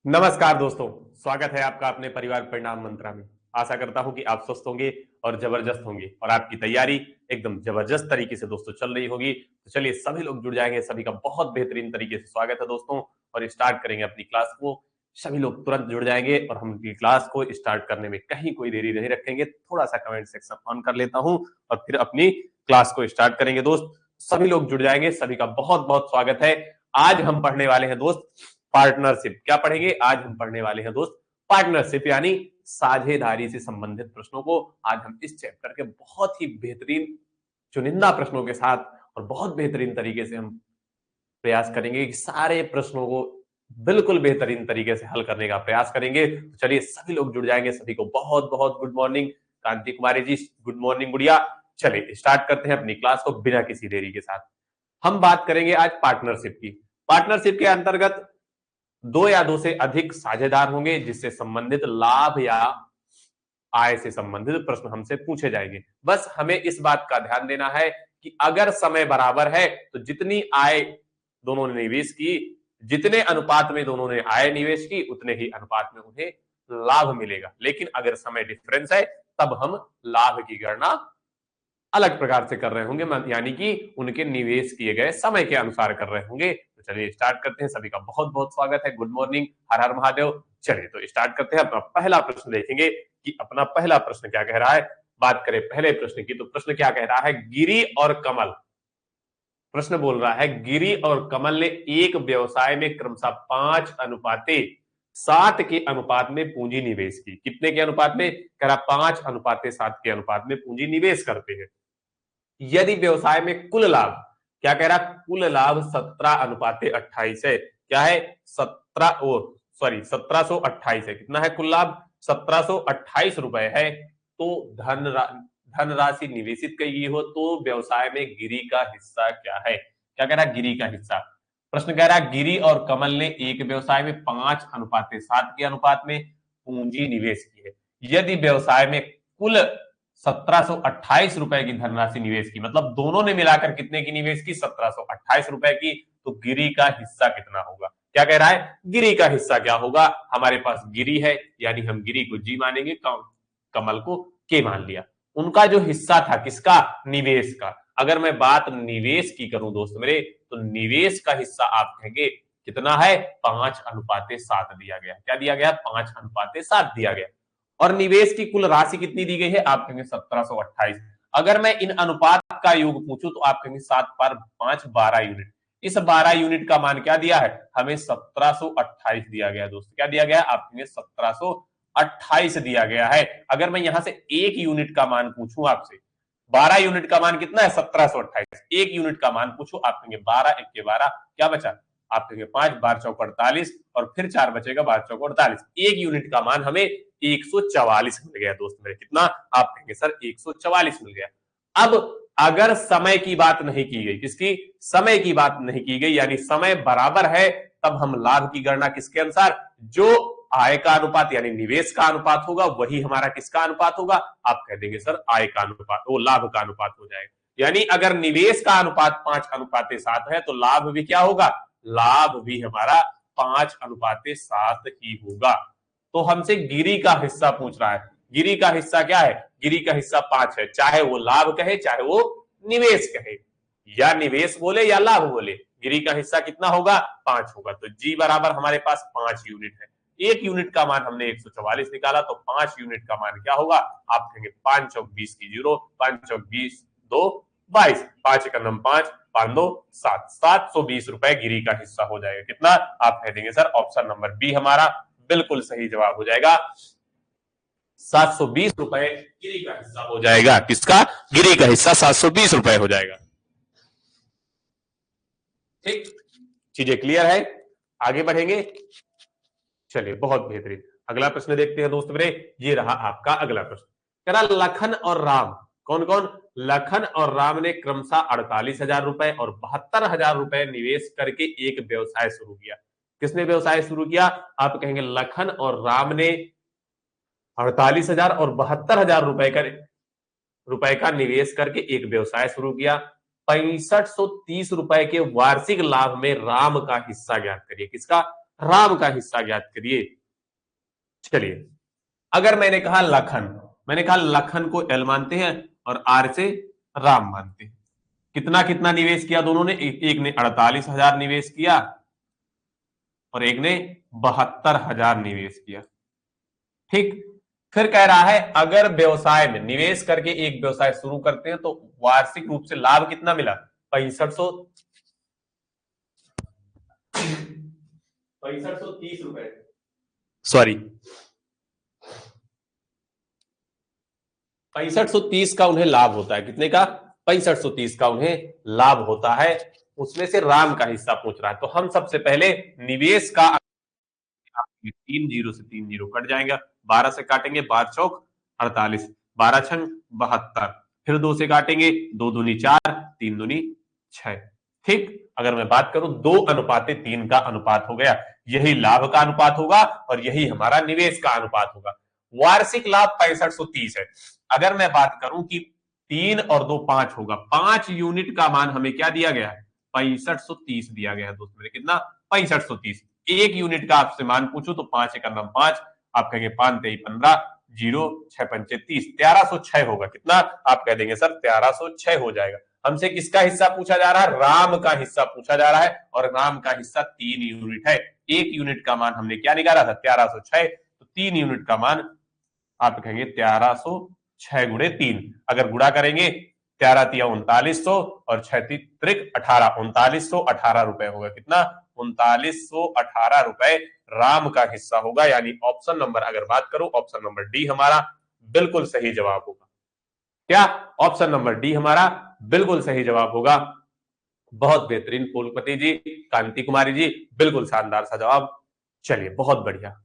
नमस्कार दोस्तों, स्वागत है आपका अपने परिवार परिणाम मंत्रा में। आशा करता हूं कि आप स्वस्थ होंगे और जबरदस्त होंगे और आपकी तैयारी एकदम जबरदस्त तरीके से दोस्तों चल रही होगी। तो चलिए सभी लोग जुड़ जाएंगे। सभी का बहुत बेहतरीन तरीके से स्वागत है दोस्तों और स्टार्ट करेंगे अपनी क्लास को। सभी लोग तुरंत जुड़ जाएंगे और हम अपनी क्लास को स्टार्ट करने में कहीं कोई देरी नहीं रखेंगे। थोड़ा सा कमेंट सेक्शन ऑन कर लेता हूं और फिर अपनी क्लास को स्टार्ट करेंगे। दोस्त सभी लोग जुड़ जाएंगे, सभी का बहुत बहुत स्वागत है। आज हम पढ़ने वाले हैं दोस्त पार्टनरशिप। क्या पढ़ेंगे? आज हम पढ़ने वाले हैं दोस्त पार्टनरशिप यानी साझेदारी से संबंधित प्रश्नों को। आज हम इस चैप्टर के बहुत ही बेहतरीन चुनिंदा प्रश्नों के साथ और बहुत बेहतरीन तरीके से हम प्रयास करेंगे कि सारे प्रश्नों को बिल्कुल बेहतरीन तरीके से हल करने का प्रयास करेंगे। तो चलिए सभी लोग जुड़ जाएंगे। सभी को बहुत बहुत गुड मॉर्निंग। कांति कुमारी जी गुड मॉर्निंग गुड़िया। चलिए स्टार्ट करते हैं अपनी क्लास को बिना किसी देरी के साथ। हम बात करेंगे आज पार्टनरशिप की। पार्टनरशिप के अंतर्गत दो या दो से अधिक साझेदार होंगे जिससे संबंधित लाभ या आय से संबंधित प्रश्न हमसे पूछे जाएंगे। बस हमें इस बात का ध्यान देना है कि अगर समय बराबर है तो जितनी आय दोनों ने निवेश की, जितने अनुपात में दोनों ने आय निवेश की, उतने ही अनुपात में उन्हें लाभ मिलेगा। लेकिन अगर समय डिफरेंस है तब हम लाभ की गणना अलग प्रकार से कर रहे होंगे, यानी कि उनके निवेश किए गए समय के अनुसार कर रहे होंगे। तो चलिए स्टार्ट करते हैं। सभी का बहुत बहुत स्वागत है। गुड मॉर्निंग, हर हर महादेव। चलिए तो स्टार्ट करते हैं। अपना पहला प्रश्न देखेंगे कि अपना पहला प्रश्न क्या कह रहा है। बात करें पहले प्रश्न की तो प्रश्न क्या कह रहा है। गिरी और कमल, प्रश्न बोल रहा है गिरी और कमल ने एक व्यवसाय में क्रमशः 5:7 के अनुपात में पूंजी निवेश की। कितने के अनुपात में? कह रहा 5:7 के अनुपात में पूंजी निवेश करते हैं। यदि व्यवसाय में कुल लाभ, क्या कह रहा, कुल लाभ 17:28 है। क्या है? 1728 है। कितना है कुल लाभ? 1728 रुपए है। तो धनराशि निवेशित की हो तो व्यवसाय में गिरी का हिस्सा क्या है? क्या कह रहा है? गिरी का हिस्सा। प्रश्न कह रहा है गिरी और कमल ने एक व्यवसाय में 5:7 के अनुपात में पूंजी निवेश की है। यदि व्यवसाय में कुल 1728 रुपए की धनराशि निवेश की, मतलब दोनों ने मिलाकर कितने की निवेश की? 1728 रुपए की। तो गिरी का हिस्सा कितना होगा? क्या कह रहा है? गिरी का हिस्सा क्या होगा? हमारे पास गिरी है यानी हम गिरी को जी मानेंगे, कमल को के मान लिया। उनका जो हिस्सा था किसका? निवेश का। अगर मैं बात निवेश की करूं दोस्त मेरे, तो निवेश का हिस्सा आप कहेंगे कितना है? 5:7 दिया गया। क्या दिया गया? 5:7 दिया गया। और निवेश की कुल राशि कितनी दी गई है? आप कहेंगे 1728। अगर मैं इन अनुपात का योग पूछूं तो आप कहेंगे 7 पर 5 12 यूनिट। इस 12 यूनिट का मान क्या दिया है? हमें 1728 दिया गया दोस्त। क्या दिया गया? आप कहेंगे 1728 दिया गया है। अगर मैं यहां से 1 यूनिट का मान पूछूं आपसे, 12 यूनिट का मान कितना है? 1728। 1 यूनिट का मान पूछो, आप कहेंगे 12 1 के 12, क्या बचा? आप कहेंगे 5 12 चौक 48 और फिर 4 बचेगा, 12 चौक 48। 1 यूनिट का मान हमें 144 मिल गया दोस्त मेरे। कितना? आप कहेंगे सर 144 मिल गया। अब अगर समय की बात नहीं की गई, किसकी? समय की बात नहीं की गई, यानी समय बराबर है, तब हम लाभ की गणना किसके अनुसार? जो आय का अनुपात यानी निवेश का अनुपात होगा वही हमारा किसका अनुपात होगा? आप कह देंगे सर आय का अनुपात, वो लाभ का अनुपात हो जाएगा। यानी अगर निवेश का अनुपात 5:7 है तो लाभ भी क्या होगा? लाभ भी हमारा 5:7 ही होगा। तो हमसे गिरी का हिस्सा पूछ रहा है। गिरी का हिस्सा क्या है? गिरी का हिस्सा 5 है। चाहे वो लाभ कहे चाहे वो निवेश कहे, या निवेश बोले या लाभ बोले, गिरी का हिस्सा कितना होगा? 5 होगा। तो जी बराबर हमारे पास 5 यूनिट है। 1 यूनिट का मान हमने 144 निकाला, तो 5 यूनिट का मान क्या होगा? आप कहेंगे 5 चौक 20 की 0, 5 चौक 20 2 22, 5 एक 5 5 2 7, 720 रुपए गिरी का हिस्सा हो जाएगा। कितना? आप कह देंगे सर ऑप्शन नंबर बी हमारा बिल्कुल सही जवाब हो जाएगा। 720 रुपए गिरी का हिस्सा हो जाएगा। किसका? गिरी का हिस्सा 720 रुपए हो जाएगा। ठीक, चीजें क्लियर है? आगे बढ़ेंगे। चलिए बहुत बेहतरीन। अगला प्रश्न देखते हैं दोस्त मेरे। ये रहा आपका अगला प्रश्न। कह रहा लखन और राम, कौन कौन? लखन और राम ने क्रमशः 48,000 रुपए और 72,000 रुपए निवेश करके एक व्यवसाय शुरू किया। किसने व्यवसाय शुरू किया? आप कहेंगे लखन और राम ने 48,000 और 72,000 रुपए का निवेश करके एक व्यवसाय शुरू किया। 6530 रुपए के वार्षिक लाभ में राम का हिस्सा ज्ञात करिए। किसका? राम का हिस्सा ज्ञात करिए। चलिए, अगर मैंने कहा लखन, मैंने कहा लखन को एल मानते हैं और आर से राम मानते हैं। कितना कितना निवेश किया दोनों ने? एक ने 48,000 निवेश किया और एक ने 72,000 निवेश किया। ठीक। फिर कह रहा है अगर व्यवसाय में निवेश करके एक व्यवसाय शुरू करते हैं तो वार्षिक रूप से लाभ कितना मिला? 6530 रुपए, सॉरी 6530 का उन्हें लाभ होता है। कितने का? 6530 का उन्हें लाभ होता है। उसमें से राम का हिस्सा पूछ रहा है, तो हम सबसे पहले निवेश का 3 जीरो से 3 जीरो कट जाएगा, 12 से काटेंगे 12 चौक 48, 12 छंग 72, फिर 2 से काटेंगे 2 दूनी 4, 3 दूनी 6। ठीक। अगर मैं बात करूं 2:3 का अनुपात हो गया, यही लाभ का अनुपात होगा और यही हमारा निवेश का अनुपात होगा। वार्षिक लाभ 6530 है। अगर मैं बात करूं कि 3 और 2 5 होगा, 5 यूनिट का मान हमें क्या दिया गया है? 6530 दिया गया है दोस्त मेरे। कितना? 6530। एक यूनिट का आपसे मान पूछूं तो 5 एक नम 5, आप कहेंगे 5 तेई 15, 0 6 पंचे 30, 1306 होगा। कितना? आप कह देंगे सर 1306 हो जाएगा। हमसे किसका हिस्सा पूछा जा रहा है? राम का हिस्सा पूछा जा रहा है और राम का हिस्सा 3 यूनिट है। एक यूनिट का मान हमने क्या निकाला था? 1306, तो 3 यूनिट का मान आप कहेंगे 1306 गुणे 3। अगर गुणा करेंगे 13 तिया 3900 और 6 त्रिक 18, 3918 रुपए होगा। कितना? 3918 रुपए राम का हिस्सा होगा। यानी ऑप्शन नंबर अगर बात करूं, ऑप्शन नंबर डी हमारा बिल्कुल सही जवाब होगा। क्या? ऑप्शन नंबर डी हमारा बिल्कुल सही जवाब होगा। बहुत बेहतरीन फूलपति जी, कांति कुमारी जी, बिल्कुल शानदार सा जवाब। चलिए, बहुत बढ़िया,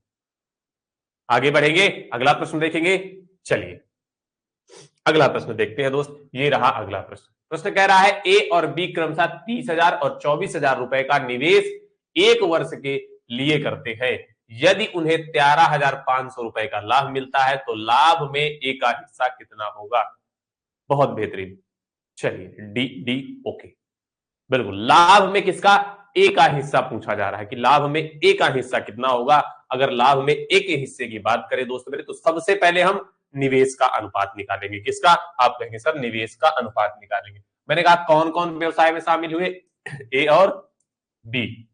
आगे बढ़ेंगे, अगला प्रश्न देखेंगे। चलिए अगला प्रश्न देखते हैं दोस्त। ये रहा अगला प्रश्न। प्रश्न कह रहा है ए और बी क्रमशः 30,000 और 24,000 रुपए का निवेश एक वर्ष के लिए करते हैं। यदि उन्हें 13,500 रुपए का लाभ मिलता है तो लाभ में ए का हिस्सा कितना होगा? बहुत बेहतरीन। चलिए डी डी ओके, बिल्कुल लाभ में किसका? ए का हिस्सा पूछा जा रहा है कि लाभ में ए का हिस्सा कितना होगा। अगर लाभ में ए के हिस्से की बात करें दोस्त मेरे, तो सबसे पहले हम निवेश का अनुपात निकालेंगे। किसका? आप कहेंगे सर निवेश का अनुपात निकालेंगे। मैंने कहा कौन कौन व्यवसाय में शामिल हुए? ए और बी।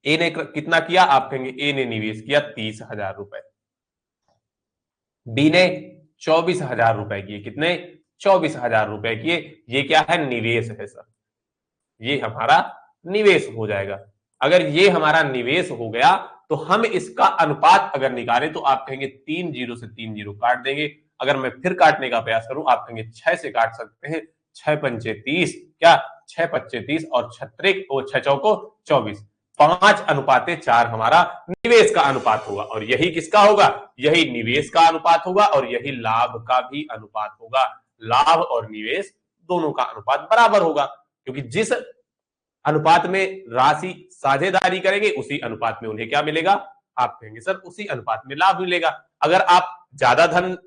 ए ने कितना किया? आप कहेंगे ए ने निवेश किया 30,000 रुपए, बी ने 24,000 रुपए किए। कितने? 24,000 रुपए किए। ये क्या है? निवेश है सर, ये हमारा निवेश हो जाएगा। अगर ये हमारा निवेश हो गया तो हम इसका अनुपात अगर निकालें तो आप कहेंगे 3 जीरो से 3 जीरो काट देंगे। अगर मैं फिर काटने का प्रयास करूं, आप कहेंगे 6 से काट सकते हैं, 6 पंचे 30, क्या 6 पच्चे 30 और 6 चौको 24, 5:4 हमारा निवेश का अनुपात होगा। और यही किसका होगा? यही निवेश का अनुपात होगा और यही लाभ का भी अनुपात होगा। लाभ और निवेश दोनों का अनुपात बराबर होगा, क्योंकि जिस अनुपात में राशि साझेदारी करेंगे उसी अनुपात में उन्हें क्या मिलेगा? आप कहेंगे सर उसी अनुपात में लाभ मिलेगा। अगर आप ज्यादा धन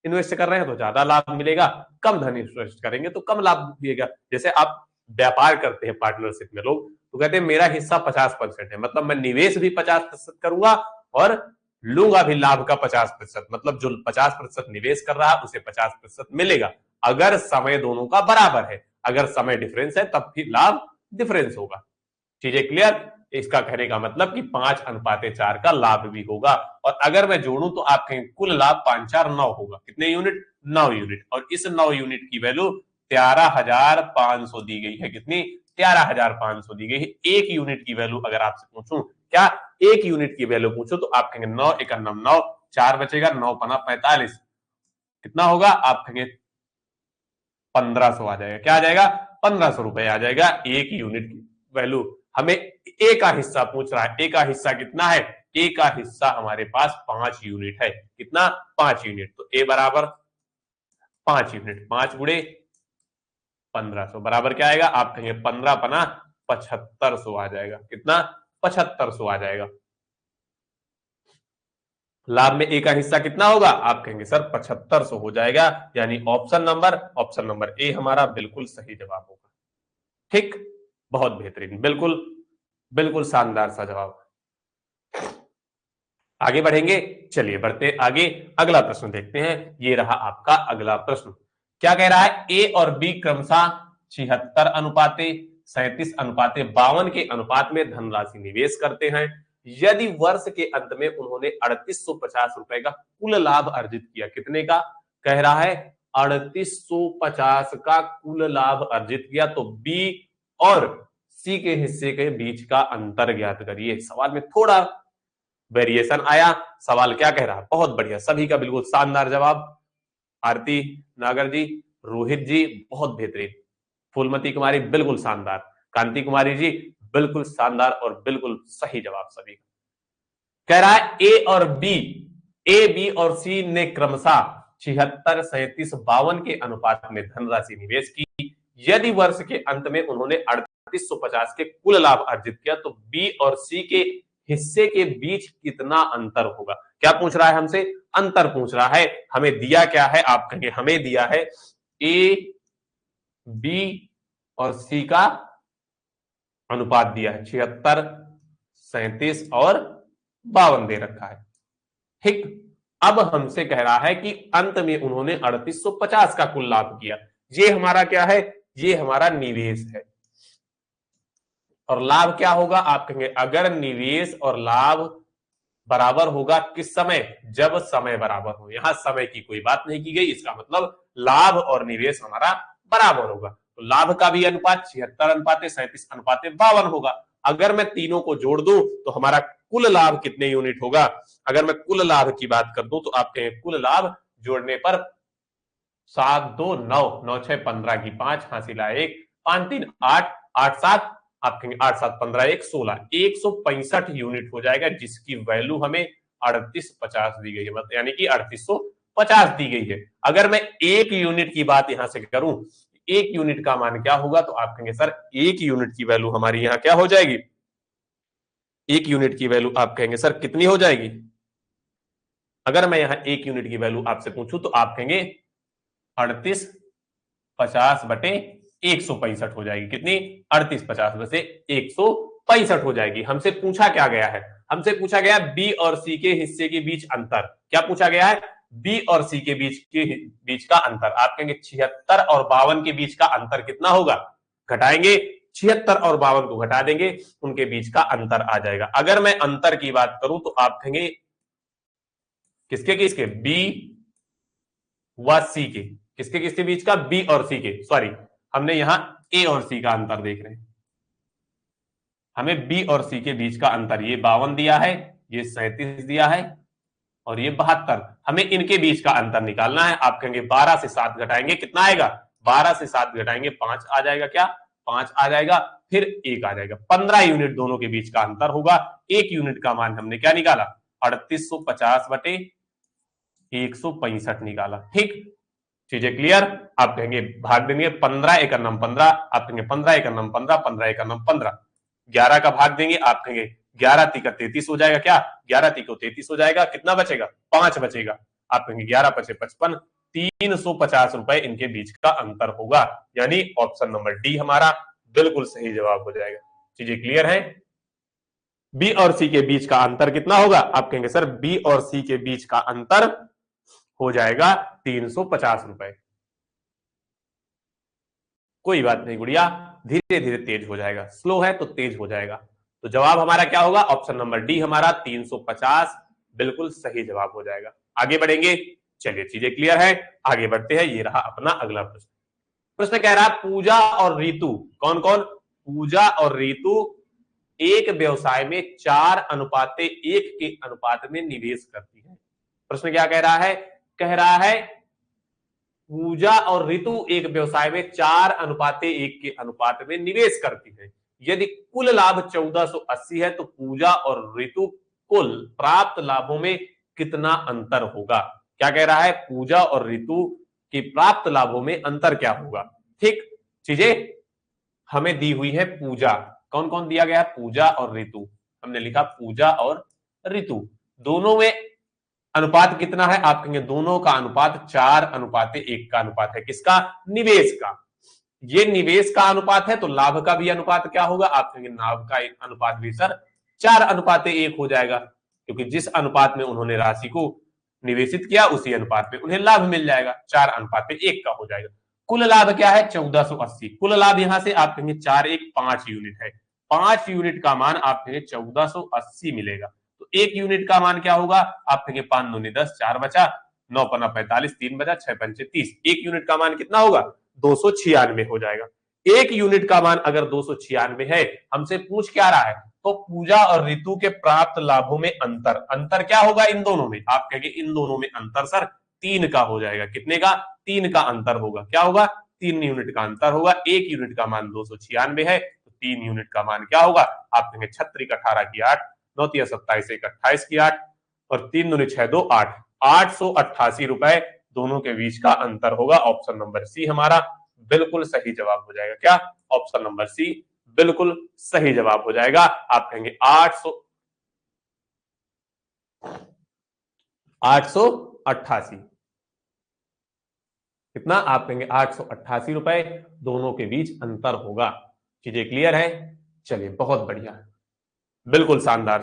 इन्वेस्ट कर रहे हैं तो ज्यादा लाभ मिलेगा, कम धन इन्वेस्ट करेंगे तो कम लाभ मिलेगा। जैसे आप व्यापार करते हैं पार्टनरशिप में, लोग तो कहते हैं मेरा हिस्सा 50% है, मतलब मैं निवेश भी 50% करूंगा और लूंगा भी लाभ का 50%, मतलब जो 50% निवेश कर रहा है उसे 50% मिलेगा। अगर समय दोनों का बराबर है, अगर समय डिफरेंस है तब भी लाभ डिफरेंस होगा। चीजें क्लियर? इसका कहने का मतलब कि 5:4 का लाभ भी होगा। और अगर मैं जोड़ूं तो आप कहेंगे कुल लाभ 5 4 9 होगा। कितने यूनिट? 9 यूनिट। और इस 9 यूनिट की वैल्यू 13,500 दी गई है। कितनी? 13,500 दी गई है। एक यूनिट की वैल्यू अगर आपसे पूछूं, क्या एक यूनिट की वैल्यू पूछो तो आप कहेंगे 9 एक 9, 4 बचेगा, 9 पना 45, कितना होगा? आप कहेंगे 1500 आ जाएगा। क्या आ जाएगा? 1500 रुपए आ जाएगा एक यूनिट की वैल्यू। हमें ए का हिस्सा पूछ रहा है। ए का हिस्सा कितना है? ए का हिस्सा हमारे पास 5 यूनिट है। कितना? 5 यूनिट। तो ए बराबर 5 यूनिट, 5 गुणे 1500 बराबर क्या आएगा? आप कहेंगे 15 पना 7500 आ जाएगा। कितना? 7500 आ जाएगा। लाभ में ए का हिस्सा कितना होगा? आप कहेंगे सर 7500 हो जाएगा। यानी ऑप्शन नंबर ए हमारा बिल्कुल सही जवाब होगा। ठीक, बहुत बेहतरीन, बिल्कुल बिल्कुल शानदार सा जवाब। आगे बढ़ेंगे, चलिए बढ़ते आगे, अगला प्रश्न देखते हैं। ये रहा आपका अगला प्रश्न। क्या कह रहा है? ए और बी क्रमशः 76:37:52 के अनुपात में धनराशि निवेश करते हैं। यदि वर्ष के अंत में उन्होंने 3850 रुपए का कुल लाभ अर्जित किया, कितने का कह रहा है? 3850 का कुल लाभ अर्जित किया, तो बी और सी के हिस्से के बीच का अंतर ज्ञात करिए। सवाल में थोड़ा वेरिएशन आया। सवाल क्या कह रहा है? बहुत बढ़िया, सभी का बिल्कुल शानदार जवाब। आरती नागर जी, रोहित जी बहुत बेहतरीन, फूलमती कुमारी बिल्कुल शानदार, कांति कुमारी जी बिल्कुल शानदार और बिल्कुल सही जवाब सभी का। कह रहा है ए बी और सी ने क्रमशः 76, 37, 52 के अनुपात में धनराशि निवेश की। यदि वर्ष के अंत में उन्होंने 3850 के कुल लाभ अर्जित किया, तो बी और सी के हिस्से के बीच कितना अंतर होगा? क्या पूछ रहा है हमसे? अंतर पूछ रहा है। हमें दिया क्या है? आप कहेंगे हमें दिया है ए बी और सी का अनुपात दिया है, 76, 37 और 52 दे रखा है। ठीक, अब हमसे कह रहा है कि अंत में उन्होंने 3850 का कुल लाभ किया। ये हमारा क्या है? ये हमारा निवेश है। और लाभ क्या होगा? आप कहेंगे अगर निवेश और लाभ बराबर होगा, किस समय? जब समय बराबर हो। यहां समय की कोई बात नहीं की गई, इसका मतलब लाभ और निवेश हमारा बराबर होगा। तो लाभ का भी अनुपात 76:37:52 होगा। अगर मैं तीनों को जोड़ दूं तो हमारा कुल लाभ कितने यूनिट होगा? अगर मैं कुल लाभ की बात कर दूं तो आप कहें कुल लाभ जोड़ने पर 7 2 9 9 6 15 की 5 हासिला 1 5 3 8 8 7, आप कहेंगे 8 7 15 1 16, 165 यूनिट हो जाएगा, जिसकी वैल्यू हमें 3850 दी गई है, मतलब यानी कि 3850 दी गई है। अगर मैं एक यूनिट की बात यहां से करूं, एक यूनिट का मान क्या होगा? तो आप कहेंगे सर एक यूनिट की वैल्यू हमारी यहां क्या हो जाएगी? एक यूनिट की वैल्यू आप कहेंगे सर कितनी हो जाएगी? अगर मैं यहां एक यूनिट की वैल्यू आपसे पूछूं तो आप कहेंगे 3850/165 हो जाएगी। कितनी? 3850/165 हो जाएगी। हमसे पूछा क्या गया है? हमसे पूछा गया बी और सी के हिस्से के बीच अंतर। क्या पूछा गया है? बी और सी के बीच का अंतर। आप कहेंगे 76 और 52 के बीच का अंतर कितना होगा? घटाएंगे, 76 और 52 को घटा देंगे, उनके बीच का अंतर आ जाएगा। अगर मैं अंतर की बात करूं तो आप कहेंगे किसके किसके? बी व सी के। किसके किसके बीच का? बी और सी के, सॉरी हमने यहां ए और सी का अंतर देख रहे हैं। हमें बी और सी के बीच का अंतर, ये 52 दिया है, ये 37 दिया है और ये 72, हमें इनके बीच का अंतर निकालना है। आप कहेंगे 12 से 7 घटाएंगे, कितना आएगा? 12 से 7 घटाएंगे 5 आ जाएगा। क्या? 5 आ जाएगा, फिर 1 आ जाएगा। 15 यूनिट दोनों के बीच का अंतर होगा। एक यूनिट का मान हमने क्या निकाला? 3850/165 निकाला। ठीक, चीजें क्लियर? आप कहेंगे भाग देंगे 15 एकड़ नम 15, आप कहेंगे 15 एकड़ नम 15, 15 एकड़ नम 15, 11 का भाग देंगे, आप कहेंगे 11 तीका 33 हो जाएगा। क्या? 11 तीको 33 हो जाएगा, कितना बचेगा? 5 बचेगा। आप कहेंगे 11 5 55, 350 रुपए इनके बीच का अंतर होगा, यानी ऑप्शन नंबर डी हमारा बिल्कुल सही जवाब हो जाएगा। चीजें क्लियर है? बी और सी के बीच का अंतर कितना होगा? आप कहेंगे सर बी और सी के बीच का अंतर हो जाएगा 350 रुपए। कोई बात नहीं गुड़िया, धीरे धीरे तेज हो जाएगा, स्लो है तो तेज हो जाएगा। तो जवाब हमारा क्या होगा? ऑप्शन नंबर डी हमारा 350 बिल्कुल सही जवाब हो जाएगा। आगे बढ़ेंगे, चलिए चीजें क्लियर है, आगे बढ़ते हैं। ये रहा अपना अगला प्रश्न। प्रश्न कह रहा है पूजा और रीतु, कौन कौन? पूजा और रीतु एक व्यवसाय में 4:1 के अनुपात में निवेश करती है। प्रश्न क्या कह रहा है? कह रहा है पूजा और ऋतु एक व्यवसाय में 4:1 के अनुपात में निवेश करती है। यदि कुल लाभ 1480 है तो पूजा और ऋतु कुल प्राप्त लाभों में कितना अंतर होगा? क्या कह रहा है? पूजा और ऋतु के प्राप्त लाभों में अंतर क्या होगा? ठीक, चीजें हमें दी हुई है पूजा, कौन कौन दिया गया है? पूजा और ऋतु। हमने लिखा पूजा और ऋतु, दोनों में अनुपात कितना है? आप कहेंगे दोनों का अनुपात 4:1 का अनुपात है। किसका? निवेश का। ये निवेश का अनुपात है तो लाभ का भी अनुपात क्या होगा? आप कहेंगे लाभ का अनुपात भी सर 4:1 हो जाएगा। क्योंकि जिस अनुपात में उन्होंने राशि को निवेशित किया उसी अनुपात में उन्हें लाभ मिल जाएगा, 4:1 का हो जाएगा। कुल लाभ क्या है? 1480। कुल लाभ यहां से आप कहेंगे 5 यूनिट है, 5 यूनिट का मान आप कहेंगे 1480 मिलेगा। तो 1 यूनिट का मान क्या होगा? आप कहेंगे 5 दूनी 10, 4 बचा, 9 पन्ना 45, 3 बचा, 6 पंचे 30। 1 यूनिट का मान कितना होगा? 296 हो जाएगा। 1 यूनिट का मान अगर 296 है, हमसे पूछ क्या रहा है? तो पूजा और ऋतु के प्राप्त लाभों में अंतर, अंतर क्या होगा इन दोनों में? आप कहेंगे इन दोनों में अंतर सर 3 का हो जाएगा। कितने का? 3 का अंतर होगा। क्या होगा? 3 यूनिट का अंतर होगा। 1 यूनिट का मान 296 है, तो 3 यूनिट का मान क्या होगा? आप कहेंगे 36 18 की 8, 9 तिया 27 1 28 की 8 और 3 दूनी 6 2 8, 888 रुपए दोनों के बीच का अंतर होगा। ऑप्शन नंबर सी हमारा बिल्कुल सही जवाब हो जाएगा। क्या? ऑप्शन नंबर सी बिल्कुल सही जवाब हो जाएगा। आप कहेंगे 888 कितना? आप कहेंगे 888 रुपए दोनों के बीच अंतर होगा। चीजें क्लियर है? चलिए बहुत बढ़िया, बिल्कुल शानदार।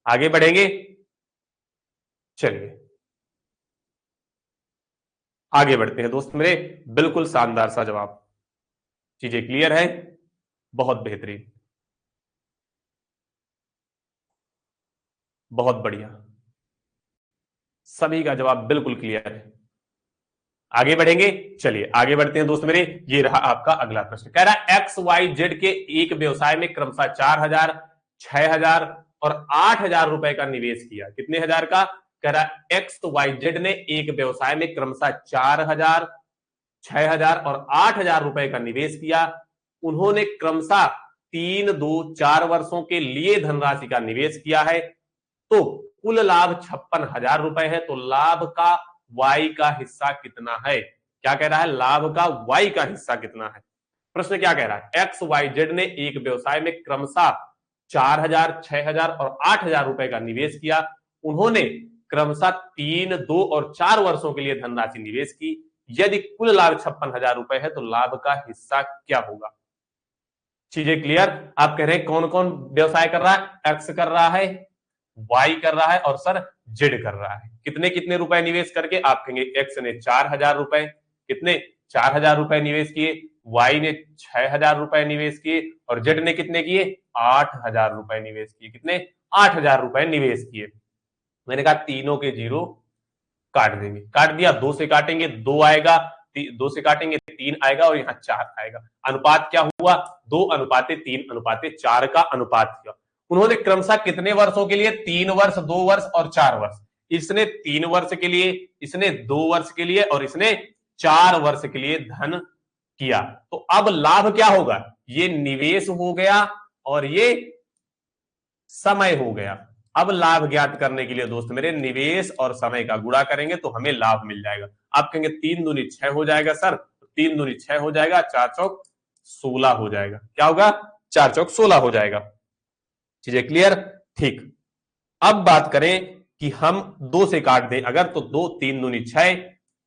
आगे बढ़ेंगे, चलिए आगे बढ़ते हैं दोस्त मेरे। बिल्कुल शानदार सा जवाब। चीजें क्लियर है? बहुत बेहतरीन, बहुत बढ़िया, सभी का जवाब बिल्कुल क्लियर है। आगे बढ़ेंगे, चलिए आगे बढ़ते हैं दोस्त मेरे। ये रहा आपका अगला प्रश्न। कह रहा है एक्स वाई जेड के एक व्यवसाय में क्रमशः 4000, 6000 और 8000 रुपए का निवेश किया। कितने हजार का? कह रहा है एक्स वाई जेड ने एक व्यवसाय में क्रमशः 4000, 6000 और 8000 रुपए का निवेश किया। उन्होंने क्रमशः 3, 2, 4 वर्षों के लिए धनराशि का निवेश किया है। तो कुल लाभ 56,000 रुपए है। तो लाभ का वाई का हिस्सा कितना है? क्या कह रहा है? लाभ का वाई का हिस्सा कितना है? प्रश्न क्या कह रहा है? एक्स वाई जेड ने एक व्यवसाय में क्रमशः 4000, 6000 और 8000 रुपए का निवेश किया। उन्होंने क्रमशः 3, 2 और 4 वर्षों के लिए धनराशि निवेश की। यदि कुल लाभ 56,000 रुपए है तो लाभ का हिस्सा क्या होगा? चीजें क्लियर? आप कह रहे हैं कौन कौन व्यवसाय कर रहा है? एक्स कर रहा है, वाई कर रहा है और सर जेड कर रहा है। कितने कितने रुपए निवेश करके? आप कहेंगे एक्स ने 4000 रुपए, कितने? 4000 रुपए निवेश किए। वाई ने 6000 रुपए निवेश किए और जेड ने कितने किए? 8000 रुपए निवेश किए। कितने? 8000 रुपए निवेश किए। मैंने कहा तीनों के जीरो काट देंगे। काट दिया, 2 से काटेंगे 2 आएगा, 2 से काटेंगे 3 आएगा और यहाँ 4 आएगा। अनुपात क्या हुआ? 2:3:4 का अनुपात हुआ। उन्होंने क्रमशः कितने वर्षों के लिए? 3 वर्ष, 2 वर्ष और 4 वर्ष। इसने 3 वर्ष के लिए, इसने 2 वर्ष के लिए और इसने 4 वर्ष के लिए धन किया। तो अब लाभ क्या होगा? ये निवेश हो गया और ये समय हो गया। अब लाभ ज्ञात करने के लिए दोस्त मेरे निवेश और समय का गुणा करेंगे तो हमें लाभ मिल जाएगा। आप कहेंगे 3 दूनी 6 हो जाएगा सर, 3 दूनी 6 हो जाएगा, 4 चौक 16 हो जाएगा। क्या होगा? 4 चौक 16 हो जाएगा। चीजें क्लियर? ठीक। अब बात करें कि हम 2 से काट दें अगर, तो 2, 3 दूनी 6,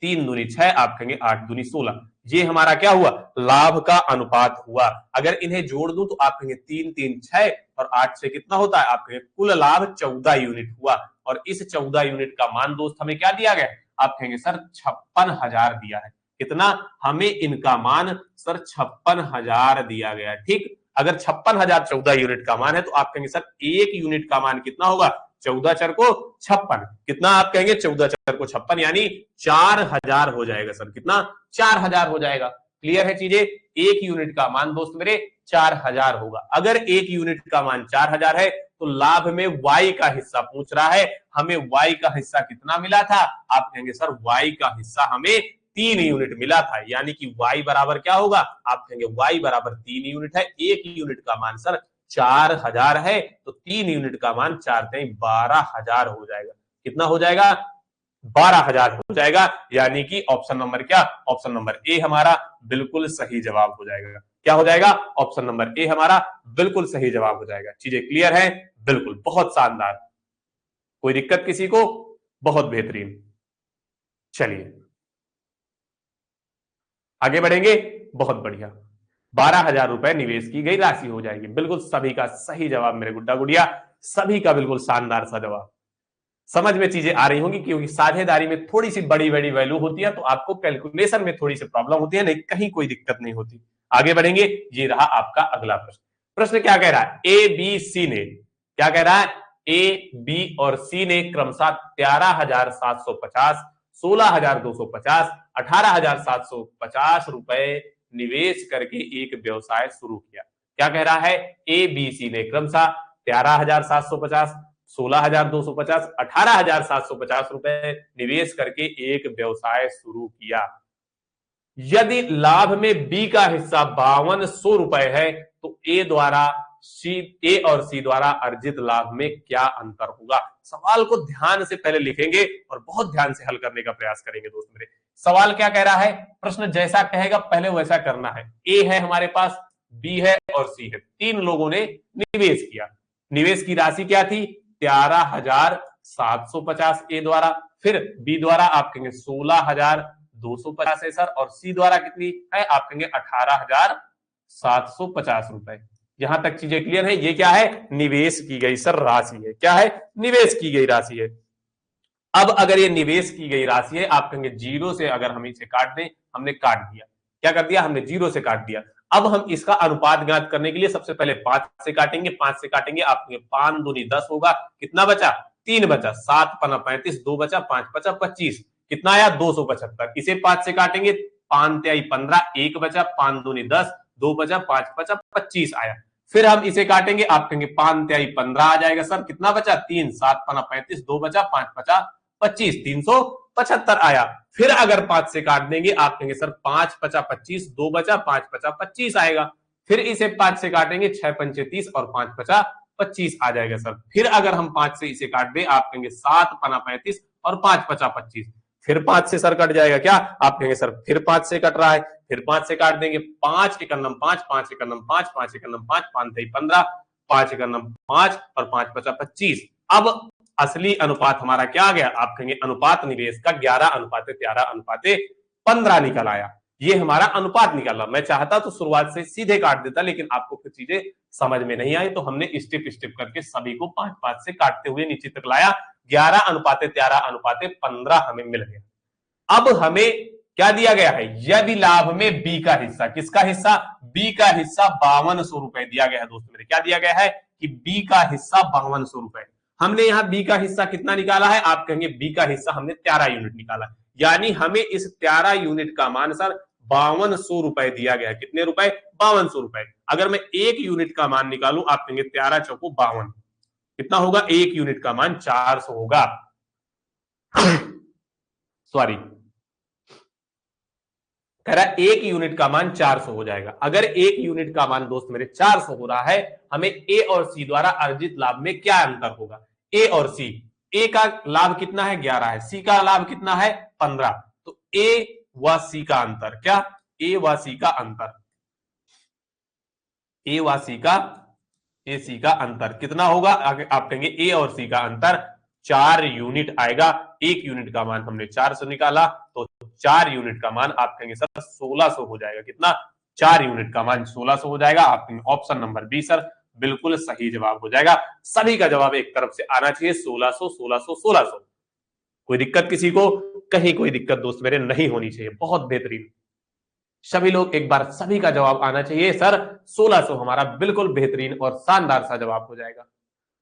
3 दूनी 6, आप कहेंगे 8 दूनी 16। ये हमारा क्या हुआ? लाभ का अनुपात हुआ। अगर इन्हें जोड़ दूं तो आप कहेंगे 3, 3, 6 और 8 से कितना होता है? आप कहेंगे कुल लाभ 14 यूनिट हुआ। और इस 14 यूनिट का मान दोस्त हमें क्या दिया गया? आप कहेंगे सर 56,000 दिया है। कितना? हमें इनका मान सर 56,000 दिया गया। ठीक। अगर 56,000 14 यूनिट का मान है तो आप कहेंगे सर 1 यूनिट का मान कितना होगा? 14 चर को 56। कितना? आप कहेंगे 14 चर को 56 यानी 4000 हो जाएगा सर। कितना? 4000 हो जाएगा। क्लियर है चीजें? 1 यूनिट का मान दोस्त मेरे 4000 होगा। अगर 1 यूनिट का मान 4000 है तो लाभ में वाई का हिस्सा पूछ रहा है। हमें वाई का हिस्सा कितना मिला था? आप कहेंगे सर वाई का हिस्सा हमें 3 यूनिट मिला था। यानी कि y बराबर क्या होगा? आप कहेंगे y बराबर 3 यूनिट है। 1 यूनिट का मान सर 4000 है तो 3 यूनिट का मान 4 3 12,000 हो जाएगा। कितना हो जाएगा? 12,000 हो जाएगा। यानी कि ऑप्शन नंबर क्या? ऑप्शन नंबर ए हमारा बिल्कुल सही जवाब हो जाएगा। क्या हो जाएगा? ऑप्शन नंबर ए हमारा बिल्कुल सही जवाब हो जाएगा। चीजें क्लियर है? बिल्कुल, बहुत शानदार। कोई दिक्कत किसी को? बहुत बेहतरीन। चलिए आगे बढ़ेंगे। बहुत बढ़िया। 12,000 रुपए निवेश की गई राशि हो जाएगी। बिल्कुल सभी का सही जवाब मेरे गुड्डा गुड़िया। सभी का बिल्कुल शानदार सा जवाब। समझ में चीजें आ रही होंगी, क्योंकि साझेदारी में थोड़ी सी बड़ी बड़ी वैल्यू होती है तो आपको कैलकुलेशन में थोड़ी सी प्रॉब्लम होती है, नहीं कहीं कोई दिक्कत नहीं होती। आगे बढ़ेंगे, ये रहा आपका अगला प्रश्न। प्रश्न क्या कह रहा है, ए बी सी ने, क्या कह रहा है, ए बी और सी ने क्रमशः 13,750, 16,250, 18,750 रुपए निवेश करके एक व्यवसाय शुरू किया। क्या कह रहा है, ए बी सी ने क्रमशः 13,750, 16,250, 18,750 रुपए निवेश करके एक व्यवसाय शुरू किया। यदि लाभ में बी का हिस्सा 5200 रुपए है तो ए और सी द्वारा अर्जित लाभ में क्या अंतर होगा। सवाल को ध्यान से पहले लिखेंगे और बहुत ध्यान से हल करने का प्रयास करेंगे दोस्त मेरे। सवाल क्या कह रहा है, प्रश्न जैसा कहेगा पहले वैसा करना है। ए है हमारे पास, बी है और सी है, तीन लोगों ने निवेश किया। निवेश की राशि क्या थी, 13,750 ए द्वारा, फिर बी द्वारा आप कहेंगे 16,250 है सर, और सी द्वारा कितनी है आप कहेंगे 18,750 रुपए। यहां तक चीजें क्लियर है। ये क्या है, निवेश की गई सर राशि है। क्या है, निवेश की गई राशि है। अब अगर ये निवेश की गई राशि है, आप कहेंगे जीरो से अगर हम इसे काट दें, हमने काट दिया, क्या कर दिया, हमने जीरो से काट दिया। अब हम इसका अनुपात ज्ञात करने के लिए सबसे पहले 5 से काटेंगे, 5 से काटेंगे, आपके 5 दूनी 10 होगा, कितना बचा, 3 बचा, 7 पना 35, 2 बचा, 5 बचा 25, कितना आया 275। इसे 5 से काटेंगे, 5 त्याई 15, 1 बचा, 5 दूनी 10, 2 बचा, 5 बचा 25 आया। फिर हम इसे काटेंगे, आप कहेंगे 5 त्याई 15 आ जाएगा सर, कितना बचा 3, 7 पना 35, 2 बचा, 5 बचा 25, 375 आया। फिर अगर 5 से काट देंगे, आप कहेंगे सर 5 बचा 25, 2 बचा, 5 बचा 25 आएगा। फिर इसे 5 से काटेंगे, 6 पंचे 30 और 5 बचा 25 आ जाएगा सर। फिर अगर हम 5 से इसे काट दें, आप कहेंगे 7 पना 35 और 5 बचा 25। फिर 5 से सर कट जाएगा क्या, आप कहेंगे सर फिर 5 से कट रहा है, फिर 5 से काट देंगे, 5 एकन्नम 5, 5 एकन्नम 5, 5 एकन्नम 5, 5 तेई 15, 5 एकन्नम 5 और 5 बचा 25। अब असली अनुपात हमारा क्या आ गया, आप कहेंगे अनुपात निवेश का 11:13:15 निकल आया। ये हमारा अनुपात निकला। मैं चाहता तो शुरुआत से सीधे काट देता, लेकिन आपको फिर चीजें समझ में नहीं आई, तो हमने स्टेप स्टेप करके सभी को 5-5 से काटते हुए नीचे तक लाया। 11:13:15 हमें मिल गया। अब हमें क्या दिया गया है, यदि लाभ में बी का हिस्सा, किसका हिस्सा, बी का हिस्सा 5200 रुपए दिया गया है दोस्तों मेरे। क्या दिया गया है कि बी का हिस्सा 5200 रुपए। हमने यहां बी का हिस्सा कितना निकाला है, आप कहेंगे बी का हिस्सा हमने 13 यूनिट निकाला, यानी हमें इस 13 यूनिट का मान सर 5200 रुपए दिया गया। कितने रुपए, 5200 रुपए। अगर मैं 1 यूनिट का मान निकालूं, आप कहेंगे 13 चौको 52, कितना होगा, 1 यूनिट का मान 400 होगा। सॉरी, कह रहा 1 यूनिट का मान 400 हो जाएगा। अगर 1 यूनिट का मान दोस्त मेरे 400 हो रहा है, हमें ए और सी द्वारा अर्जित लाभ में क्या अंतर होगा। ए और सी, ए का लाभ कितना है 11 है, सी का लाभ कितना है 15, तो ए व सी का अंतर, क्या, ए व सी का अंतर, ए व सी का, ए सी का अंतर कितना होगा, आप कहेंगे ए और सी का अंतर 4 यूनिट आएगा। 1 यूनिट का मान हमने 400 निकाला, तो 4 यूनिट का मान आप कहेंगे सर 1600 हो जाएगा। कितना, 4 यूनिट का मान 1600 हो जाएगा। आप कहेंगे ऑप्शन नंबर बी सर बिल्कुल सही जवाब हो जाएगा। सभी का जवाब एक तरफ से आना चाहिए, 1600 1600 1600। कोई दिक्कत किसी को, कहीं कोई दिक्कत दोस्त मेरे नहीं होनी चाहिए। बहुत बेहतरीन, सभी लोग एक बार, सभी का जवाब आना चाहिए सर 1600 हमारा बिल्कुल बेहतरीन और शानदार सा जवाब हो जाएगा।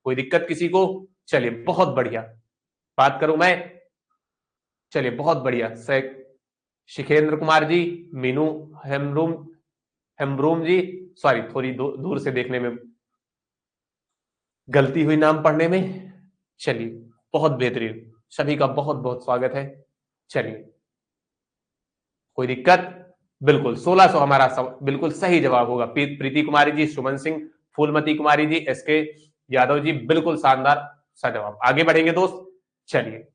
कोई दिक्कत किसी को, चलिए बहुत बढ़िया। बात करूं मैं, चलिए बहुत बढ़िया। शिखेंद्र कुमार जी, मीनू हेम्ब्रूम जी, सॉरी थोड़ी दूर से देखने में गलती हुई नाम पढ़ने में। चलिए बहुत बेहतरीन, सभी का बहुत बहुत स्वागत है। चलिए कोई दिक्कत, बिल्कुल 1600 हमारा बिल्कुल सही जवाब होगा। प्रीति कुमारी जी, सुमन सिंह, फूलमती कुमारी जी, एसके यादव जी, बिल्कुल शानदार सा जवाब। आगे बढ़ेंगे दोस्त, चलिए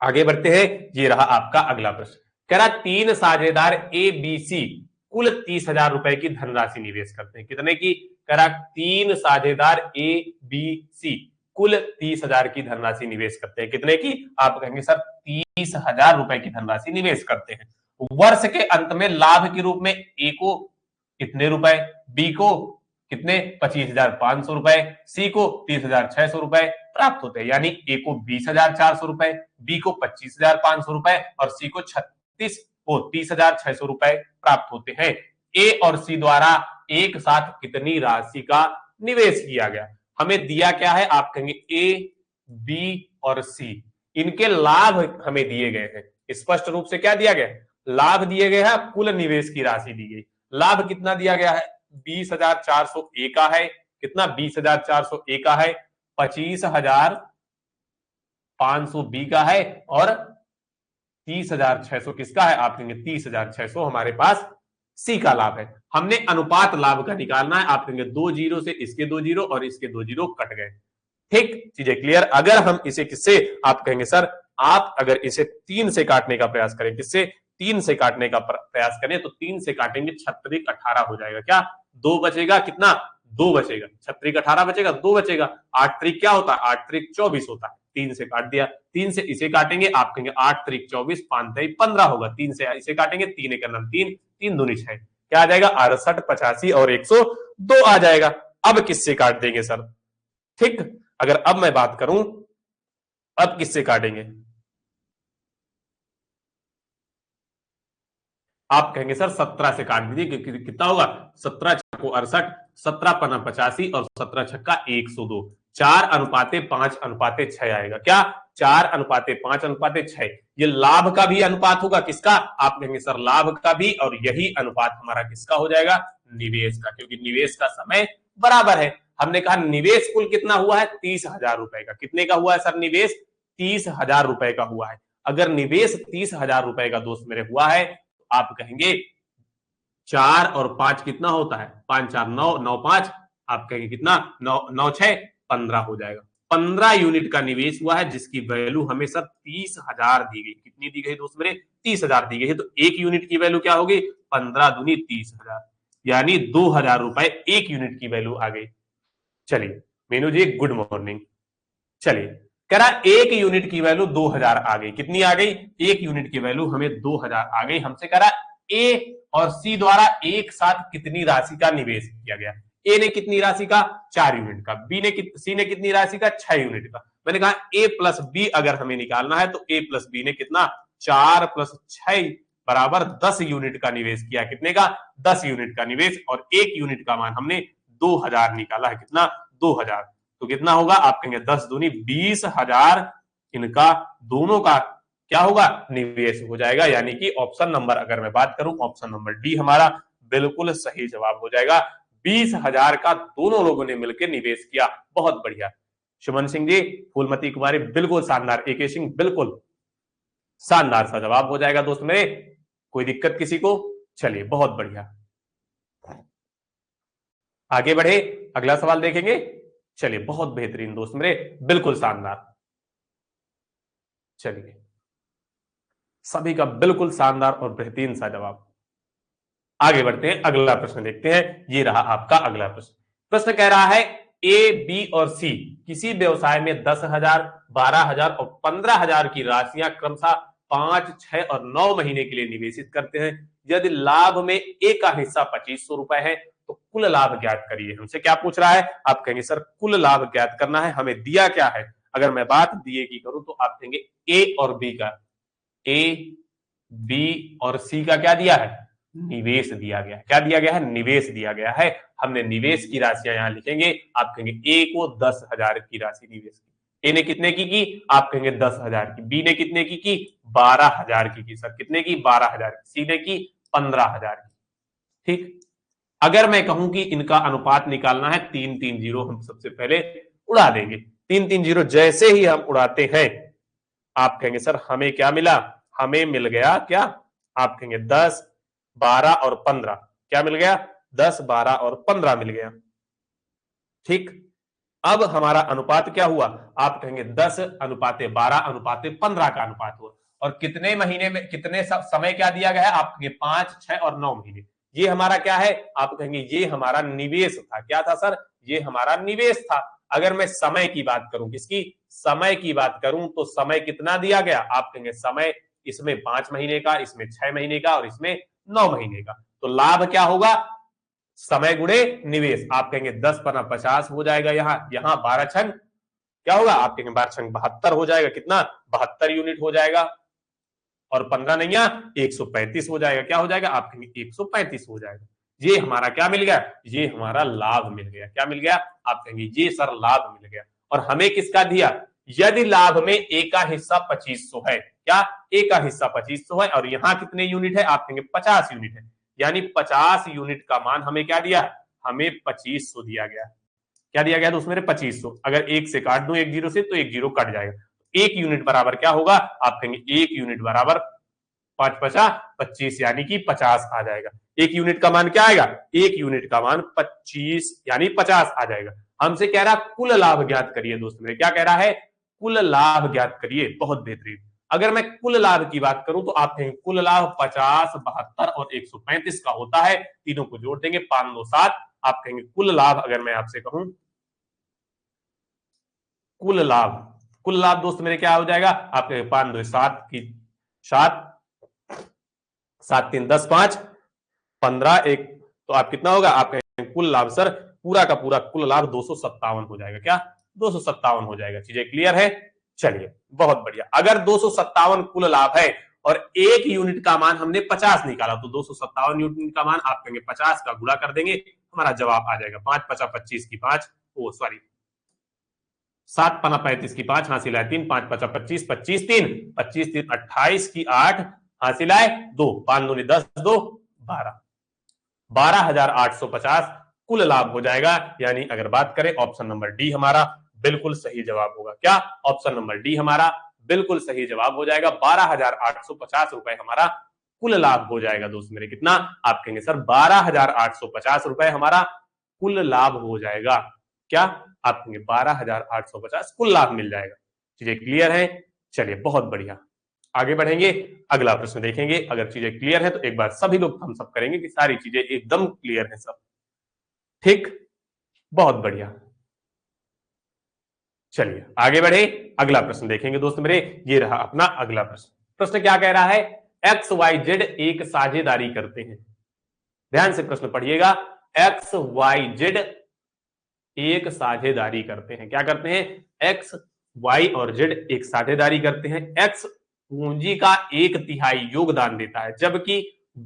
आगे बढ़ते हैं। ये रहा आपका अगला प्रश्न। कह रहा 3 साझेदार ए बी सी कुल 30,000 रुपए की धनराशि निवेश करते हैं। कितने की, कह रहा 3 साझेदार ए बी सी कुल 30,000 की धनराशि निवेश करते हैं। कितने की, आप कहेंगे सर 30,000 रुपए की धनराशि निवेश करते हैं। वर्ष के अंत में लाभ के रूप में ए को कितने रुपए, बी को कितने 25,500 रुपए, सी को 30,600 रुपए प्राप्त होते हैं। यानी ए को 20,400 रुपए, बी को 25,500 रुपए और सी को 30,600 रुपए प्राप्त होते हैं। ए और सी द्वारा एक साथ कितनी राशि का निवेश किया गया? हमें दिया क्या है? आप कहेंगे ए, बी और सी, इनके लाभ हमें दिए गए हैं। स्पष्ट रूप से क्या दिया गया है? लाभ दिए गए हैं, कुल निवेश की राशि दी गई। लाभ कितना दिया गया है? 20,401 का है। कितना? 20,401 का है। 25,500 बी का है और 30,600 किसका है? आप कहेंगे 30,600 हमारे पास सी का लाभ है। हमने अनुपात लाभ का निकालना है। आप कहेंगे 2 जीरो से इसके 2 जीरो और इसके 2 जीरो कट गए। ठीक, चीजें क्लियर। अगर हम इसे किससे, आप कहेंगे सर आप अगर इसे 3 से काटने का प्रयास करें, किससे? 3 से काटने का प्रयास करें तो 3 से काटेंगे 36 18 हो जाएगा। क्या 2 बचेगा? कितना? 2 बचेगा। 36 18 बचेगा, 2 बचेगा। 8 त्रिक क्या होता है? 8 त्रिक 24 होता है। 3 से काट दिया। 3 से इसे काटेंगे, आप कहेंगे 8 त्रिक 24, 5 त्रिक 15 होगा। 3 से इसे काटेंगे, 3 एक 3, 3 दूनी 6, क्या आ जाएगा? 68, 85 और 102 आ जाएगा। अब किससे काट देंगे सर? ठीक, अगर अब मैं बात करूं, अब किससे काटेंगे? आप कहेंगे सर 17 से काट दीजिए। कितना होगा? 17 को 68, 17 पन्ना 85 और 17 छक्का 102, 4:5:6 आएगा। क्या? 4:5:6। ये लाभ का भी अनुपात होगा। किसका? आप कहेंगे सर लाभ का भी, और यही अनुपात हमारा किसका हो जाएगा? निवेश का, क्योंकि निवेश का समय बराबर है। हमने कहा निवेश कुल कितना हुआ है? 30,000 रुपए का। कितने का हुआ है सर निवेश? 30,000 रुपए का हुआ है। अगर निवेश 30,000 रुपए का दोस्त मेरे हुआ है, आप कहेंगे 4 और 5 कितना होता है? 5 4 9, 9 5, आप कहेंगे कितना? 9 9 6 15 हो जाएगा। 15 यूनिट का निवेश हुआ है, जिसकी वैल्यू हमें सर 30,000 दी गई। कितनी दी गई दोस्त मेरे? 30,000 दी गई है। तो एक यूनिट की वैल्यू क्या होगी? 15 दूनी 30,000, यानी 2,000 रुपए एक यूनिट की वैल्यू आ गई। चलिए मीनू जी गुड मॉर्निंग। चलिए, कह रहा एक यूनिट की वैल्यू 2,000 आ गई। कितनी आ गई? एक यूनिट की वैल्यू हमें 2,000 आ गई। हमसे कह रहा ए और सी द्वारा एक साथ कितनी राशि का निवेश किया गया? ए ने कितनी राशि का? 4 यूनिट का। बी ने सी ने कितनी राशि का? 6 यूनिट का। मैंने कहा ए प्लस बी अगर हमें निकालना है तो ए प्लस बी ने कितना? 4 + 6 बराबर 10 यूनिट का निवेश किया। कितने का? 10 यूनिट का निवेश, और एक यूनिट का मान हमने 2,000 निकाला है। कितना? 2,000। तो कितना होगा? आप कहेंगे 10 दूनी 20,000 इनका दोनों का क्या होगा? निवेश हो जाएगा। यानी कि ऑप्शन नंबर अगर मैं बात करूं, ऑप्शन नंबर डी हमारा बिल्कुल सही जवाब हो जाएगा। 20,000 का दोनों लोगों ने मिलकर निवेश किया। बहुत बढ़िया। सुमन सिंह जी, फूलमती कुमारी बिल्कुल शानदार, एके सिंह बिल्कुल शानदार सा जवाब हो जाएगा दोस्त मेरे। कोई दिक्कत किसी को? चलिए बहुत बढ़िया, आगे बढ़े, अगला सवाल देखेंगे। चलिए बहुत बेहतरीन दोस्त मेरे, बिल्कुल शानदार। चलिए सभी का बिल्कुल शानदार और बेहतरीन सा जवाब। आगे बढ़ते हैं, अगला प्रश्न देखते हैं। ये रहा आपका अगला प्रश्न। प्रश्न कह रहा है ए, बी और सी किसी व्यवसाय में 10,000, 12,000 और 15,000 की राशियां क्रमशः 5, 6 और 9 महीने के लिए निवेशित करते हैं। यदि लाभ में ए का हिस्सा 2,500 रुपए है तो कुल लाभ ज्ञात करिए। हमसे क्या पूछ रहा है? आप कहेंगे सर कुल लाभ ज्ञात करना है, हमें दिया क्या है? अगर मैं बात दिए की करूं तो आप कहेंगे ए और बी का, ए, बी और सी का क्या दिया है? निवेश दिया गया है। क्या दिया गया है? निवेश दिया गया है। हमने निवेश की राशियां यहां लिखेंगे। आप कहेंगे ए को 10,000 की राशि निवेश की। ए ने कितने की? आप कहेंगे 10,000 की। बी ने कितने की? 12,000 की। सर कितने की? 12,000 की। सी ने की 15,000 की। ठीक, अगर मैं कहूं कि इनका अनुपात निकालना है, 3 3 0 हम सबसे पहले उड़ा देंगे। 3 3 0 जैसे ही हम उड़ाते हैं, आप कहेंगे सर हमें क्या मिला? हमें मिल गया क्या? आप कहेंगे 10, 12 और 15। क्या मिल गया? 10, 12 और 15 मिल गया। ठीक, अब हमारा अनुपात क्या हुआ? आप कहेंगे 10:12:15 का अनुपात हुआ। और कितने महीने में, कितने समय क्या दिया गया है? आप कहेंगे 5, 6 और 9 महीने। ये हमारा क्या है? आप कहेंगे ये हमारा निवेश था। क्या था सर? ये हमारा निवेश था। अगर मैं समय की बात करूं, किसकी? समय की बात करूं तो समय कितना दिया गया? आप कहेंगे समय इसमें 5 महीने का, इसमें 6 महीने का और इसमें 9 महीने का। तो लाभ क्या होगा? समय गुणे निवेश। आप कहेंगे 10 पना 50 हो जाएगा, यहाँ 12 छंग क्या होगा, आप कहेंगे 12 छंग 72 हो जाएगा, कितना 72 यूनिट हो जाएगा, और 15 नहीं 135 हो जाएगा, क्या हो जाएगा, आप कहेंगे 135 हो जाएगा। ये हमारा क्या मिल गया, ये हमारा लाभ मिल गया। क्या मिल गया, आप कहेंगे ये सर लाभ मिल गया। और हमें किसका दिया, यदि लाभ में ए का हिस्सा 2500 है, क्या ए का हिस्सा 2500 है, और यहाँ कितने यूनिट है, आप कहेंगे 50 यूनिट है, यानी 50 यूनिट का मान हमें क्या दिया, हमें 2500 दिया गया। क्या दिया गया दोस्त मेरे, 2500। अगर एक से काट दूं एक जीरो से तो एक जीरो कट जाएगा, एक यूनिट बराबर क्या होगा, आप कहेंगे एक यूनिट बराबर 5 पचा 25 यानी कि 50 आ जाएगा। एक यूनिट का मान क्या आएगा, एक यूनिट का मान 25 यानी 50 आ जाएगा। हमसे कह रहा कुल लाभ ज्ञात करिए दोस्त मेरे, क्या कह रहा है, कुल लाभ ज्ञात करिए। बहुत बेहतरीन। अगर मैं कुल लाभ की बात करूं तो आप कहेंगे कुल लाभ 50, 72 और 135 का होता है, तीनों को जोड़ देंगे 5 2 7। आप कहेंगे कुल लाभ, अगर मैं आपसे कहूं कुल लाभ, कुल लाभ दोस्त मेरे क्या हो जाएगा, आप कहेंगे 5 2 7 की 7, 7 3 10 5 15 1, तो आप कितना होगा, आप कहेंगे कुल लाभ सर पूरा का पूरा कुल लाभ 257 हो जाएगा। क्या 257 हो जाएगा। चीजें क्लियर है, चलिए बहुत बढ़िया। अगर 257 कुल लाभ है और एक यूनिट का मान हमने 50 निकाला, तो 257 यूनिट का मान आप कहेंगे 50 का गुणा कर देंगे, हमारा जवाब आ जाएगा 5 पचा 25 की 5, ओ सॉरी 7 पना 35 की 5 हासिल है 3, 5 पचा 25, 25 3 25 3 28 की 8 हासिल है 2, 5 दूनी 10 2 12, 12,850 कुल लाभ हो जाएगा। यानी अगर बात करें ऑप्शन नंबर डी हमारा बिल्कुल सही जवाब होगा। क्या ऑप्शन नंबर डी हमारा बिल्कुल सही जवाब हो जाएगा। 12,850 रुपए हमारा कुल लाभ हो जाएगा दोस्त मेरे। कितना, आप कहेंगे सर 12,850 रुपए हमारा कुल लाभ हो जाएगा। क्या आप कहेंगे 12,850 कुल लाभ मिल जाएगा। चीजें क्लियर है, चलिए बहुत बढ़िया आगे बढ़ेंगे, अगला प्रश्न देखेंगे। अगर चीजें क्लियर है तो एक बार सभी लोग हम सब करेंगे कि सारी चीजें एकदम क्लियर है सब, ठीक, बहुत बढ़िया। चलिए आगे बढ़े, अगला प्रश्न देखेंगे दोस्त मेरे। ये रहा अपना अगला प्रश्न। प्रश्न क्या कह रहा है, एक्स वाई जेड एक साझेदारी करते हैं। ध्यान से प्रश्न पढ़िएगा, एक्स वाई जेड एक साझेदारी करते हैं। क्या करते हैं, एक्स वाई और जेड एक साझेदारी करते हैं। एक्स पूंजी का 1/3 योगदान देता है, जबकि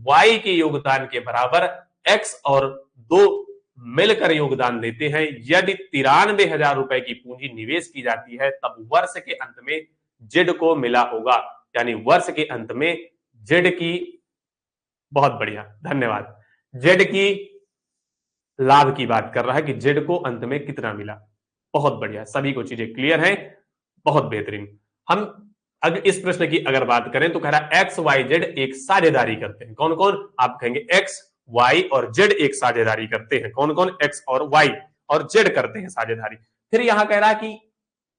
वाई के योगदान के बराबर एक्स और 2 मिलकर योगदान देते हैं। यदि 93,000 रुपए की पूंजी निवेश की जाती है, तब वर्ष के अंत में जेड को मिला होगा। यानी वर्ष के अंत में जेड की, बहुत बढ़िया धन्यवाद, जेड की लाभ की बात कर रहा है कि जेड को अंत में कितना मिला। बहुत बढ़िया, सभी को चीजें क्लियर हैं, बहुत बेहतरीन। हम अगर इस प्रश्न की अगर बात करें तो कह रहा है एक्स वाई जेड एक साझेदारी करते हैं। कौन कौन, आप कहेंगे एक्स वाई और जेड एक साझेदारी करते हैं। कौन कौन, एक्स और वाई और जेड करते हैं साझेदारी। फिर यहां कह रहा है कि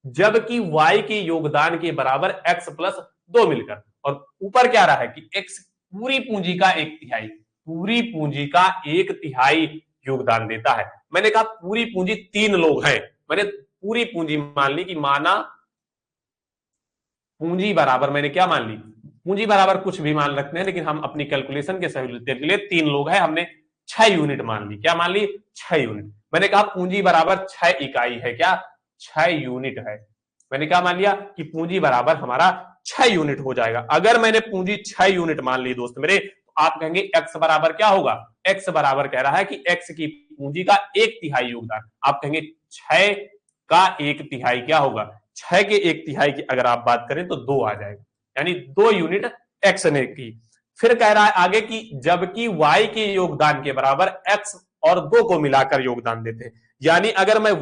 जबकि वाई के योगदान के बराबर एक्स प्लस 2 मिलकर, और ऊपर क्या रहा है कि एक्स पूरी पूंजी का 1/3, पूरी पूंजी का 1/3 योगदान देता है। मैंने कहा पूरी पूंजी 3 लोग हैं, मैंने पूरी पूंजी मान ली कि माना पूंजी बराबर, मैंने क्या मान ली, पूंजी बराबर कुछ भी मान रखते हैं, लेकिन हम अपनी कैलकुलेशन के सहूलियत के लिए 3 लोग हैं, हमने 6 यूनिट मान ली। क्या मान ली, 6 यूनिट। मैंने कहा पूंजी बराबर 6 इकाई है, क्या 6 यूनिट है। मैंने क्या मान लिया कि पूंजी बराबर हमारा 6 यूनिट हो जाएगा। अगर मैंने पूंजी 6 यूनिट मान ली दोस्त मेरे, तो आप कहेंगे एक्स बराबर क्या होगा, एक्स बराबर कह रहा है कि एक्स की पूंजी का 1/3 योगदान। आप कहेंगे 6 का 1/3 क्या होगा, 6 के 1/3 की अगर आप बात करें तो 2 आ जाएगा, यानी 2 यूनिट एक्स ने की। फिर कह रहा है आगे कि जबकि वाई के योगदान के बराबर एक्स और 2 को मिलाकर योगदान देते हैं। यानी अगर मैं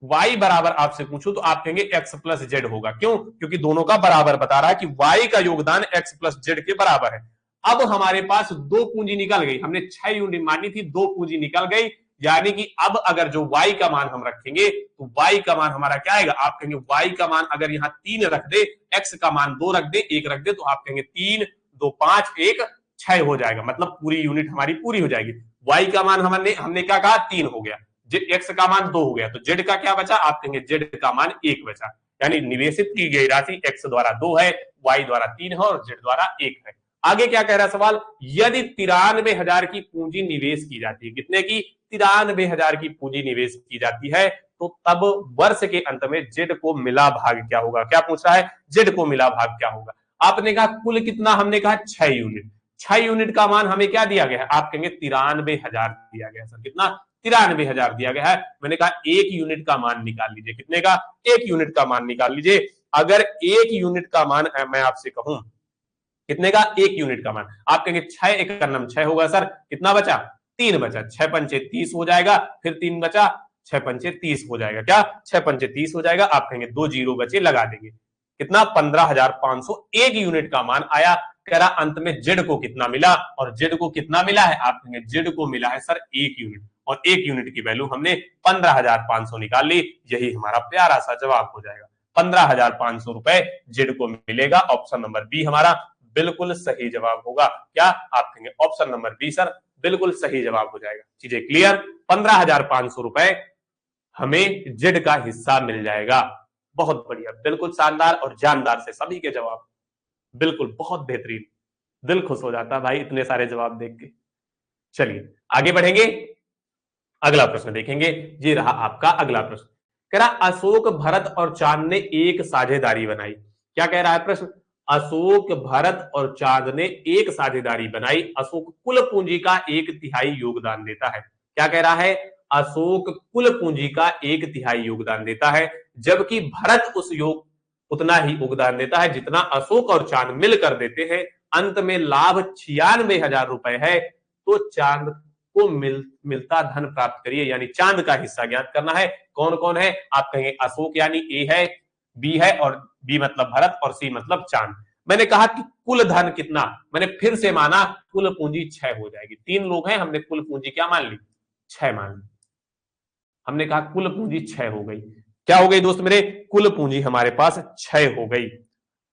वाई बराबर आपसे पूछूं तो आप कहेंगे एक्स प्लस जेड होगा। क्यों, क्योंकि दोनों का बराबर बता रहा है कि वाई का योगदान एक्स प्लस जेड के बराबर है। अब हमारे पास 2 पूंजी निकल गई, हमने 6 यूनिट मानी थी, 2 पूंजी निकल गई। यानी कि अब अगर जो y का मान हम रखेंगे तो y का मान हमारा क्या आएगा, आप कहेंगे y का मान अगर यहां 3 रख दे, x का मान 2 रख दे, 1 रख दे, तो आप कहेंगे 3 2 5 1 6 हो जाएगा। मतलब पूरी यूनिट हमारी पूरी हो जाएगी। y का मान हमने क्या कहा, 3 हो गया, x का मान 2 हो गया, तो z का क्या बचा, आप कहेंगे z का मान 1 बचा। यानी निवेशित की गई राशि x द्वारा 2 है, y द्वारा 3 है और z द्वारा 1 है। आगे क्या कह रहा है सवाल, यदि 93,000 की पूंजी निवेश की जाती है, कितने की, 93,000 की पूंजी निवेश की जाती है, तो तब वर्ष के अंत में जेड को मिला भाग क्या होगा। क्या पूछ रहा है, जेड को मिला भाग क्या होगा। आपने कहा कुल कितना, हमने कहा 6 यूनिट। 6 यूनिट का मान हमें क्या दिया गया है, आप कहेंगे 93,000 दिया गया। सर कितना, 93,000 दिया गया है। मैंने कहा 1 यूनिट का मान निकाल लीजिए, कितने का, 1 यूनिट का मान निकाल लीजिए। अगर 1 यूनिट का मान मैं आपसे कहूं कितने का, 1 यूनिट का मान, आप कहेंगे 6 एक का नाम 6 होगा। सर कितना बचा, 3 बचा, 6 पंचे 30 हो जाएगा, फिर 3 बचा, 6 पंचे 30 हो जाएगा। क्या, 6 पंचे 30 हो जाएगा। आप कहेंगे 2 जीरो बचे, लगा देंगे, कितना, 15,500 1 यूनिट का मान आया। कह रहा अंत में जेड को कितना मिला, और जेड को कितना मिला है, आप कहेंगे जेड को मिला है सर 1 यूनिट, और 1 यूनिट की वैल्यू हमने 15,500 निकाल ली। यही हमारा प्यारा सा जवाब हो जाएगा, 15,500 रुपए जेड को मिलेगा। ऑप्शन नंबर बी हमारा बिल्कुल सही जवाब होगा। क्या, आप कहेंगे ऑप्शन नंबर बी सर बिल्कुल सही जवाब हो जाएगा। चीजें क्लियर, 15,500 रुपए हमें जेड का हिस्सा मिल जाएगा। बहुत बढ़िया, बिल्कुल शानदार और जानदार से सभी के जवाब, बिल्कुल बहुत बेहतरीन, दिल खुश हो जाता है भाई इतने सारे जवाब देख के। चलिए आगे बढ़ेंगे, अगला प्रश्न देखेंगे। ये रहा आपका अगला प्रश्न। कह रहा अशोक, भरत और चांद ने एक साझेदारी बनाई। क्या कह रहा है प्रश्न, अशोक, भरत और चांद ने एक साझेदारी बनाई। अशोक कुल पूंजी का 1/3 योगदान देता है। क्या कह रहा है, अशोक कुल पूंजी का 1/3 योगदान देता है, जबकि भरत उतना ही योगदान देता है जितना अशोक और चांद मिलकर देते हैं। अंत में लाभ 96,000 रुपए है, तो चांद को मिलता धन प्राप्त करिए, यानी चांद का हिस्सा ज्ञात करना है। कौन कौन है, आप कहेंगे अशोक यानी ए है, बी है, और बी मतलब भरत, और सी मतलब चांद। मैंने कहा कि कुल धन कितना, मैंने फिर से माना कुल पूंजी 6 हो जाएगी। 3 लोग हैं, हमने कुल पूंजी क्या मान ली, 6 मान ली। हमने कहा कुल पूंजी 6 हो गई। क्या हो गई दोस्त मेरे, कुल पूंजी हमारे पास 6 हो गई।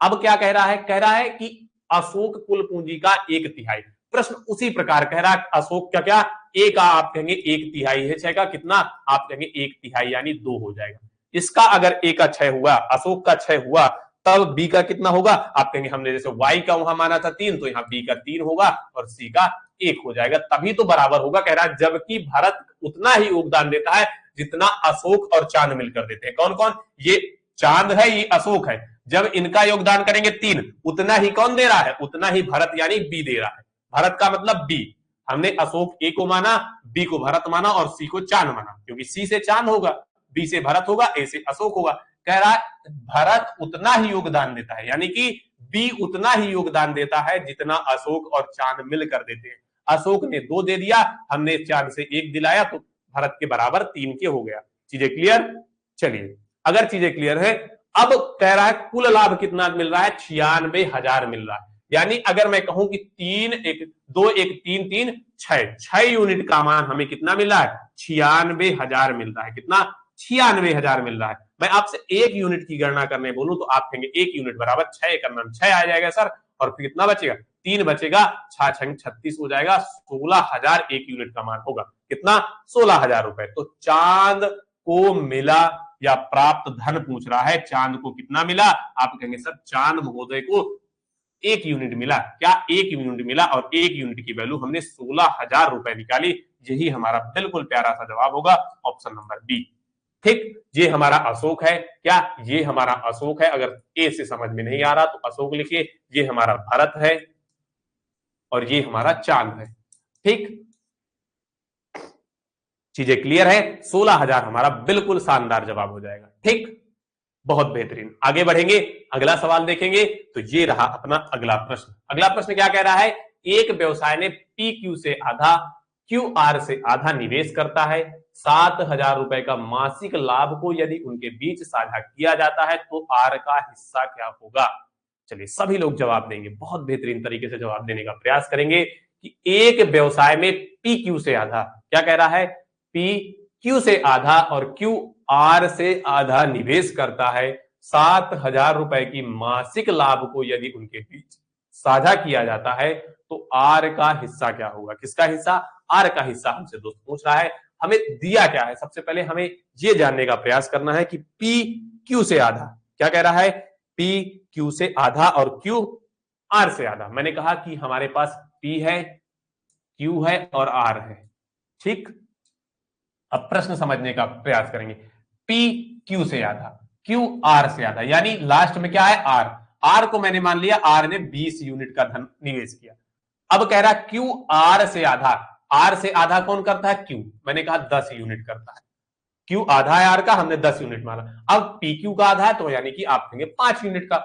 अब क्या कह रहा है कि अशोक कुल पूंजी का 1/3। प्रश्न उसी प्रकार कह रहा है, अशोक का क्या, ए का आप कहेंगे 1/3 है, 6 का कितना, आप कहेंगे 1/3 यानी 2 हो जाएगा। इसका अगर ए का 6 हुआ, अशोक का 6 हुआ, तब बी का कितना होगा, आप कहेंगे हमने जैसे वाई का वहां माना था 3, तो यहाँ बी का 3 होगा और सी का 1 हो जाएगा, तभी तो बराबर होगा। कह रहा है जबकि भरत उतना ही योगदान देता है जितना अशोक और चांद मिलकर देते हैं। कौन कौन, ये चांद है, ये अशोक है। जब इनका योगदान करेंगे 3, उतना ही कौन दे रहा है, उतना ही भरत यानी बी दे रहा है। भरत का मतलब बी, हमने अशोक ए को माना, बी को भरत माना और सी को चांद माना, क्योंकि सी से चांद होगा, बी से भरत होगा, ए से अशोक होगा। कह रहा है भरत उतना ही योगदान देता है, यानी कि बी उतना ही योगदान देता है जितना अशोक और चांद मिलकर देते हैं। अशोक ने 2 दे दिया, हमने चांद से 1 दिलाया, तो भरत के बराबर 3 के हो गया। चीजें क्लियर, चलिए अगर चीजें क्लियर है, अब कह रहा है कुल लाभ कितना मिल रहा है, 96,000 मिल रहा है। यानी अगर मैं कहूं कि 3 1 2 1 3 3 6 यूनिट का मान हमें कितना मिल रहा है, 96,000 मिल रहा है। कितना, 96,000 मिल रहा है। मैं आपसे 1 यूनिट की गणना करने बोलूं तो आप कहेंगे 1 यूनिट बराबर 6 करना, 6 आ जाएगा सर, और फिर कितना बचेगा, 3 बचेगा, 6 36 हो जाएगा, 16,000 1 यूनिट का मान होगा। कितना, 16,000 रुपए। तो चांद को मिला या प्राप्त धन पूछ रहा है, चांद को कितना मिला, आप कहेंगे सर चांद महोदय को 1 यूनिट मिला। क्या, 1 यूनिट मिला, और 1 यूनिट की वैल्यू हमने 16,000 रुपए निकाली। यही हमारा बिल्कुल प्यारा सा जवाब होगा, ऑप्शन नंबर बी। ठीक, ये हमारा अशोक है। क्या, ये हमारा अशोक है। अगर ए से समझ में नहीं आ रहा तो अशोक लिखिए, ये हमारा भरत है और ये हमारा चांद है। ठीक, चीजें क्लियर है, 16,000 हमारा बिल्कुल शानदार जवाब हो जाएगा। ठीक, बहुत बेहतरीन। आगे बढ़ेंगे, अगला सवाल देखेंगे। तो ये रहा अपना अगला प्रश्न। अगला प्रश्न क्या कह रहा है, एक व्यवसाय ने पी क्यू से आधा, क्यू आर से आधा निवेश करता है। 7,000 रुपए का मासिक लाभ को यदि उनके बीच साझा किया जाता है तो आर का हिस्सा क्या होगा। चलिए सभी लोग जवाब देंगे, बहुत बेहतरीन तरीके से जवाब देने का प्रयास करेंगे कि एक व्यवसाय में पी क्यू से आधा, क्या कह रहा है, पी क्यू से आधा और क्यू आर से आधा निवेश करता है। 7,000 रुपए की मासिक लाभ को यदि उनके बीच साझा किया जाता है तो आर का हिस्सा क्या होगा। किसका हिस्सा, आर का हिस्सा हमसे दोस्त पूछ रहा है। हमें दिया क्या है, सबसे पहले हमें यह जानने का प्रयास करना है कि पी क्यू से आधा, क्या कह रहा है, पी क्यू से आधा और क्यू आर से आधा। मैंने कहा कि हमारे पास पी है, क्यू है और आर है, ठीक। अब प्रश्न समझने का प्रयास करेंगे। पी क्यू से आधा, क्यू आर से आधा, यानी लास्ट में क्या है, आर। आर को मैंने मान लिया आर ने 20 यूनिट का धन निवेश किया। अब कह रहा क्यू आर से आधा, आर से आधा कौन करता है, क्यू। मैंने कहा 10 यूनिट करता है, क्यू आधा है आर का, हमने 10 यूनिट माना। अब पी क्यू का आधा है, तो यानी कि आप देंगे 5 यूनिट का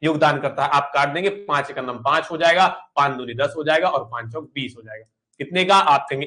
योगदान करता है। आप काट देंगे, 5 का नंबर 5 हो जाएगा, 5 दूनी 10 हो जाएगा और 5 चौक 20 हो जाएगा। कितने का, आप कहेंगे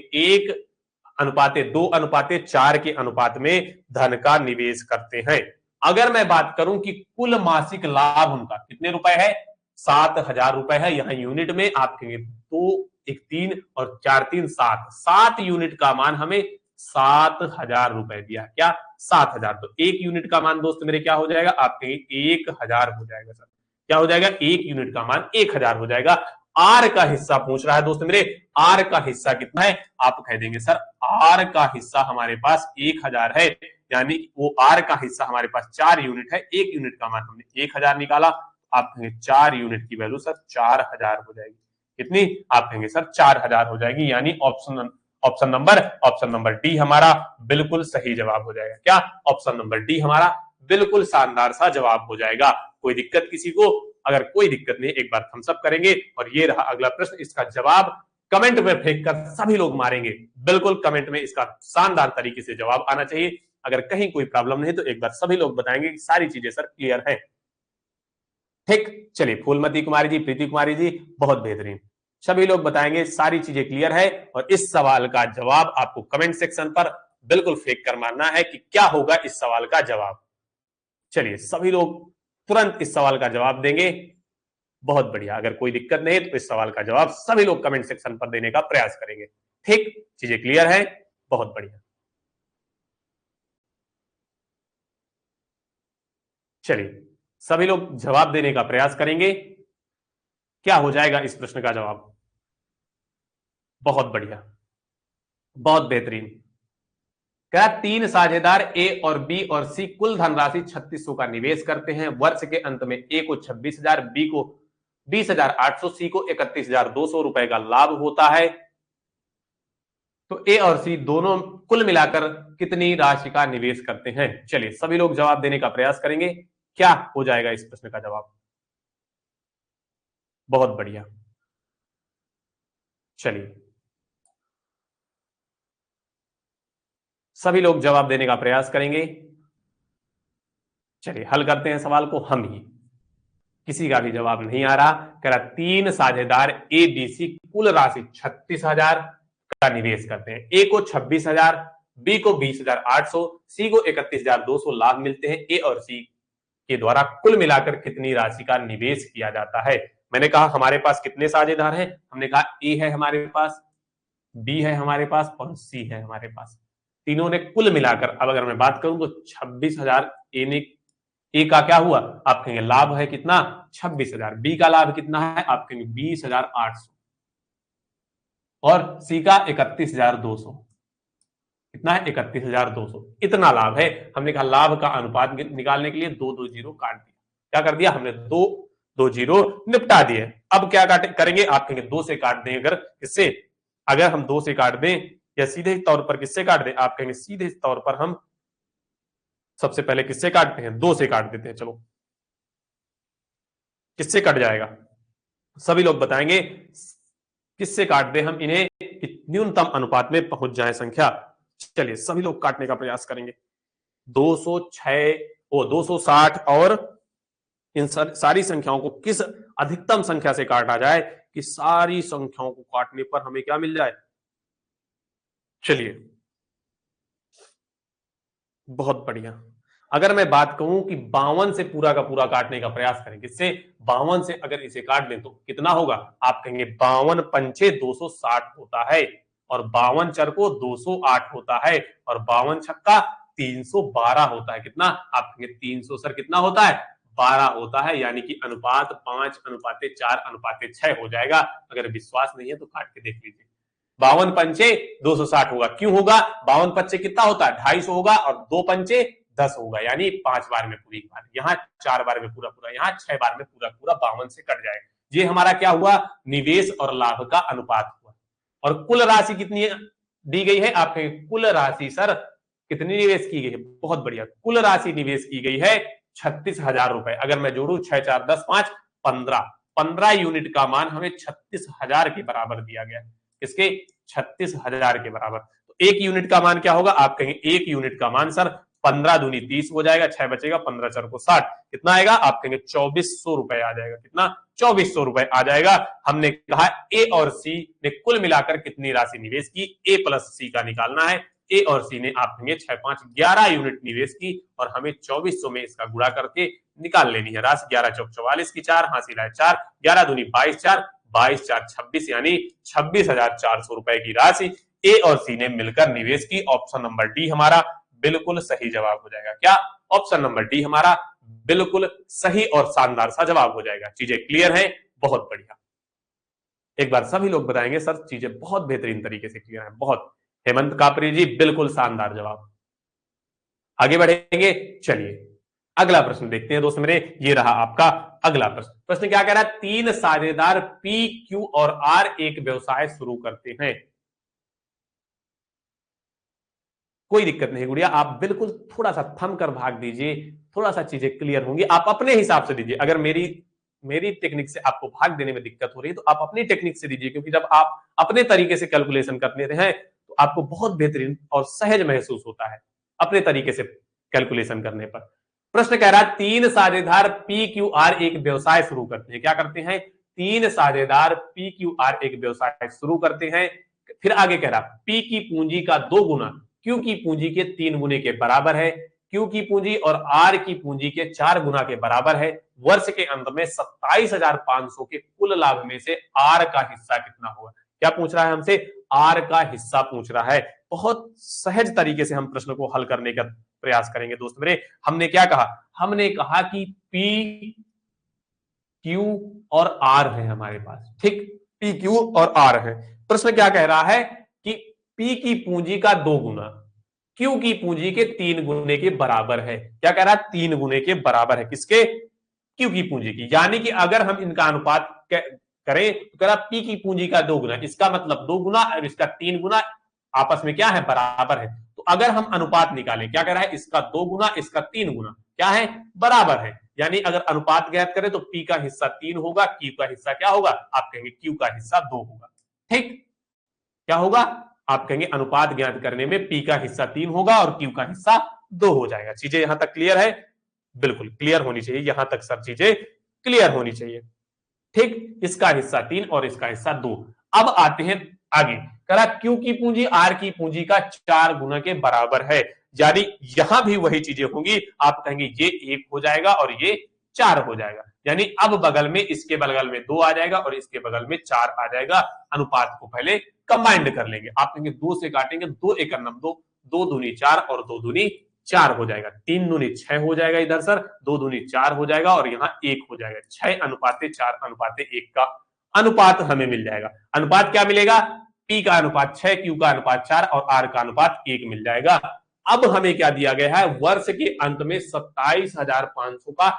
1:2:4 के अनुपात में धन का निवेश करते हैं। अगर मैं बात करूं कि कुल मासिक लाभ उनका कितने रुपए है, 7,000 रुपए है। यहां यूनिट में आप कहेंगे 2 1 3 और 4 3 7, 7 यूनिट का मान हमें 7,000 रुपए दिया। क्या, 7,000। तो 1 यूनिट का मान दोस्त मेरे क्या हो जाएगा, आप कहेंगे 1,000 हो जाएगा। सर क्या हो जाएगा, 1 यूनिट का मान 1,000 हो जाएगा। आर का हिस्सा पूछ रहा है दोस्त मेरे, आर का हिस्सा कितना है, आप कह देंगे सर आर का हिस्सा हमारे पास 1,000 है, यानी वो आर का हिस्सा हमारे पास 4 यूनिट है। 1 यूनिट का मान हमने 1,000 निकाला, आप कहेंगे 4 यूनिट की वैल्यू सर 4,000 हो जाएगी। कितनी, आप कहेंगे सर 4,000 हो जाएगी, यानी ऑप्शन नंबर डी हमारा बिल्कुल सही जवाब हो जाएगा। क्या, ऑप्शन नंबर डी हमारा बिल्कुल शानदार सा जवाब हो जाएगा। कोई दिक्कत किसी को, अगर कोई दिक्कत नहीं, एक बार थम्स अप करेंगे। और ये रहा अगला प्रश्न, इसका जवाब कमेंट में फेंक कर सभी लोग मारेंगे। बिल्कुल कमेंट में इसका शानदार तरीके से जवाब आना चाहिए। अगर कहीं कोई प्रॉब्लम नहीं तो एक बार सभी लोग बताएंगे कि सारी चीजें सर क्लियर है। ठीक, चलिए फूलमती कुमारी जी, प्रीति कुमारी जी, बहुत बेहतरीन, सभी लोग बताएंगे सारी चीजें क्लियर है। और इस सवाल का जवाब आपको कमेंट सेक्शन पर बिल्कुल फेंक कर मारना है कि क्या होगा इस सवाल का जवाब। चलिए सभी लोग तुरंत इस सवाल का जवाब देंगे, बहुत बढ़िया। अगर कोई दिक्कत नहीं तो इस सवाल का जवाब सभी लोग कमेंट सेक्शन पर देने का प्रयास करेंगे। ठीक, चीजें क्लियर है, बहुत बढ़िया। चलिए सभी लोग जवाब देने का प्रयास करेंगे, क्या हो जाएगा इस प्रश्न का जवाब। बहुत बढ़िया, बहुत बेहतरीन। क्या, 3 साझेदार ए और बी और सी कुल धनराशि 3600 का निवेश करते हैं। वर्ष के अंत में ए को 26,000, बी को 20,800, सी को 31,200 रुपए का लाभ होता है। तो ए और सी दोनों कुल मिलाकर कितनी राशि का निवेश करते हैं। चलिए सभी लोग जवाब देने का प्रयास करेंगे, क्या हो जाएगा इस प्रश्न का जवाब। बहुत बढ़िया, चलिए सभी लोग जवाब देने का प्रयास करेंगे। चलिए हल करते हैं सवाल को हम ही, किसी का भी जवाब नहीं आ रहा। कह रहा 3 साझेदार ए बी सी कुल राशि 36,000 का निवेश करते हैं। ए को 26,000, बी को 20,800, सी को 31,200 लाभ मिलते हैं। ए और सी के द्वारा कुल मिलाकर कितनी राशि का निवेश किया जाता है। मैंने कहा हमारे पास कितने साझेदार हैं, हमने कहा ए है हमारे पास, बी है हमारे पास और सी है हमारे पास। तीनों ने कुल मिलाकर, अब अगर मैं बात करूं तो 26,000 ए ने, ए का क्या हुआ, आप कहेंगे लाभ है कितना 26,000, बी का लाभ कितना है, आप कहेंगे 20,800 और सी का 31,200। कितना है, 31,200। इतना लाभ है। हमने कहा लाभ का अनुपात निकालने के लिए 2 जीरो काट दिया। क्या कर दिया हमने, 2 जीरो निपटा दिए। अब क्या करेंगे, आप कहेंगे 2 से काट दें। अगर इससे, अगर हम 2 से काट दें या सीधे तौर पर किससे काट दें, आप कहेंगे सीधे तौर पर हम सबसे पहले किससे काटते हैं, 2 से काट देते हैं। चलो किससे कट जाएगा, सभी लोग बताएंगे किससे काट दें हम इन्हें, न्यूनतम अनुपात में पहुंच जाए संख्या। चलिए सभी लोग काटने का प्रयास करेंगे। 206 260 और इन सारी संख्याओं को किस अधिकतम संख्या से काटा जाए कि सारी संख्याओं को काटने पर हमें क्या मिल जाए। चलिए बहुत बढ़िया। अगर मैं बात कहूं कि 52 से पूरा का पूरा काटने का प्रयास करें, किससे, 52 से अगर इसे काट दें तो कितना होगा, आप कहेंगे 52 पंचे 260 होता है और 52 चर को 208 होता है और 52 छक्का 312 होता है। कितना, आप कहेंगे 300 सर कितना होता है, 12 होता है। यानी कि अनुपात 5:4:6 हो जाएगा। अगर विश्वास नहीं है तो काट के देख लीजिए। 52 पंचे 260 होगा, क्यों होगा, 52 पंचे कितना होता है 250 होगा और 2 पंचे 10 होगा, यानी 5 बार में पूरी बार, यहाँ 4 बार में पूरा पूरा, यहाँ 6 बार में पूरा पूरा 52 से कट जाएगा। ये हमारा क्या हुआ, निवेश और लाभ का अनुपात हुआ। और कुल राशि कितनी दी गई है, आपके कुल राशि सर कितनी निवेश की गई है, बहुत बढ़िया, कुल राशि निवेश की गई है 36,000 रुपए। अगर मैं जोड़ू 6 4 10 5 15 यूनिट का मान हमें 36,000 के बराबर दिया गया है। इसके 36,000 के बराबर, तो एक यूनिट का मान क्या होगा, आप कहेंगे एक यूनिट का मान सर 15 दूनी 30 हो जाएगा, 6 बचेगा, 15 4 को 60, कितना आएगा, आप कहेंगे 2400 रुपए आ जाएगा। कितना, 2400 रुपए आ जाएगा। हमने कहा ए और सी ने कुल मिलाकर कितनी राशि निवेश की, ए प्लस सी का निकालना है। ए और सी ने आप कहेंगे 6 5 11 यूनिट निवेश की और हमें 2400 में इसका गुणा करके निकाल लेनी है राशि। 11 चौक 44 की 4, हासिल है 4, 11 दूनी 22 4, 22 4 26, यानी 26,400 रुपए की राशि ए और सी ने मिलकर निवेश की। ऑप्शन नंबर डी हमारा बिल्कुल सही जवाब हो जाएगा। क्या, ऑप्शन नंबर डी हमारा बिल्कुल सही और शानदार सा जवाब हो जाएगा। चीजें क्लियर है, बहुत बढ़िया। एक बार सभी लोग बताएंगे सर चीजें बहुत बेहतरीन तरीके से क्लियर है, बहुत। हेमंत कापरी जी बिल्कुल शानदार जवाब। आगे बढ़ेंगे, चलिए अगला प्रश्न देखते हैं दोस्त मेरे। ये रहा आपका अगला प्रश्न। प्रश्न क्या कह रहा है, 3 साझेदार पी, क्यू और आर एक व्यवसाय शुरू करते हैं। कोई दिक्कत नहीं गुड़िया, आप बिल्कुल थोड़ा सा थम कर भाग दीजिए, थोड़ा सा चीजें क्लियर होंगी। आप अपने हिसाब से दीजिए। अगर मेरी टेक्निक से आपको भाग देने में दिक्कत हो रही है तो आप अपनी टेक्निक से दीजिए, क्योंकि जब आप अपने तरीके से कैलकुलेशन करते हैं तो आपको बहुत बेहतरीन और सहज महसूस होता है अपने तरीके से कैलकुलेशन करने पर। प्रश्न कह रहा है 3 साझेदार पी क्यू आर एक व्यवसाय शुरू करते हैं। क्या करते हैं, 3 साझेदार पी क्यू आर एक व्यवसाय शुरू करते हैं। फिर आगे कह रहा पी की पूंजी का 2 गुना क्यू की पूंजी के 3 गुने के बराबर है। क्यू की पूंजी और आर की पूंजी के 4 गुना के बराबर है। वर्ष के अंत में 27,500 के कुल लाभ में से आर का हिस्सा कितना होगा। क्या पूछ रहा है हमसे, आर का हिस्सा पूछ रहा है। बहुत सहज तरीके से हम प्रश्न को हल करने का प्रयास करेंगे दोस्त मेरे। हमने क्या कहा, हमने कहा कि पी क्यू और आर है हमारे पास, ठीक, पी क्यू और आर है। प्रश्न क्या कह रहा है कि पी की पूंजी का 2 गुना क्यू की पूंजी के 3 गुने के बराबर है। क्या कह रहा है, 3 गुने के बराबर है, किसके, क्यू की पूंजी की। यानी कि अगर हम इनका अनुपात करें तो कह रहा पी की पूंजी का 2 गुना, इसका मतलब 2 गुना और इसका 3 गुना आपस में क्या है, बराबर है। तो अगर हम अनुपात निकालें, क्या कह रहा है, इसका 2 गुना इसका 3 गुना क्या है, बराबर है। यानी अगर अनुपात ज्ञात करें तो पी का हिस्सा 3 होगा, क्यू का हिस्सा क्या होगा, आप कहेंगे क्यू का हिस्सा 2 होगा। ठीक, क्या होगा, आप कहेंगे अनुपात ज्ञात करने में पी का हिस्सा 3 होगा और क्यू का हिस्सा 2 हो जाएगा। चीजें यहां तक क्लियर है, बिल्कुल क्लियर होनी चाहिए, यहां तक सब चीजें क्लियर होनी चाहिए। ठीक, इसका हिस्सा 3 और इसका हिस्सा 2। अब आते हैं आगे, कह क्यू की पूंजी आर की पूंजी का 4 गुना के बराबर है। यानी यहां भी वही चीजें होंगी, आप कहेंगे ये 1 हो जाएगा और ये 4 हो जाएगा। यानी अब बगल में, इसके बगल में 2 आ जाएगा और इसके बगल में 4 आ जाएगा। अनुपात को पहले कंबाइंड कर लेंगे, आप कहेंगे 2 से काटेंगे, 2 1 9, 2 दूनी 4 और 2 दूनी 4 हो जाएगा। 3 दूनी 6 हो जाएगा इधर सर, 2 दूनी 4 हो जाएगा और यहाँ 1 हो जाएगा। 6 अनुपाते 4 अनुपाते 1 का अनुपात हमें मिल जाएगा। अनुपात क्या मिलेगा, पी का अनुपात 6, क्यू का अनुपात 4 और आर का अनुपात 1 मिल जाएगा। अब हमें क्या दिया गया है, वर्ष के अंत में 27,500 का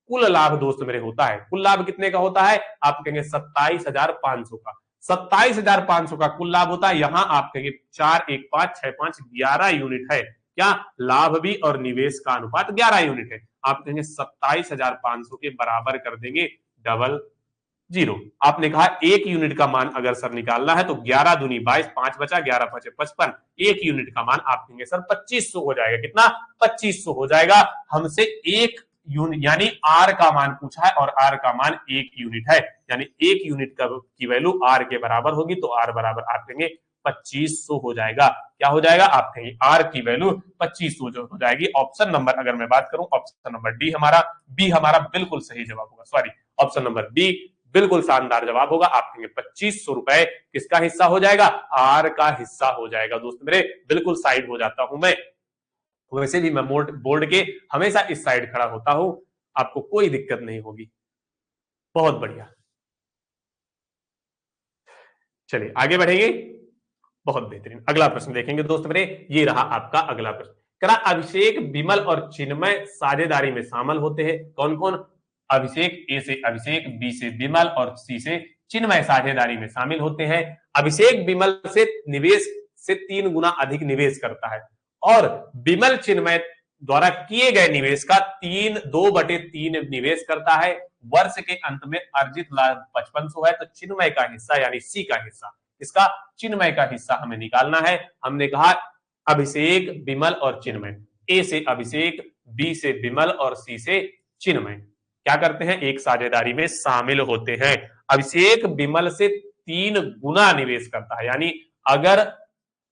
कुल लाभ दोस्त मेरे होता है। कुल लाभ कितने का होता है, आप कहेंगे 27,500 का। 27,500 का कुल लाभ होता है। यहां आप कहेंगे 4 1 5 6 5 11 यूनिट है। क्या, लाभ भी और निवेश का अनुपात 11 यूनिट है। आप कहेंगे 27,500 के बराबर कर देंगे 00। आपने कहा 1 यूनिट का मान अगर सर निकालना है तो 11 दूनी 22, 5 बचा, 11 5 55, 1 यूनिट का मान आप कहेंगे सर 2500 हो जाएगा। कितना, 2500 हो जाएगा। हमसे 1 यूनिट यानी आर का मान पूछा है और आर का मान 1 यूनिट है, यानी 1 यूनिट की वैल्यू आर के बराबर होगी, तो आर बराबर आप कहेंगे 2500 हो जाएगा। क्या हो जाएगा, आप कहेंगे आर की वैल्यू 2500 हो जाएगी। ऑप्शन नंबर अगर मैं बात करूं, ऑप्शन नंबर डी हमारा, बी हमारा बिल्कुल सही जवाब होगा। सॉरी, ऑप्शन नंबर बी बिल्कुल शानदार जवाब होगा। आप कहेंगे 2500 रुपए किसका हिस्सा हो जाएगा, आर का हिस्सा हो जाएगा। दोस्त मेरे बिल्कुल साइड हो जाता हूं मैं, वैसे भी मैं बोर्ड के हमेशा इस साइड खड़ा होता हूं, आपको कोई दिक्कत नहीं होगी। बहुत बढ़िया, चलिए आगे बढ़ेंगे। बहुत बेहतरीन, अगला प्रश्न देखेंगे दोस्त मेरे। ये रहा आपका अगला प्रश्न। करा अभिषेक, विमल और चिन्मय साझेदारी में शामिल होते हैं। कौन कौन, अभिषेक, ए से अभिषेक, बी से विमल और सी से चिन्मय साझेदारी में शामिल होते हैं। अभिषेक विमल से निवेश से 3 गुना अधिक निवेश करता है और विमल चिन्मय द्वारा किए गए निवेश का 2/3 निवेश करता है। वर्ष के अंत में अर्जित लाभ 5500 है, तो चिन्मय का हिस्सा यानी सी का हिस्सा, इसका चिन्मय का हिस्सा हमें निकालना है। हमने कहा अभिषेक, विमल और चिन्मय, ए से अभिषेक, बी से विमल और सी से चिन्मय क्या करते हैं, एक साझेदारी में शामिल होते हैं। अभिषेक विमल से 3 गुना निवेश करता है, यानी अगर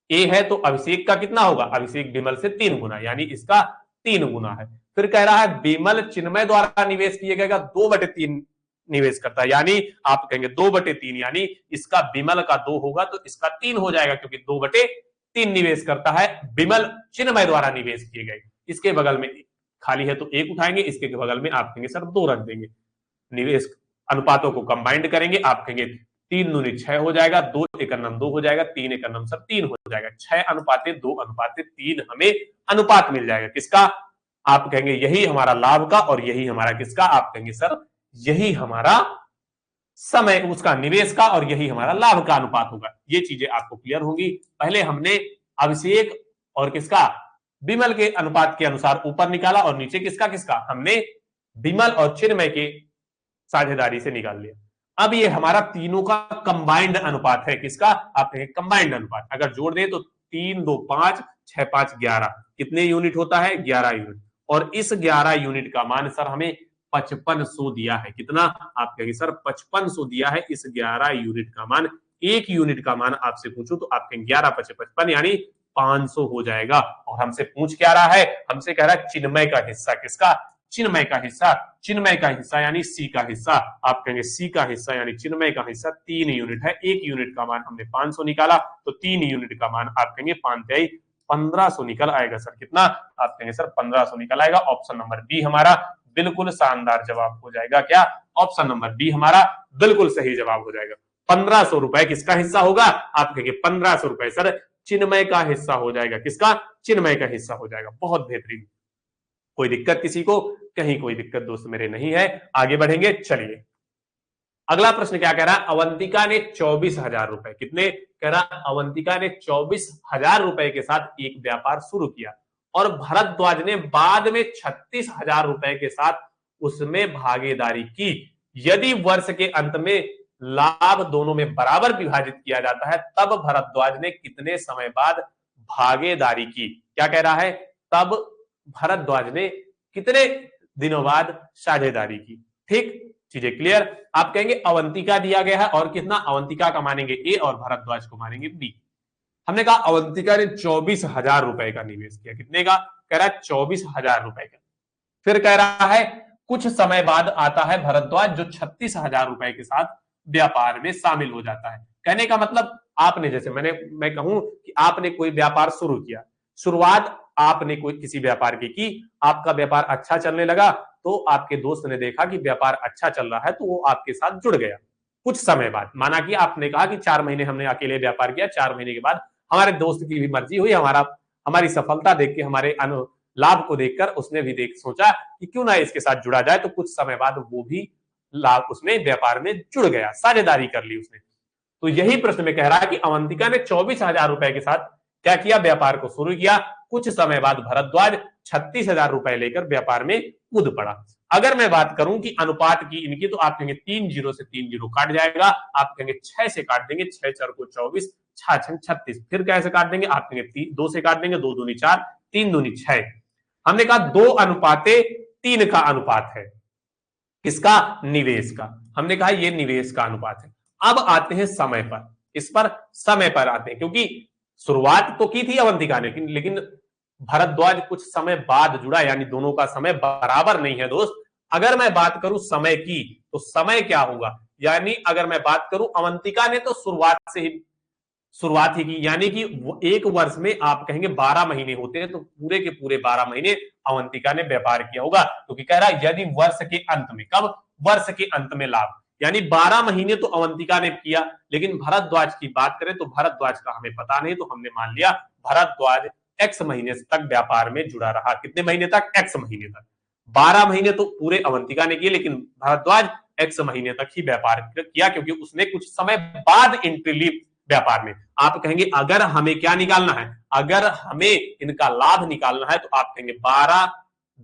ए है तो अभिषेक का कितना होगा, अभिषेक विमल से 3 गुना, यानी इसका 3 गुना है। फिर कह रहा है विमल चिन्मय द्वारा निवेश किया गया 2/3 निवेश करता है, यानी आप कहेंगे 2/3, यानी इसका विमल का 2 होगा तो इसका 3 हो जाएगा, क्योंकि 2/3 निवेश करता है विमल चिन्मय द्वारा निवेश किए गए। इसके बगल में खाली है तो 1 उठाएंगे, इसके बगल में आप कहेंगे सर 2 रख देंगे। निवेश अनुपातों को कंबाइंड करेंगे, आप कहेंगे 3 दूनी 6 हो जाएगा, 2 एकम 2 हो जाएगा, 3 एकम सर 3 हो जाएगा, 6:2:3 हमें अनुपात मिल जाएगा। किसका, आप कहेंगे यही हमारा लाभ का और यही हमारा किसका, आप कहेंगे सर यही हमारा समय उसका निवेश का और यही हमारा लाभ का अनुपात होगा। ये चीजें आपको क्लियर होंगी। पहले हमने अभिषेक और किसका, विमल के अनुपात के अनुसार ऊपर निकाला और नीचे किसका किसका, हमने विमल और चिन्मय के साझेदारी से निकाल लिया। अब ये हमारा तीनों का कंबाइंड अनुपात है, किसका, आप कहेंगे कंबाइंड अनुपात। अगर जोड़ दें तो 3 2 5 6 5 11 कितने यूनिट होता है, 11 यूनिट। और इस 11 यूनिट का मान सर हमें 5500 दिया है। कितना, आप कहेंगे सर 5500 दिया है। इस 11 यूनिट का मान, 1 यूनिट का मान आपसे पूछूं तो आप कहेंगे 11 5 55 यानी 500 हो जाएगा। और हमसे पूछ क्या रहा है, हमसे कह रहा है चिन्मय का हिस्सा, किसका, चिन्मय का हिस्सा। चिन्मय का हिस्सा यानी सी का हिस्सा, आप कहेंगे सी का हिस्सा यानी चिन्मय का हिस्सा 3 यूनिट है। 1 यूनिट का मान हमने 500 निकाला तो 3 यूनिट का मान आप कहेंगे 1500 निकल आएगा। सर कितना, आप कहेंगे सर 1500 निकल आएगा। ऑप्शन नंबर बी हमारा बिल्कुल शानदार जवाब हो जाएगा। क्या, ऑप्शन नंबर बी हमारा बिल्कुल सही जवाब हो जाएगा। 1500 रुपए किसका हिस्सा होगा, आप कहेंगे 1500 रुपए सर चिन्मय का हिस्सा हो जाएगा। किसका, चिन्मय का हिस्सा हो जाएगा। बहुत बेहतरीन। कोई दिक्कत किसी को, कहीं कोई दिक्कत दोस्त मेरे नहीं है। आगे बढ़ेंगे, चलिए अगला प्रश्न क्या कह रहा है, अवंतिका ने 24,000 रुपए, कितने कह रहा, अवंतिका ने 24,000 रुपए के साथ एक व्यापार शुरू किया और भरद्वाज ने बाद में 36,000 रुपए के साथ उसमें भागीदारी की। यदि वर्ष के अंत में लाभ दोनों में बराबर विभाजित किया जाता है तब भरद्वाज ने कितने समय बाद भागीदारी की। क्या कह रहा है, तब भरद्वाज ने कितने दिनों बाद साझेदारी की। ठीक, चीजें क्लियर। आप कहेंगे अवंतिका दिया गया है और कितना, अवंतिका का मानेंगे ए और भरद्वाज को मानेंगे बी। हमने कहा अवंतिका ने 24,000 रुपए का निवेश किया, कितने का, कह रहा है 24,000 रुपए का। फिर कह रहा है कुछ समय बाद आता है भरद्वाज जो 36,000 रुपए के साथ व्यापार में शामिल हो जाता है। कहने का मतलब आपने, जैसे मैं कहूं कि आपने कोई व्यापार शुरू किया, शुरुआत आपने कोई किसी व्यापार की, आपका व्यापार अच्छा चलने लगा तो आपके दोस्त ने देखा कि व्यापार अच्छा चल रहा है तो वो आपके साथ जुड़ गया। कुछ समय बाद, माना कि आपने कहा कि 4 महीने हमने अकेले व्यापार किया, 4 महीने के बाद हमारे दोस्त की भी मर्जी हुई, हमारी सफलता देख के, हमारे लाभ को देखकर उसने भी सोचा कि क्यों ना इसके साथ जुड़ा जाए, तो कुछ समय बाद वो भी लाभ उसमें व्यापार में जुड़ गया, साझेदारी कर ली उसने। तो यही प्रश्न में कह रहा है कि अवंतिका ने 24,000 रुपए के साथ क्या किया, व्यापार को शुरू किया। कुछ समय बाद भरद्वाज 36,000 रुपए लेकर व्यापार में कूद पड़ा। अगर मैं बात करूं कि अनुपात की इनकी, तो आप कहेंगे 3 जीरो से 3 जीरो काट जाएगा, आप कहेंगे 6 से काट देंगे, 6 4 को 24, 6 6 36। फिर कैसे काट देंगे, आप कहेंगे 2 से काट देंगे, 2 दूनी 4, 3 दूनी 6। हमने कहा 2:3 का अनुपात है, किसका, निवेश का। हमने कहा ये निवेश का अनुपात है। अब आते हैं समय पर, इस पर समय पर आते हैं, क्योंकि शुरुआत तो की थी अवंतिका ने, लेकिन भरद्वाज कुछ समय बाद जुड़ा, यानी दोनों का समय बराबर नहीं है दोस्त। अगर मैं बात करूं समय की, तो समय क्या होगा, यानी अगर मैं बात करूं अवंतिका ने तो शुरुआत ही की, यानी कि एक वर्ष में आप कहेंगे 12 महीने होते हैं, तो पूरे के पूरे 12 महीने अवंतिका ने व्यापार किया होगा। क्योंकि कह रहा है यदि वर्ष के अंत में, कब, वर्ष के अंत में लाभ, यानी 12 महीने तो अवंतिका ने किया। लेकिन भरद्वाज की बात करें तो भरद्वाज का हमें पता नहीं, तो हमने मान लिया भरद्वाज X महीने तक व्यापार में जुड़ा रहा। कितने महीने तक, X महीने तक। 12 महीने तो पूरे अवंतिका ने किए, लेकिन भारद्वाज एक्स महीने तक ही व्यापार किया, क्योंकि उसने कुछ समय बाद एंट्री ली व्यापार में। आप कहेंगे अगर हमें क्या निकालना है, अगर हमें इनका लाभ निकालना है, तो आप कहेंगे 12,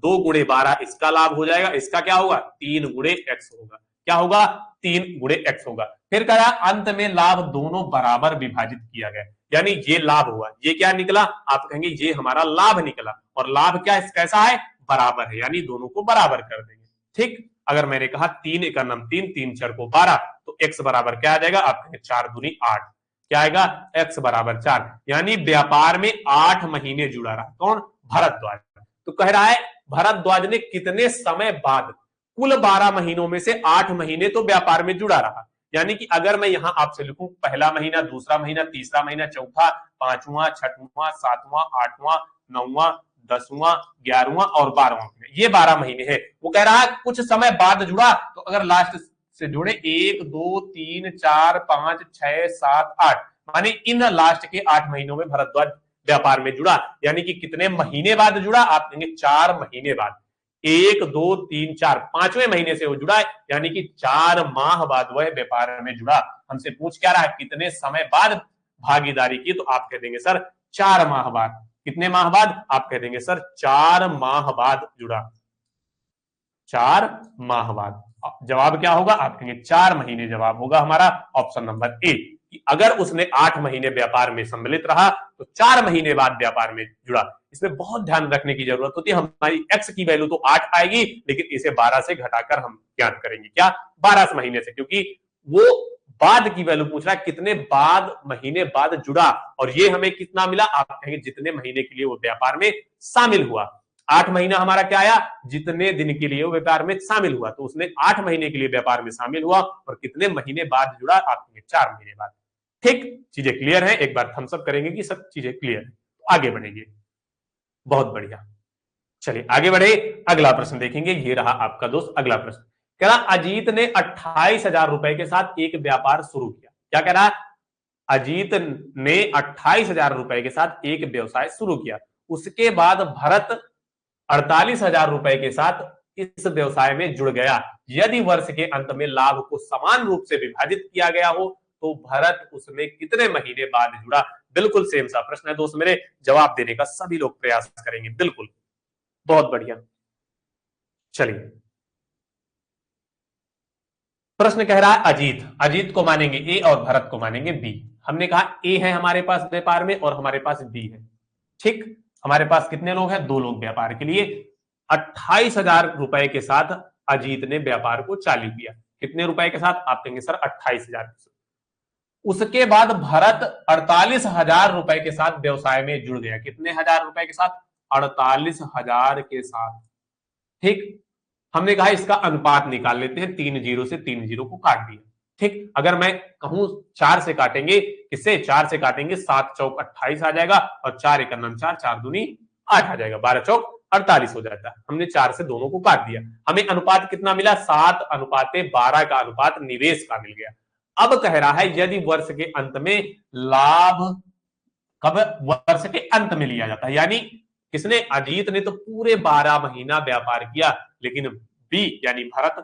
2 गुणे 12 इसका लाभ हो जाएगा, इसका क्या होगा 3 गुणे एक्स होगा। क्या होगा 3 गुणे एक्स होगा। फिर कहा अंत में लाभ दोनों बराबर विभाजित किया गया, यानी ये लाभ हुआ, ये क्या निकला, आप कहेंगे ये हमारा लाभ निकला, और लाभ क्या कैसा है, बराबर है, यानी दोनों को बराबर कर देंगे। ठीक, अगर मैंने कहा 3 एकम 3, 3 चर को 12, तो x बराबर क्या आ जाएगा, आप कहेंगे 4 दूनी 8, क्या आएगा x बराबर 4, यानी व्यापार में 8 महीने जुड़ा रहा। कौन, भरद्वाज। तो कह रहा है भरद्वाज ने कितने समय बाद, कुल 12 महीनों में से 8 महीने तो व्यापार में जुड़ा रहा, यानी कि अगर मैं यहां आपसे लिखूं पहला महीना, दूसरा महीना, तीसरा महीना, चौथा, पांचवां, छठवां, सातवां, आठवां, नौवां, 10वां, 11वां और 12वां, ये 12 महीने हैं। वो कह रहा है कुछ समय बाद जुड़ा, तो अगर लास्ट से जुड़े 1, 2, 3, 4, 5, 6, 7, 8, माने इन लास्ट के 8 महीनों में भरद्वाज व्यापार में जुड़ा, यानी कि कितने महीने बाद जुड़ा, आप कहेंगे 4 महीने बाद। 1, 2, 3, 4, 5वें महीने से वो जुड़ा है, यानी कि 4 माह बाद वह व्यापार में जुड़ा। हमसे पूछ क्या रहा है, कितने समय बाद भागीदारी की, तो आप कह देंगे सर 4 माह बाद। कितने माह बाद, आप कह देंगे सर 4 माह बाद जुड़ा, 4 माह बाद। जवाब क्या होगा, आप कहेंगे 4 महीने जवाब होगा हमारा ऑप्शन नंबर ए। अगर उसने 8 महीने व्यापार में सम्मिलित रहा, तो 4 महीने बाद व्यापार में जुड़ा। इसमें बहुत ध्यान रखने की जरूरत होती है, हमारी एक्स की वैल्यू तो 8 आएगी, लेकिन इसे 12 से घटाकर हम ज्ञात करेंगे, क्या 12 महीने से, क्योंकि वो बाद की वैल्यू पूछ रहा है, कितने बाद महीने बाद जुड़ा, और ये हमें कितना मिला, आप कहेंगे जितने महीने के लिए वो व्यापार में शामिल हुआ। 8 महीना हमारा क्या आया, जितने दिन के लिए वो व्यापार में शामिल हुआ, तो उसने 8 महीने के लिए व्यापार में शामिल हुआ, और कितने महीने बाद जुड़ा, आप कहेंगे 4 महीने बाद। ठीक, चीजें क्लियर है, एक बार थम्स अप करेंगे कि सब चीजें क्लियर है, तो आगे बढ़ेंगे। बहुत बढ़िया, चलिए आगे बढ़े, अगला प्रश्न देखेंगे। ये रहा आपका दोस्त अगला प्रश्न। कह रहा अजीत ने 28,000 रुपए के साथ एक व्यापार शुरू किया। क्या कह रहा, अजीत ने 28,000 रुपए के साथ एक व्यवसाय शुरू किया, उसके बाद भरत 48,000 रुपए के साथ इस व्यवसाय में जुड़ गया। यदि वर्ष के अंत में लाभ को समान रूप से विभाजित किया गया हो, तो भरत उसमें कितने महीने बाद जुड़ा। बिल्कुल सेम सा प्रश्न है दोस्त मेरे, जवाब देने का सभी लोग प्रयास करेंगे। बिल्कुल, बहुत बढ़िया। चलिए, प्रश्न कह रहा है अजीत को मानेंगे ए और भरत को मानेंगे बी। हमने कहा ए है हमारे पास व्यापार में और हमारे पास बी है। ठीक, हमारे पास कितने लोग हैं, 2 लोग व्यापार के लिए। 28,000 रुपए के साथ अजीत ने व्यापार को चालू किया। कितने रुपए के साथ, आप कहेंगे सर 28,000। उसके बाद भरत 48,000 रुपए के साथ व्यवसाय में जुड़ गया। कितने हजार रुपए के साथ, 48,000 के साथ। ठीक, हमने कहा इसका अनुपात निकाल लेते हैं, 3 जीरो से 3 जीरो को काट दिया। ठीक, अगर मैं कहूं 4 से काटेंगे, किससे 4 से काटेंगे, 7 चौक 28 आ जाएगा, और 4 एक 4, 4 दूनी 8 आ जाएगा, 12 चौक 48 हो जाता है। हमने 4 से दोनों को काट दिया, हमें अनुपात कितना मिला, 7:12 का अनुपात निवेश का मिल गया। अब कह रहा है यदि वर्ष के अंत में लाभ कब, वर्ष के अंत में लिया जाता है, यानी किसने, अजीत ने तो पूरे 12 महीना व्यापार किया, लेकिन बी यानी भरत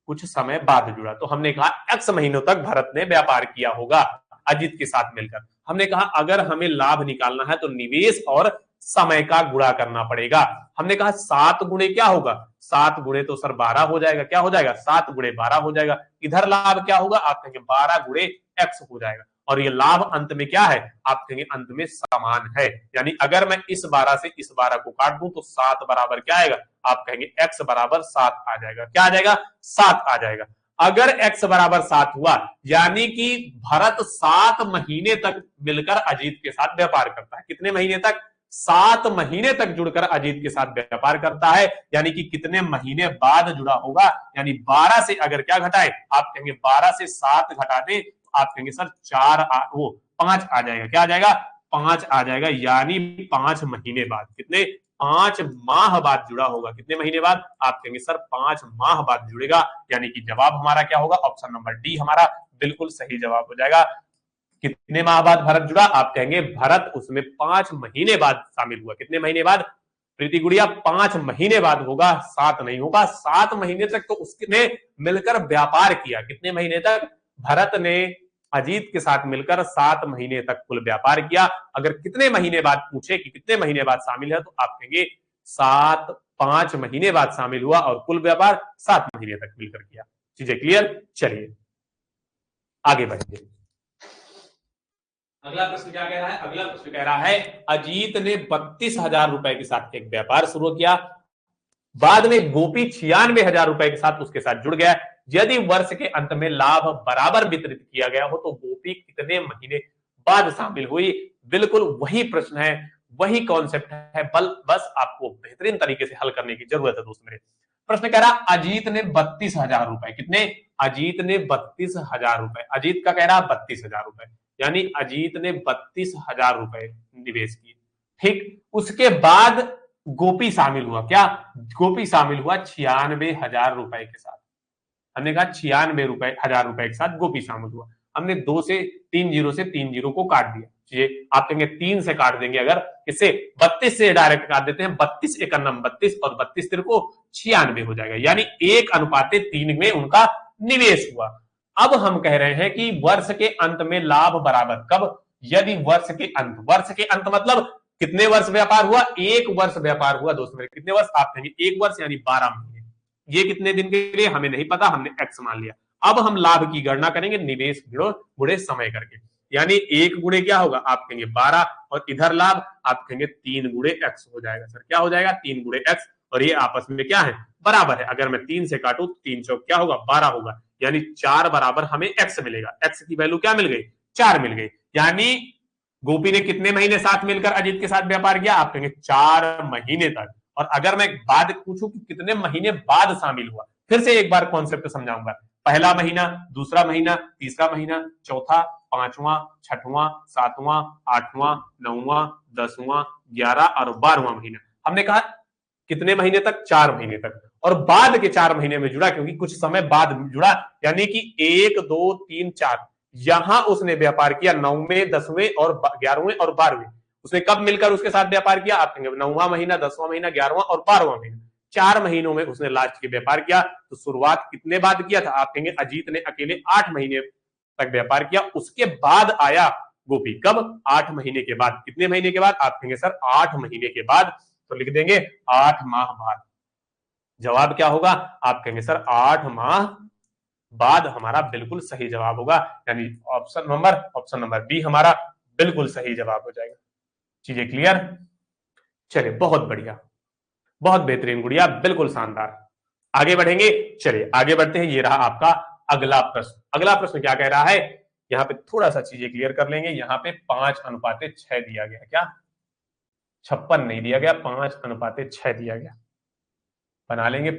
कुछ समय बाद जुड़ा। तो हमने कहा एक्स महीनों तक भरत ने व्यापार किया होगा अजीत के साथ मिलकर। हमने कहा अगर हमें लाभ निकालना है तो निवेश और समय का गुणा करना पड़ेगा। हमने कहा 7 गुणे क्या होगा, 7 गुणे तो सर 12 हो जाएगा। क्या हो जाएगा, 7 गुणे 12 हो जाएगा। इधर लाभ क्या होगा, आप कहेंगे 12 गुणे एक्स हो जाएगा, और ये लाभ अंत में क्या है, आप कहेंगे अंत में समान है। यानी अगर मैं इस 12 से इस 12 को काट दूं तो 7 बराबर क्या आएगा, आप कहेंगे x बराबर 7 आ जाएगा। क्या आ जाएगा, 7 आ जाएगा। अगर x बराबर 7 हुआ, यानी कि भरत 7 महीने तक मिलकर अजीत के साथ व्यापार करता है। कितने महीने तक, 7 महीने तक जुड़कर अजीत के साथ व्यापार करता है, यानी कि कितने महीने बाद जुड़ा होगा, यानी 12 से अगर क्या घटाए, आप कहेंगे 12 से 7 घटा दे, आप कहेंगे सर 5 आ जाएगा। क्या आ जाएगा, 5 आ जाएगा, यानी 5 महीने बाद, कितने, 5 माह बाद जुड़ा होगा। कितने महीने बाद, आप कहेंगे सर 5 माह बाद जुड़ेगा, यानी कि जवाब हमारा क्या होगा, ऑप्शन नंबर डी हमारा बिल्कुल सही जवाब हो जाएगा। कितने माह बाद भरत जुड़ा, आप कहेंगे भरत उसमें 5 महीने बाद शामिल हुआ। कितने महीने बाद, प्रीति गुड़िया 5 महीने बाद होगा, 7 नहीं होगा। 7 महीने तक तो उसने मिलकर व्यापार किया। कितने महीने तक? भरत ने अजीत के साथ मिलकर 7 महीने तक कुल व्यापार किया। अगर कितने महीने बाद पूछे कि कितने महीने बाद शामिल है, तो आप कहेंगे 5 महीने बाद शामिल हुआ और कुल व्यापार 7 महीने तक मिलकर किया। चीजें क्लियर? चलिए आगे बढ़ेंगे। अगला प्रश्न क्या कह रहा है? अगला प्रश्न कह रहा है अजीत ने 32,000 रुपए के साथ एक व्यापार शुरू किया, बाद में गोपी 96,000 रुपए के साथ उसके साथ जुड़ गया। यदि वर्ष के अंत में लाभ बराबर वितरित किया गया हो तो गोपी कितने महीने बाद शामिल हुई? बिल्कुल वही प्रश्न है, वही कॉन्सेप्ट है, बस आपको बेहतरीन तरीके से हल करने की जरूरत है दोस्त मेरे। प्रश्न कह रहा अजीत ने 32,000 रुपए, कितने? अजीत ने 32,000 रुपए, अजीत का कह रहा 32,000 रुपए, यानी अजीत ने 32,000 रुपए निवेश किए। ठीक, उसके बाद गोपी शामिल हुआ। क्या? गोपी शामिल हुआ 96,000 रुपए के साथ। हमने कहा 96,000 रुपए के साथ गोपी शामिल हुआ। हमने 2 से 3 जीरो से 3 जीरो को काट दिया। ये आप कहेंगे 3 से काट देंगे, अगर इससे 32 से डायरेक्ट काट देते हैं, 32 एक 32 और 32 तिरको 96 हो जाएगा, यानी 1:3 में उनका निवेश हुआ। अब हम कह रहे हैं कि वर्ष के अंत में लाभ बराबर कब? यदि वर्ष के अंत मतलब कितने वर्ष व्यापार हुआ? 1 वर्ष व्यापार हुआ दोस्तों मेरे। कितने वर्ष? आप कहेंगे 1 वर्ष यानी 12 महीने। ये कितने दिन के लिए हमें नहीं पता, हमने एक्स मान लिया। अब हम लाभ की गणना करेंगे निवेश गुणे समय करके, यानी 1 गुणे क्या होगा? आप कहेंगे 12 और इधर लाभ आप कहेंगे 3 गुणे एक्स हो जाएगा। सर क्या हो जाएगा? 3 गुणे एक्स, और ये आपस में क्या है? बराबर है। अगर मैं 3 से काटू तो 3 चौक क्या होगा? 12 होगा, यानी 4 बराबर हमें एक्स मिलेगा। एक्स की वैल्यू क्या मिल गई? 4 मिल गई। यानी गोपी ने कितने महीने साथ मिलकर अजीत के साथ व्यापार किया? आप कहेंगे 4 महीने तक। और अगर मैं बाद पूछूं कि कितने महीने बाद शामिल हुआ, फिर से एक बार कॉन्सेप्ट समझाऊंगा। पहला महीना, दूसरा महीना, तीसरा महीना, चौथा, पांचवां, छठवां, सातवां, आठवां, नौवां, 10वां, 11 और 12वां महीना। हमने कहा कितने महीने तक? 4 महीने तक। और बाद के 4 महीने में जुड़ा, क्योंकि कुछ समय बाद जुड़ा, यानी कि 1 2 3 4 यहां उसने व्यापार किया 9वें, 10वें और 11वें और 12वें। उसने कब मिलकर उसके साथ व्यापार किया? आप कहेंगे 9वां महीना, 10वां महीना, 11वां और 12वां महीना। 4 महीनों में उसने लास्ट के व्यापार किया। तो शुरुआत कितने बाद किया था? आप कहेंगे अजीत ने अकेले 8 महीने तक व्यापार किया, उसके बाद आया गोपी। कब? 8 महीने के बाद। कितने महीने के बाद? आप कहेंगे सर 8 महीने के बाद, तो लिख देंगे 8 माह बाद। जवाब क्या होगा? आप कहेंगे सर 8 माह बाद हमारा बिल्कुल सही जवाब होगा, यानी ऑप्शन नंबर बी हमारा बिल्कुल सही जवाब हो जाएगा। चीजें क्लियर? चलिए बहुत बढ़िया, बहुत बेहतरीन गुड़िया, बिल्कुल शानदार। आगे बढ़ेंगे, चलिए आगे बढ़ते हैं। ये रहा आपका अगला प्रश्न। अगला प्रश्न क्या कह रहा है? यहाँ पे थोड़ा सा चीजें क्लियर कर लेंगे। यहाँ पे 5:6 दिया गया। क्या? 56 नहीं दिया गया, 5:6 दिया गया। बना लेंगे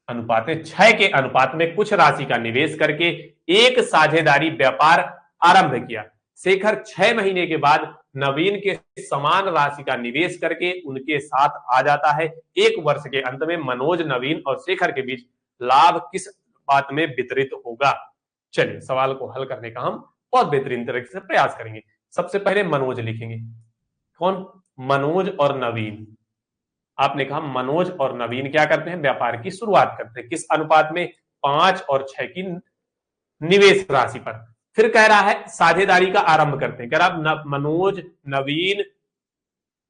5:6 के अनुपात में कुछ राशि का निवेश करके एक साझेदारी व्यापार आरंभ किया। शेखर 6 महीने के बाद नवीन के समान राशि का निवेश करके उनके साथ आ जाता है। 1 वर्ष के अंत में मनोज, नवीन और शेखर के बीच लाभ किस अनुपात में वितरित होगा? चलिए सवाल को हल करने का हम बहुत बेहतरीन तरीके से प्रयास करेंगे। सबसे पहले मनोज लिखेंगे। कौन? मनोज और नवीन। आपने कहा मनोज और नवीन क्या करते हैं? व्यापार की शुरुआत करते हैं। किस अनुपात में? 5 और 6 की निवेश राशि पर। फिर कह रहा है साझेदारी का आरंभ करते हैं। कह रहा मनोज, नवीन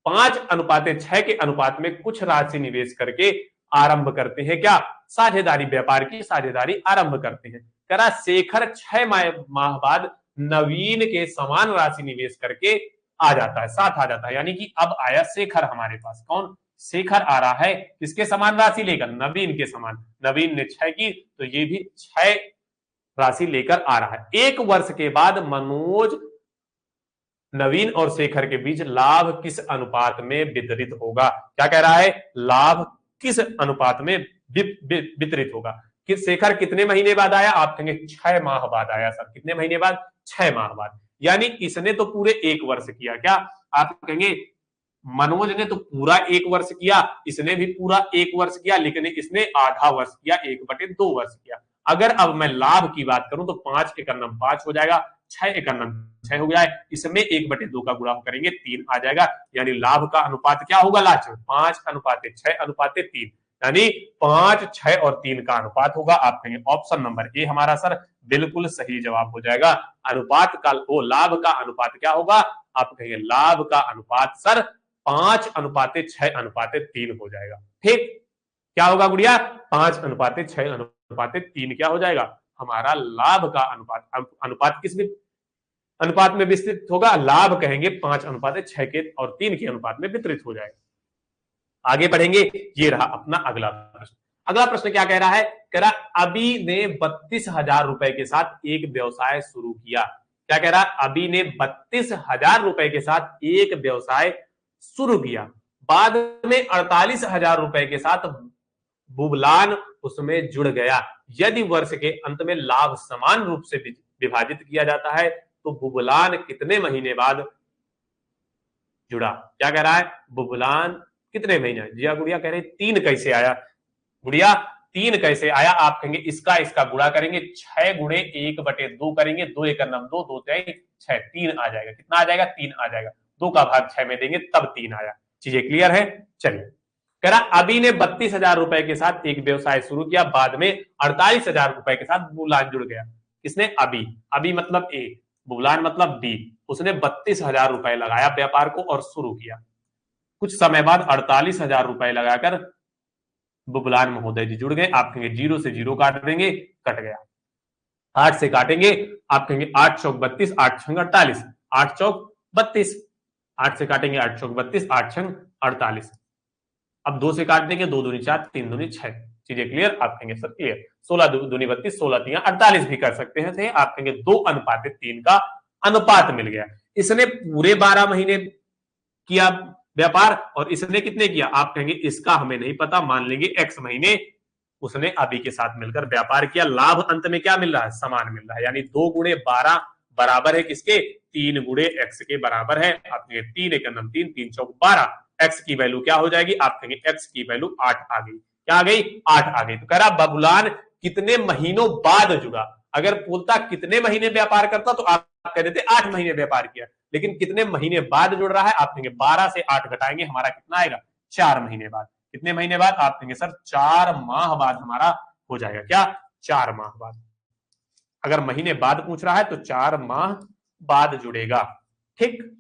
5:6 के अनुपात में कुछ राशि निवेश करके आरंभ करते हैं। क्या? साझेदारी, व्यापार की साझेदारी आरंभ करते हैं। कह रहा शेखर 6 माह बाद नवीन के समान राशि निवेश करके आ जाता है, साथ आ जाता है, यानी कि अब आया शेखर हमारे पास। कौन? शेखर आ रहा है किसके समान राशि लेकर? नवीन के समान। नवीन ने 6 की, तो ये भी 6 राशि लेकर आ रहा है। 1 वर्ष के बाद मनोज, नवीन और शेखर के बीच लाभ किस अनुपात में वितरित होगा? क्या कह रहा है? लाभ किस अनुपात में वितरित होगा? कि शेखर कितने महीने बाद आया? आप कहेंगे 6 माह बाद आया। सर कितने महीने बाद? 6 माह बाद। यानी इसने तो पूरे 1 वर्ष किया। क्या? आप कहेंगे मनोज ने तो पूरा 1 वर्ष किया, इसने भी पूरा 1 वर्ष किया, लेकिन इसने आधा वर्ष किया, 1/2 वर्ष किया। अगर अब मैं लाभ की बात करूं तो 5 के 5 हो जाएगा, 6 एकम 6 हो गया है, इसमें 1/2 का गुणा करेंगे 3 आ जाएगा, यानी लाभ का अनुपात क्या होगा लास्ट में 5:6:3, यानी 5, 6 और 3 का अनुपात होगा। आप कहेंगे ऑप्शन नंबर ए हमारा सर बिल्कुल सही जवाब हो जाएगा। अनुपात का वो लाभ का अनुपात क्या होगा, आप कहेंगे लाभ का अनुपात सर 5:6:3 हो जाएगा। ठीक, क्या होगा गुड़िया, 5:6:3 क्या हो जाएगा हमारा लाभ का अनुपात। अनुपात किस अनुपात में विस्तृत होगा, लाभ कहेंगे 5:6 के और 3 के अनुपात में वितरित हो जाएगा। आगे बढ़ेंगे, ये रहा अपना अगला प्रश्न। अगला प्रश्न क्या कह रहा है, कह रहा अभी ने 32,000 रुपए के साथ एक व्यवसाय शुरू किया। क्या कह रहा है, अभी ने 32,000 रुपए के साथ एक व्यवसाय शुरू किया, बाद में 48,000 रुपए के साथ बुबलान उसमें जुड़ गया। यदि वर्ष के अंत में लाभ समान रूप से विभाजित किया जाता है तो बुबलान कितने महीने बाद जुड़ा। क्या कह रहा है, बुबलान कितने महीने, जिया गुड़िया कह रहे 3 कैसे आया, गुड़िया 3 कैसे आया, आप कहेंगे इसका गुणा करेंगे 6 गुणे 1/2 करेंगे, 2 एकम 2, 2 6, 3 आ जाएगा। कितना आ जाएगा, 3 आ जाएगा। 2 का भाग 6 में देंगे तब 3 आया। चीजें क्लियर है। चलिए, कह रहा अभी ने 32,000 रुपए के साथ एक व्यवसाय शुरू किया, बाद में 48,000 रुपए के साथ बुबलान जुड़ गया। किसने, अभी मतलब ए, बुबलान मतलब बी। उसने 32,000 रुपए लगाया व्यापार को और शुरू किया। कुछ समय बाद 48,000 रुपए लगाकर बुबलान महोदय जी जुड़ गए। आप कहेंगे 0 से 0 काट देंगे, कट गया। 8 से काटेंगे, आप कहेंगे 8 चौक 32, 8 छंग 48, 8 चौक 32, 8 से काटेंगे 8 चौक 32, 8 छंग 48। अब 2 से काट देंगे, 2 दूनी 4, 3 दूनी 6। चीजें क्लियर, आप कहेंगे सर क्लियर। 16 दूनी 32, 16 3 48 भी कर सकते हैं। आप कहेंगे 2:3 का अनुपात मिल गया। इसने पूरे 12 महीने किया व्यापार और इसने कितने किया, आप कहेंगे इसका हमें नहीं पता, मान लेंगे x महीने उसने अभी के साथ मिलकर व्यापार किया। लाभ अंत में क्या मिल रहा है, समान मिल रहा है, यानी 2 गुणे 12 बराबर है किसके, 3 गुणे x के बराबर है। आप कहेंगे 3 एकम 3, 3 चौक 12, x की वैल्यू क्या हो जाएगी, आप कहेंगे x की वैल्यू 8 आ गई। क्या आ गई, 8 आ गई। तो कह रहा बबुलान कितने महीनों बाद जुड़ा। अगर बोलता कितने महीने व्यापार करता तो आप कह देते 8 महीने व्यापार किया, लेकिन कितने महीने बाद जुड़ रहा है, आप कहेंगे 12 से 8 घटाएंगे, हमारा कितना आएगा, 4 महीने बाद। कितने महीने बाद, आप कहेंगे सर 4 माह बाद हमारा हो जाएगा। क्या, 4 माह बाद। अगर महीने बाद पूछ रहा है तो 4 माह बाद जुड़ेगा। ठीक,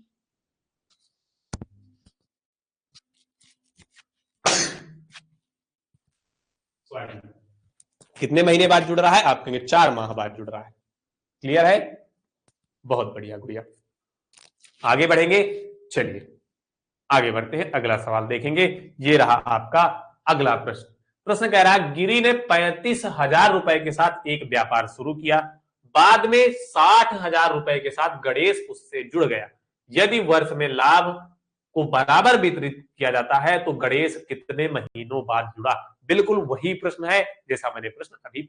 कितने महीने बाद जुड़ रहा है, आप कहेंगे 4 माह बाद जुड़ रहा है। क्लियर है, बहुत बढ़िया गुड़िया। आगे बढ़ेंगे, चलिए आगे बढ़ते हैं, अगला सवाल देखेंगे। ये रहा आपका अगला प्रश्न। प्रश्न कह रहा है गिरी ने 35,000 रुपए के साथ एक व्यापार शुरू किया, बाद में 60,000 रुपए के साथ गणेश उससे जुड़ गया। यदि वर्ष में लाभ को बराबर वितरित किया जाता है तो गणेश कितने महीनों बाद जुड़ा। बिल्कुल वही प्रश्न है जैसा मैंने प्रश्न अभी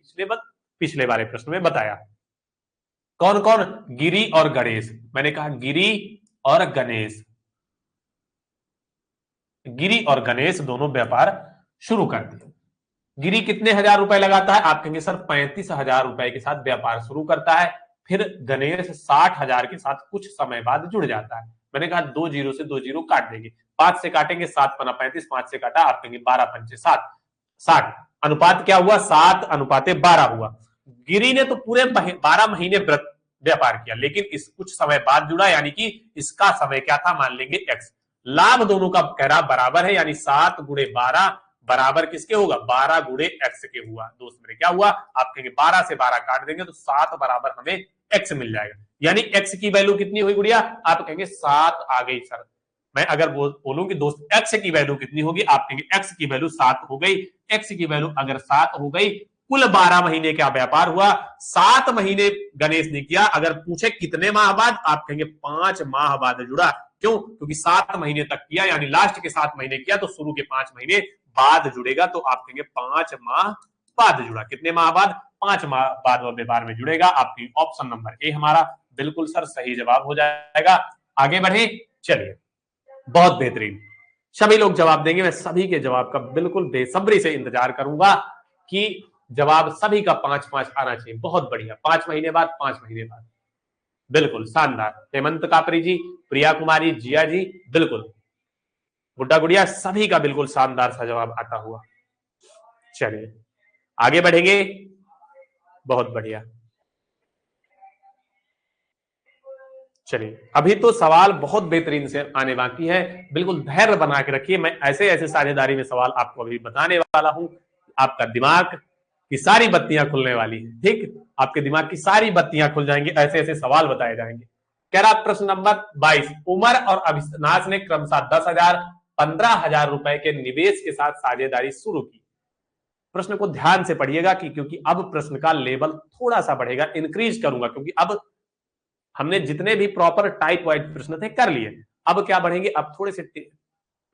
पिछले वाले प्रश्न में बताया। कौन कौन, गिरी और गणेश। मैंने कहा गिरी और गणेश, गिरी और गणेश दोनों व्यापार शुरू कर दिए। गिरी कितने हजार रुपए लगाता है, आप कहेंगे सर 35,000 रुपए के साथ व्यापार शुरू करता है। फिर गणेश 60,000 के साथ कुछ समय बाद जुड़ जाता है। मैंने कहा 2 जीरो से 2 जीरो काट देंगे, 5 से काटेंगे 7 पना 35, 5 से काटा, आप कहेंगे 12 पंचे 7, 60। अनुपात क्या हुआ, 7:12 हुआ। गिरी ने तो पूरे 12 महीने व्यापार किया, लेकिन इस कुछ समय बाद जुड़ा, यानी कि इसका समय क्या था, मान लेंगे x। लाभ दोनों का कह रहा बराबर है, यानी 7 गुणे 12 बराबर किसके होगा, 12 गुणे x के हुआ। दोस्त मेरे क्या हुआ, आप कहेंगे 12 से 12 काट देंगे तो 7 बराबर हमें x मिल जाएगा। यानी x की वैल्यू कितनी हुई गुड़िया, आप कहेंगे 7 आ गई सर। मैं अगर बोलूं कि दोस्त x की वैल्यू कितनी होगी, आप कहेंगे x की वैल्यू 7 हो गई। x की वैल्यू अगर 7 हो गई, कुल 12 महीने का व्यापार हुआ, 7 महीने गणेश ने किया। अगर पूछे कितने माह बाद, आप कहेंगे 5 माह बाद जुड़ा। क्यों, क्योंकि 7 महीने तक किया, यानी लास्ट के 7 महीने किया तो शुरू के 5 महीने बाद जुड़ेगा। तो आप कहेंगे 5 माह बाद जुड़ा। कितने माह बाद, 5 माह बाद वह व्यापार में जुड़ेगा। आपकी ऑप्शन नंबर ए हमारा बिल्कुल सर सही जवाब हो जाएगा। आगे बढ़े, चलिए बहुत बेहतरीन, सभी लोग जवाब देंगे। मैं सभी के जवाब का बिल्कुल बेसब्री से इंतजार करूंगा कि जवाब सभी का 5-5 आना चाहिए। बहुत बढ़िया, 5 महीने बाद, 5 महीने बाद। बिल्कुल शानदार। हेमंत कापरी जी, प्रिया कुमारी, जिया जी, बिल्कुल। गुड्डा गुड़िया, सभी का बिल्कुल शानदार सा जवाब आता हुआ। चलिए आगे बढ़ेंगे। बहुत बढ़िया। चलिए अभी तो सवाल बहुत बेहतरीन से आने बाकी है, बिल्कुल धैर्य बना के रखिए। मैं ऐसे ऐसे साझेदारी में सवाल आपको अभी बताने वाला हूं, आपका दिमाग की सारी बत्तियां खुलने वाली है। ठीक, आपके दिमाग की सारी बत्तियां खुल जाएंगी, ऐसे ऐसे सवाल बताए जाएंगे। कह रहा प्रश्न नंबर 22, उमर और अविनाश ने क्रमशः 10,000, 15,000 रुपए के निवेश के साथ साझेदारी शुरू की। प्रश्न को ध्यान से पढ़िएगा कि क्योंकि अब प्रश्न का लेवल थोड़ा सा बढ़ेगा, इंक्रीज करूंगा, क्योंकि अब हमने जितने भी प्रॉपर टाइप वाइज प्रश्न थे कर लिए। अब क्या बढ़ेंगे, अब थोड़े से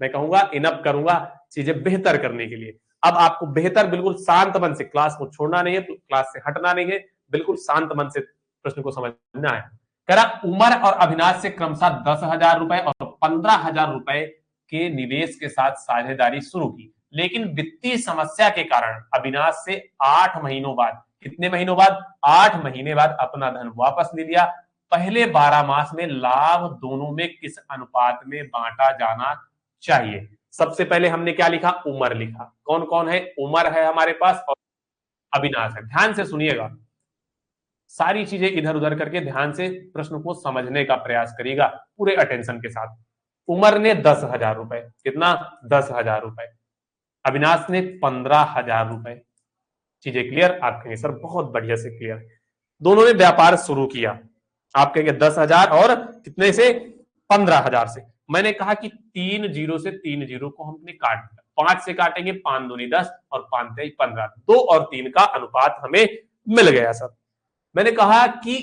मैं कहूंगा इनअप करूंगा चीजें बेहतर करने के लिए। अब आपको बेहतर बिल्कुल शांत मन से, क्लास को छोड़ना नहीं है, क्लास से हटना नहीं है, बिल्कुल शांत मन से प्रश्न को समझना है। कह रहा उमर और अविनाश से क्रमशः 10,000 रुपए और 15,000 रुपए के निवेश के साथ साझेदारी शुरू की, लेकिन वित्तीय समस्या के कारण अविनाश से 8 महीनों बाद, कितने महीनों बाद, 8 महीने बाद अपना धन वापस ले लिया। पहले 12 मास में लाभ दोनों में किस अनुपात में बांटा जाना चाहिए। सबसे पहले हमने क्या लिखा, उमर लिखा। कौन कौन है, उमर है हमारे पास और अविनाश है। ध्यान से सुनिएगा, सारी चीजें इधर उधर करके ध्यान से प्रश्न को समझने का प्रयास करिएगा पूरे अटेंशन के साथ। उमर ने 10,000 रुपए, कितना, 10,000 रुपए। अविनाश ने 15,000 रुपए। चीजें क्लियर, आप कहेंगे सर बहुत बढ़िया से क्लियर। दोनों ने व्यापार शुरू किया, आप कहेंगे 10,000 और कितने से, 15,000 से। मैंने कहा कि 3 जीरो से 3 जीरो को हमने काट दिया, 5 से काटेंगे, 5 दूनी 10 और 5 तेई 15, 2 और 3 का अनुपात हमें मिल गया सर। मैंने कहा कि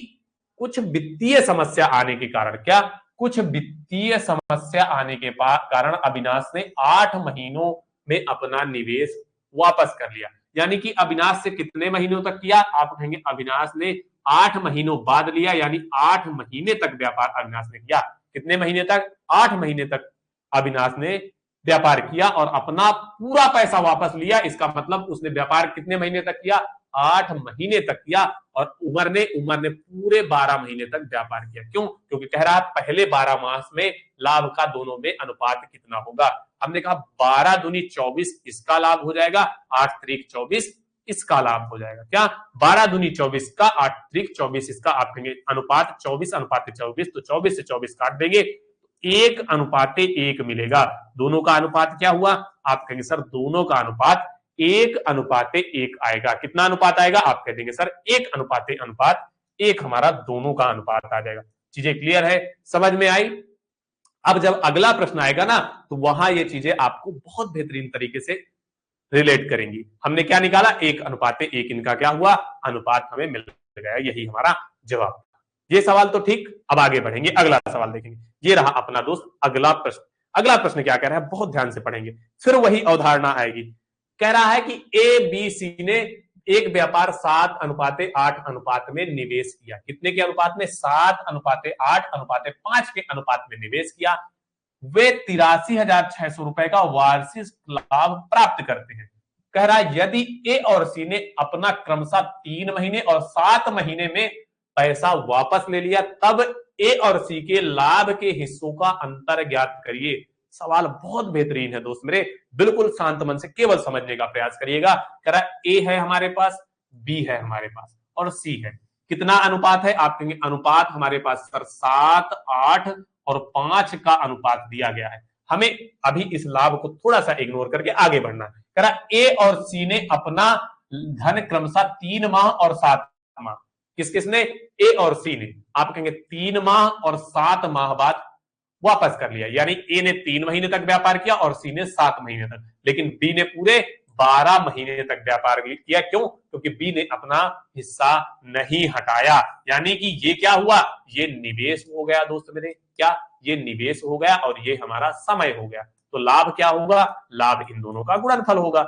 कुछ वित्तीय समस्या आने के कारण, क्या, कुछ वित्तीय समस्या आने के कारण अविनाश ने 8 महीनों में अपना निवेश वापस कर लिया। यानी कि अविनाश से कितने महीनों तक किया, आप कहेंगे अविनाश ने 8 महीनों बाद लिया, यानी 8 महीने तक व्यापार अविनाश ने किया। कितने महीने तक, 8 महीने तक अविनाश ने व्यापार किया और अपना पूरा पैसा वापस लिया। इसका मतलब उसने व्यापार कितने महीने तक किया, 8 महीने तक किया। और उमर ने पूरे 12 महीने तक व्यापार किया। क्यों, क्योंकि कह रहा है पहले 12 मास में लाभ का दोनों में अनुपात कितना होगा। हमने कहा 12 दूनी 24 इसका लाभ हो जाएगा, 8 त्रिक 24 इसका लाभ हो जाएगा। क्या, 12 दूनी 24 का, 8 त्रिक 24 इसका। आप कहेंगे अनुपात 24 अनुपात 24, तो 24 से 24 काट देंगे, 1 अनुपाते 1 मिलेगा। दोनों का अनुपात क्या हुआ, आप कहेंगे सर दोनों का अनुपात 1 अनुपाते 1 आएगा। कितना अनुपात आएगा, आप कह देंगे सर 1 अनुपाते अनुपात 1 हमारा दोनों का अनुपात आ जाएगा। चीजें क्लियर है, समझ में आई। अब जब अगला प्रश्न आएगा ना, तो वहां ये चीजें आपको बहुत बेहतरीन तरीके से रिलेट करेंगी। हमने क्या निकाला, 1 अनुपाते 1, इनका क्या हुआ, अनुपात हमें मिल गया। यही हमारा जवाब। ये सवाल तो ठीक। अब आगे बढ़ेंगे, अगला सवाल देखेंगे। ये रहा अपना दोस्त अगला प्रश्न। अगला प्रश्न क्या कह रहा है, बहुत ध्यान से पढ़ेंगे, फिर वही अवधारणा आएगी। कह रहा है कि ए बी सी ने एक व्यापार 7 अनुपाते 8 अनुपात में निवेश किया। कितने के अनुपात में, 7 अनुपाते 8 अनुपाते 5 के अनुपात में निवेश किया। वे 83,600 रुपए का वार्षिक लाभ प्राप्त करते हैं। कह रहा है यदि ए और सी ने अपना क्रमशः 3 महीने और 7 महीने में पैसा वापस ले लिया, तब ए और सी के लाभ के हिस्सों का अंतर ज्ञात करिए। सवाल बहुत बेहतरीन है दोस्त मेरे, बिल्कुल शांत मन से केवल समझने का प्रयास करिएगा। कह रहा ए है हमारे पास, बी है हमारे पास और सी है। कितना अनुपात है, आप कहेंगे अनुपात हमारे पास सर 7 8 और 5 का अनुपात दिया गया है। हमें अभी इस लाभ को थोड़ा सा इग्नोर करके आगे बढ़ना है। कह रहा ए और सी ने अपना धन क्रमशः 3 माह और 7 माह, किस किसने, ए और सी ने, आप कहेंगे 3 माह और 7 माह बाद वापस कर लिया। यानी ए ने 3 महीने तक व्यापार किया और सी ने 7 महीने तक, लेकिन बी ने पूरे 12 महीने तक व्यापार किया। क्यों, क्योंकि बी ने अपना हिस्सा नहीं हटाया। यानी कि ये क्या हुआ, ये निवेश हो गया दोस्त मेरे। क्या, ये निवेश हो गया और ये हमारा समय हो गया। तो लाभ क्या होगा, लाभ इन दोनों का गुणनफल होगा।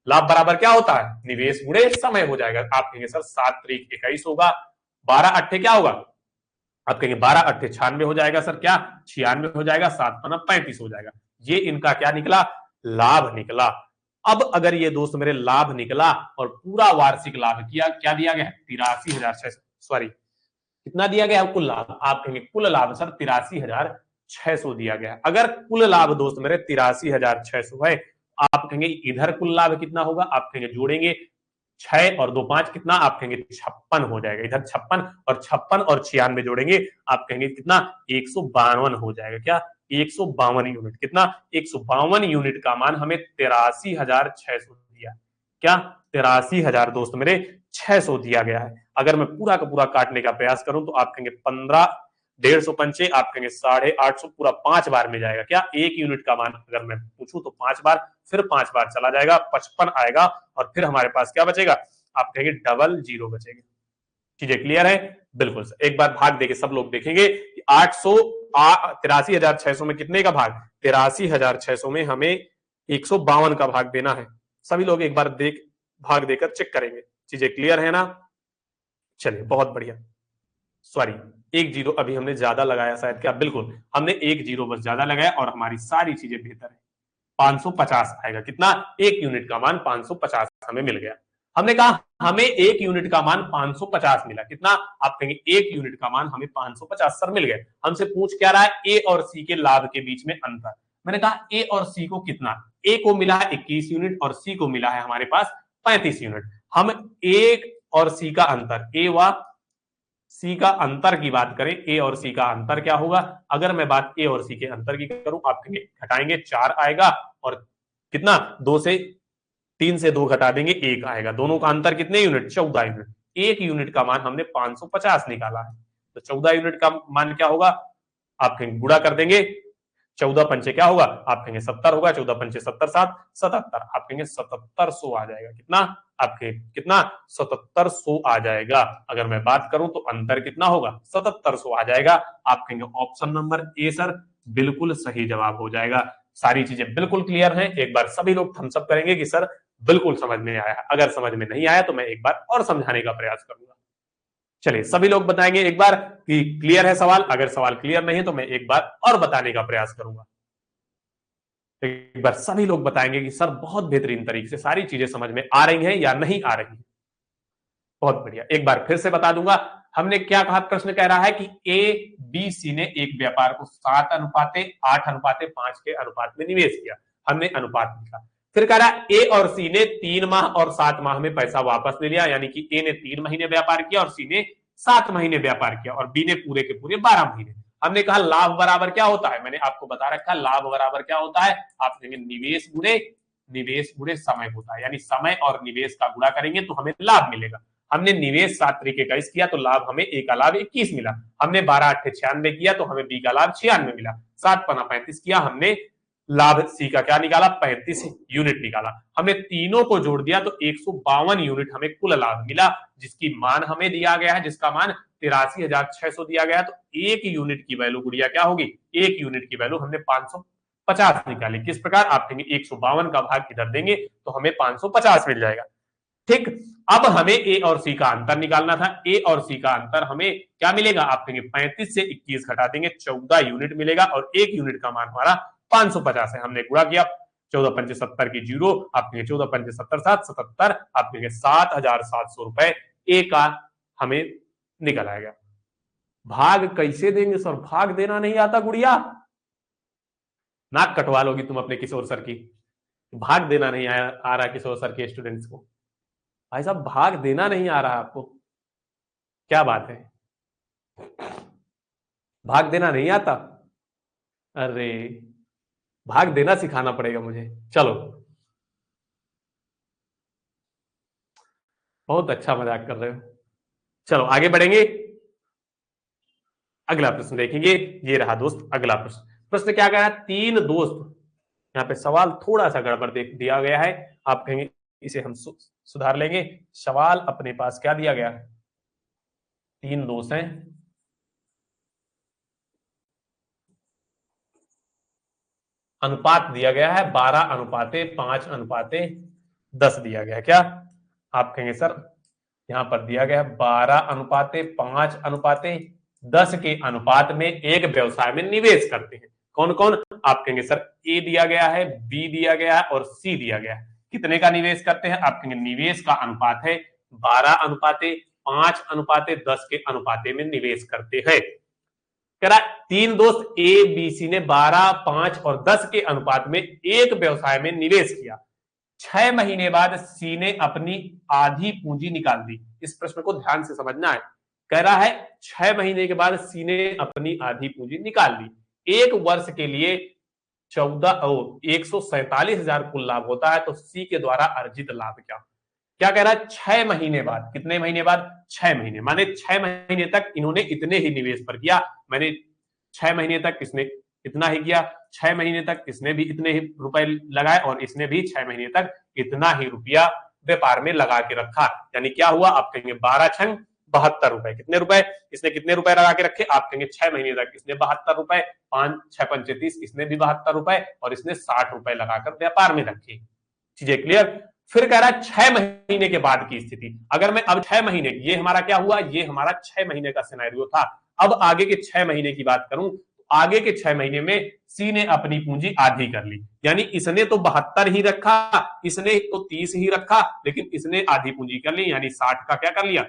लाभ बराबर क्या होता है, निवेश गुणे समय हो जाएगा। आप कहेंगे सर 7 त्रिक 21 होगा, 12 अट्ठे क्या होगा, आप कहेंगे 12 अट्ठे 96 हो जाएगा सर। क्या, 96 हो जाएगा, 7 पन्ना 35 हो जाएगा। ये इनका क्या निकला, लाभ निकला। अब अगर ये दोस्त मेरे लाभ निकला और पूरा वार्षिक लाभ किया, क्या दिया गया, 83,600 सॉरी कितना दिया गया है कुल लाभ? आप कहेंगे कुल लाभ सर 83,600 दिया गया। अगर कुल लाभ दोस्त मेरे 83,600 है, आप कहेंगे इधर कुल लाभ कितना होगा? आप कहेंगे जोड़ेंगे 6 और 2 5 कितना? आप कहेंगे 56 हो जाएगा। इधर 56 और 96 जोड़ेंगे, आप कहेंगे कितना? 152 हो जाएगा। क्या? 152 यूनिट। कितना? 152 यूनिट का मान हमें 83,600 दिया। क्या? 83,000 दोस्त मेरे 600 दिया गया है। अगर मैं पूरा का पूरा काटने का प्रयास करूं तो आप कहेंगे 15, 150 पंचे, आप कहेंगे 850, पूरा 5 बार में जाएगा। क्या? 1 यूनिट का मान अगर मैं पूछूं तो 5 बार, फिर 5 बार चला जाएगा, 55 आएगा, और फिर हमारे पास क्या बचेगा? आप कहेंगे डबल जीरो बचेगा। चीजें क्लियर है? बिल्कुल। एक बार भाग देके सब लोग देखेंगे कि 83,600 में कितने का भाग? 83,600 में हमें 152 का भाग देना है। सभी लोग एक बार भाग देकर चेक करेंगे। चीजें क्लियर है ना? चलिए, बहुत बढ़िया। सॉरी, 1 जीरो अभी हमने ज्यादा लगाया शायद। क्या? बिल्कुल, हमने 1 जीरो बस ज्यादा लगाया और हमारी सारी चीजें बेहतर है। 550 आएगा। कितना? 1 यूनिट का मान 550 हमें मिल गया। हमने कहा हमें 1 यूनिट का मान 550 मिला। कितना? आप कहेंगे 1 यूनिट का मान हमें 550 सर मिल गए। हमसे पूछ क्या रहा है? ए और सी के लाभ के बीच में अंतर। मैंने कहा ए और सी को कितना? ए को मिला है 21 यूनिट और सी को मिला है हमारे पास 35 यूनिट। हम ए और सी का अंतर, ए व सी का अंतर की बात करें, ए और सी का अंतर क्या होगा? अगर मैं बात ए और सी के अंतर की करूं, आप कहेंगे घटाएंगे 4 आएगा, और कितना? 3 से 2 घटा देंगे 1 आएगा। दोनों का अंतर कितने यूनिट? 14 यूनिट। 1 यूनिट का मान हमने 550 निकाला है, तो 14 यूनिट का मान क्या होगा? आप कहेंगे गुणा कर देंगे, 14 पंचे क्या होगा? आप कहेंगे 70 होगा। 14 पंचे 70, 7 77, आप कहेंगे 7700 आ जाएगा। कितना? आपके कितना? 7700 आ जाएगा। अगर मैं बात करूं तो अंतर कितना होगा? 7700 आ जाएगा। आप कहेंगे ऑप्शन नंबर ए सर बिल्कुल सही जवाब हो जाएगा। सारी चीजें बिल्कुल क्लियर हैं। एक बार सभी लोग थम्स अप करेंगे कि सर बिल्कुल समझ में आया। अगर समझ में नहीं आया तो मैं एक बार और समझाने का प्रयास करूंगा। चलिए, सभी लोग बताएंगे एक बार कि क्लियर है सवाल। अगर सवाल क्लियर नहीं है तो मैं एक बार और बताने का प्रयास करूंगा। एक बार सभी लोग बताएंगे कि सर बहुत बेहतरीन तरीके से सारी चीजें समझ में आ रही हैं या नहीं आ रही हैं। बहुत बढ़िया। एक बार फिर से बता दूंगा, हमने क्या कहा? प्रश्न कह रहा है कि ए बी सी ने एक व्यापार को 7:8:5 के अनुपात में निवेश किया। हमने अनुपात लिखा। फिर कह रहा है ए और सी ने 3 माह और 7 माह में पैसा वापस ले लिया, यानी कि ए ने 3 महीने व्यापार किया और सी ने 7 महीने व्यापार किया, और बी ने पूरे के पूरे 12 महीने। हमने कहा लाभ बराबर क्या होता है? मैंने आपको बता रखा, लाभ बराबर क्या होता है? आप कहेंगे निवेश गुणे समय होता है, यानी समय और निवेश का गुणा करेंगे तो हमें लाभ मिलेगा। हमने निवेश 7 तरीके का किया तो लाभ हमें ए का लाभ 21 मिला। हमने 12 8 96 किया तो हमें बी का लाभ 96 मिला। 7 पना 35 किया, हमने लाभ सी का क्या निकाला? 35 यूनिट निकाला। हमने तीनों को जोड़ दिया तो 152 यूनिट हमें कुल लाभ मिला, जिसकी मान हमें दिया गया है, जिसका मान 83,600 दिया गया है। तो 1 यूनिट की वैल्यू गुड़िया क्या होगी? 1 यूनिट की वैल्यू हमने 550 निकाली। किस प्रकार? आप कहेंगे 152 का भाग इधर देंगे तो हमें 550 मिल जाएगा। ठीक। अब हमें ए और सी का अंतर निकालना था। ए और सी का अंतर हमें क्या मिलेगा? आप कहेंगे 35 से 21 घटा देंगे, 14 यूनिट मिलेगा, और 1 यूनिट का मान हमारा 550 है। हमने गुणा किया, 14 पंचे 70 की जीरो, आप कहेंगे 14 पंचे 70 7 77, आप कहेंगे 7,700 रुपए ए का हमें निकल आएगा। भाग कैसे देंगे सर? भाग देना नहीं आता गुड़िया? नाक कटवा लोगी तुम अपने किशोर सर की। भाग देना नहीं आ रहा किशोर सर के स्टूडेंट्स को। भाई साहब, भाग देना नहीं आ रहा आपको? क्या बात है? भाग देना नहीं आता? अरे, भाग देना सिखाना पड़ेगा मुझे। चलो, बहुत अच्छा मजाक कर रहे हो। चलो आगे बढ़ेंगे। अगला प्रश्न देखेंगे। ये रहा दोस्त अगला प्रश्न। प्रश्न क्या कह रहा है? 3 दोस्त, यहाँ पे सवाल थोड़ा सा गड़बड़ दिया गया है। आप कहेंगे इसे हम सुधार लेंगे। सवाल अपने पास क्या दिया गया है? 3 दोस्त हैं, अनुपात दिया गया है 12:5:10 दिया गया है। क्या? आप कहेंगे सर यहां पर दिया गया है 12:5:10 के अनुपात में एक व्यवसाय में निवेश करते हैं। कौन कौन? आप कहेंगे सर ए दिया गया है, बी दिया गया है और सी दिया गया है। कितने का निवेश करते हैं? आप कहेंगे निवेश का अनुपात है 12:5 5:10 के अनुपाते में निवेश करते हैं। कह रहा तीन दोस्त ए बी सी ने 12, 5 और 10 के अनुपात में एक व्यवसाय में निवेश किया। 6 महीने बाद सी ने अपनी आधी पूंजी निकाल दी। इस प्रश्न को ध्यान से समझना है। कह रहा है 6 महीने के बाद सी ने अपनी आधी पूंजी निकाल ली। एक वर्ष के लिए 147,000 कुल लाभ होता है, तो सी के द्वारा अर्जित लाभ क्या कह रहा है? 6 महीने बाद। कितने महीने बाद? 6 महीने, माने 6 महीने तक इन्होंने इतने ही निवेश पर किया। मैंने 6 महीने तक इसने इतना ही किया, 6 महीने तक इसने भी इतने ही रुपए लगाए और इसने भी 6 महीने तक इतना ही रुपया व्यापार में लगा के रखा। यानी क्या हुआ? आप कहेंगे 12 छंग 72 रुपए। कितने रुपए? इसने कितने रुपए लगा के रखे? आप कहेंगे 6 महीने तक इसने 72 रुपए, 5 6 पंचे 30, इसने भी 72 रुपए और इसने 60 रुपए लगाकर व्यापार में रखे। चीजें क्लियर? फिर कह रहा है 6 महीने के बाद की स्थिति। अगर मैं अब 6 महीने, ये हमारा क्या हुआ? ये हमारा 6 महीने का सिनेरियो था। अब आगे के 6 महीने की बात करूं, आगे के 6 महीने में सी ने अपनी पूंजी आधी कर ली। यानी इसने तो 72 ही रखा, इसने तो 30 ही रखा, लेकिन इसने आधी पूंजी कर ली, यानी 60 का क्या कर लिया?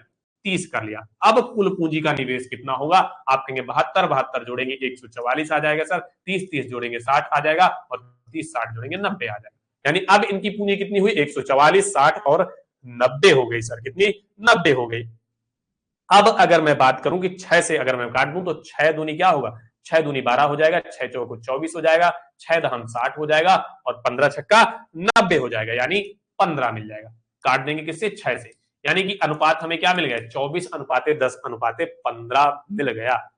30 कर लिया। अब कुल पूंजी का निवेश कितना होगा? आप कहेंगे 72 जोड़ेंगे 144 आ जाएगा सर, 30 जोड़ेंगे 60 आ जाएगा और 30 जोड़ेंगे 90 आ जाएगा। यानी अब इनकी पूंजी कितनी हुई? 144, 60 और 90 हो गई सर। कितनी? 90 हो गई। अब अगर मैं बात करूं कि 6 से अगर मैं काट दूं तो 6 दूनी क्या होगा? 6 दूनी 12 हो जाएगा, 6 चौको 24 हो जाएगा, 6 दहम 60 हो जाएगा और 15 छक्का 90 हो जाएगा, यानी 15 मिल जाएगा। काट देंगे किससे? 6 से। यानी कि अनुपात हमें क्या मिल गया? 24:10:15 मिल गया।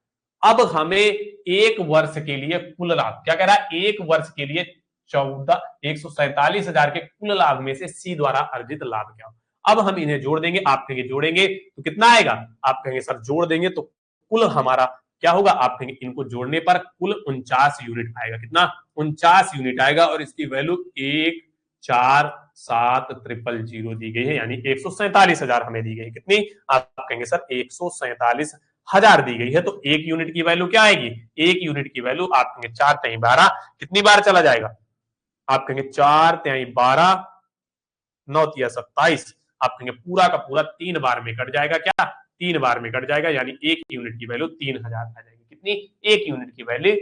अब हमें एक वर्ष के लिए कुल लाभ क्या कह रहा है? एक वर्ष के लिए 147,000 के कुल लाभ में से सी द्वारा अर्जित लाभ क्या? अब हम इन्हें जोड़ देंगे। आप कहेंगे जोड़ेंगे तो कितना आएगा? आप कहेंगे सर जोड़ देंगे तो कुल हमारा क्या होगा? आप कहेंगे इनको जोड़ने पर कुल 49 यूनिट आएगा। कितना? 49 यूनिट आएगा और इसकी वैल्यू 1,47,000 दी गई है, यानी 147,000 हमें दी गई। कितनी? आप कहेंगे सर 147,000 दी गई है, तो एक यूनिट की वैल्यू क्या आएगी? एक यूनिट की वैल्यू आप कहेंगे 4 तिहाई 12, कितनी बार चला जाएगा? आप कहेंगे 4 तिहाई 12, 9 तिया 27, आप कहेंगे पूरा का पूरा 3 बार में कट जाएगा। क्या? 3 बार में कट जाएगा, यानी एक यूनिट की वैल्यू 3000 आ जाएगी। कितनी? एक यूनिट की वैल्यू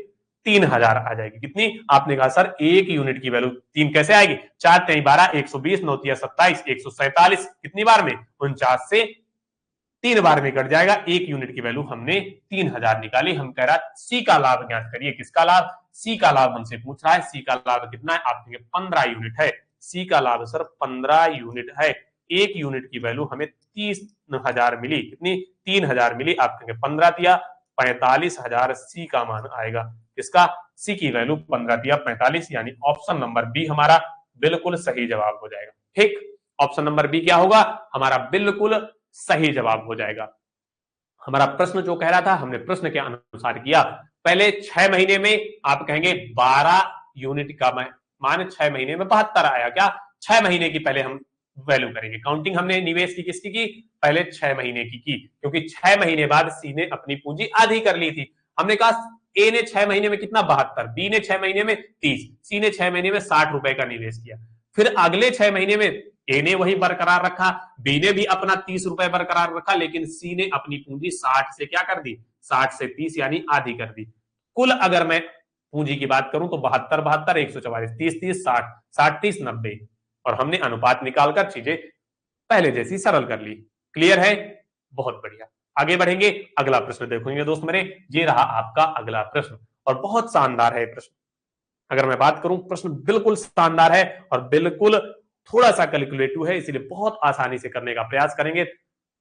3000 आ जाएगी। कितनी? आपने कहा सर एक यूनिट की वैल्यू 3 कैसे आएगी? 4 तिहाई 12, 120, 9 तिया 27, 147, कितनी बार में? 49 से 3 बार में कट जाएगा। एक यूनिट की वैल्यू हमने 3000 निकाली। हम कह रहा है सी का लाभ ज्ञात करिए। किसका लाभ? सी का लाभ हमसे पूछ रहा है। सी का लाभ कितना है? आप कहेंगे 15 यूनिट है। सी का लाभ सर 15 यूनिट है। एक यूनिट की वैल्यू हमें 30,000 मिली। कितनी? 3000 मिली। आप कहेंगे 15 तिया 45,000 सी का मान आएगा। किसका? सी की वैल्यू 15 तिया 45, यानी ऑप्शन नंबर बी हमारा बिल्कुल सही जवाब हो जाएगा। ठीक, ऑप्शन नंबर बी क्या होगा? हमारा बिल्कुल सही जवाब हो जाएगा। हमारा प्रश्न जो कह रहा था, हमने प्रश्न के अनुसार किया। पहले 6 महीने में आप कहेंगे 12 यूनिट का मान 6 महीने में 72 आया। क्या? 6 महीने की पहले हम वैल्यू करेंगे। काउंटिंग हमने निवेश की किसकी की? पहले 6 महीने की, क्योंकि 6 महीने बाद सी ने अपनी पूंजी आधी कर ली थी। हमने कहा ए ने 6 महीने में कितना? 72, बी ने 6 महीने में 30, सी ने 6 महीने में 60 रुपए का निवेश किया। फिर अगले 6 महीने में ए ने वही बरकरार रखा, बी ने भी अपना 30 रुपए बरकरार रखा, लेकिन सी ने अपनी पूंजी 60 से क्या कर दी? 60 से 30 यानी आधी कर दी। कुल अगर मैं पूंजी की बात करूं तो 72 72, 144, 30 30, 60 60, 30, 90, और हमने अनुपात निकालकर चीजें पहले जैसी सरल कर ली। क्लियर है? बहुत बढ़िया। आगे बढ़ेंगे, अगला प्रश्न देखेंगे दोस्त मेरे। ये रहा आपका अगला प्रश्न और बहुत शानदार है प्रश्न। अगर मैं बात करूं, प्रश्न बिल्कुल शानदार है और बिल्कुल थोड़ा सा कैलकुलेटिव है, इसलिए बहुत आसानी से करने का प्रयास करेंगे।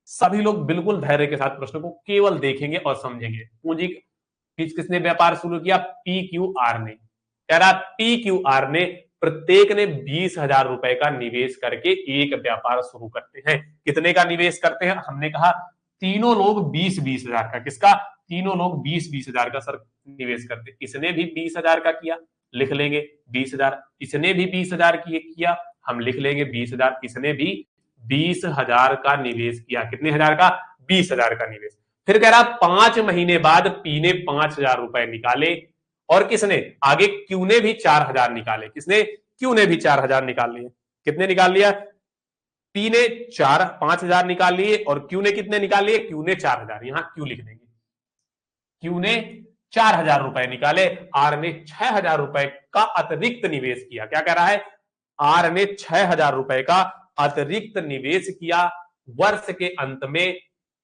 सभी लोग बिल्कुल धैर्य के साथ प्रश्न को केवल देखेंगे और समझेंगे। पूंजी किसने व्यापार शुरू किया? PQR ने। कह रहा PQR ने प्रत्येक ने 20,000 रुपए का निवेश करके एक व्यापार शुरू करते हैं। कितने का निवेश करते हैं? हमने कहा तीनों लोग 20,000 का। किसका? तीनों लोग 20,000 का सर निवेश करते। इसने भी 20,000 का किया, लिख लेंगे 20,000। इसने भी 20,000 किया, हम लिख लेंगे 20,000। इसने भी 20,000 का निवेश किया। कितने हजार का? 20,000 का निवेश। फिर कह रहा 5 महीने बाद पी ने 5,000 रुपए निकाले और किसने? आगे क्यू ने भी 4,000 निकाले। किसने? क्यू ने भी 4,000 निकाल लिए। कितने निकाल लिया? पी ने 5,000 निकाल लिए और क्यू ने कितने निकाल लिए, क्यू ने 4,000, यहां क्यू लिख देंगे। क्यू ने 4,000 रुपए निकाले, आर ने 6,000 रुपए का अतिरिक्त निवेश किया। क्या कह रहा है, आर ने 6,000 रुपए का अतिरिक्त निवेश किया। वर्ष के अंत में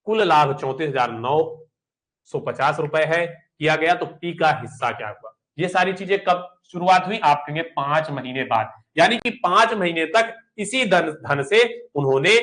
कुल लाभ 34,950 रुपए है किया गया, तो पी का हिस्सा क्या हुआ। ये सारी चीजें कब शुरुआत हुई, आप कहेंगे 5 महीने बाद, यानी कि 5 महीने तक इसी धन से उन्होंने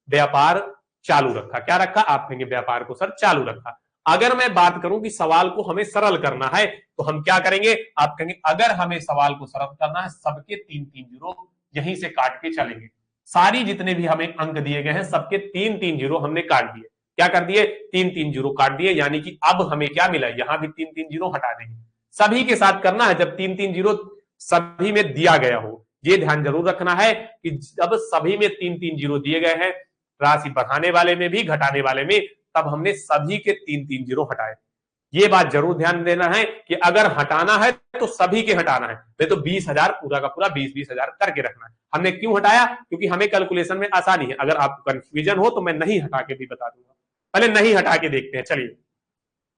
व्यापार चालू रखा। क्या रखा, आप कहेंगे व्यापार को सर चालू रखा। अगर मैं बात करूं कि सवाल को हमें सरल करना है तो हम क्या करेंगे, आप कहेंगे अगर हमें सवाल को सरल करना है, सबके 3-3 जीरो यहीं से काट के चलेंगे। सारी जितने भी हमें अंक दिए गए हैं सबके 3-3 जीरो हमने काट दिए। क्या कर दिए, 3-3 जीरो काट दिए, यानी कि अब हमें क्या मिला, यहां भी 3-3 जीरो हटा देंगे। सभी के साथ करना है, जब 3-3 जीरो सभी में दिया गया हो। ये ध्यान जरूर रखना है कि जब सभी में 3-3 जीरो दिए गए हैं, राशि बढ़ाने वाले में भी घटाने वाले में, तब हमने सभी के 3-3 जीरो हटाए। ये बात जरूर ध्यान देना है कि अगर हटाना है तो सभी के हटाना है, नहीं तो 20,000 पूरा का पूरा 20,000 करके रखना है। हमने क्यों हटाया, क्योंकि हमें कैलकुलेशन में आसानी है। अगर आपको कंफ्यूजन हो तो मैं नहीं हटा के भी बता दूंगा। पहले नहीं हटा के देखते हैं, चलिए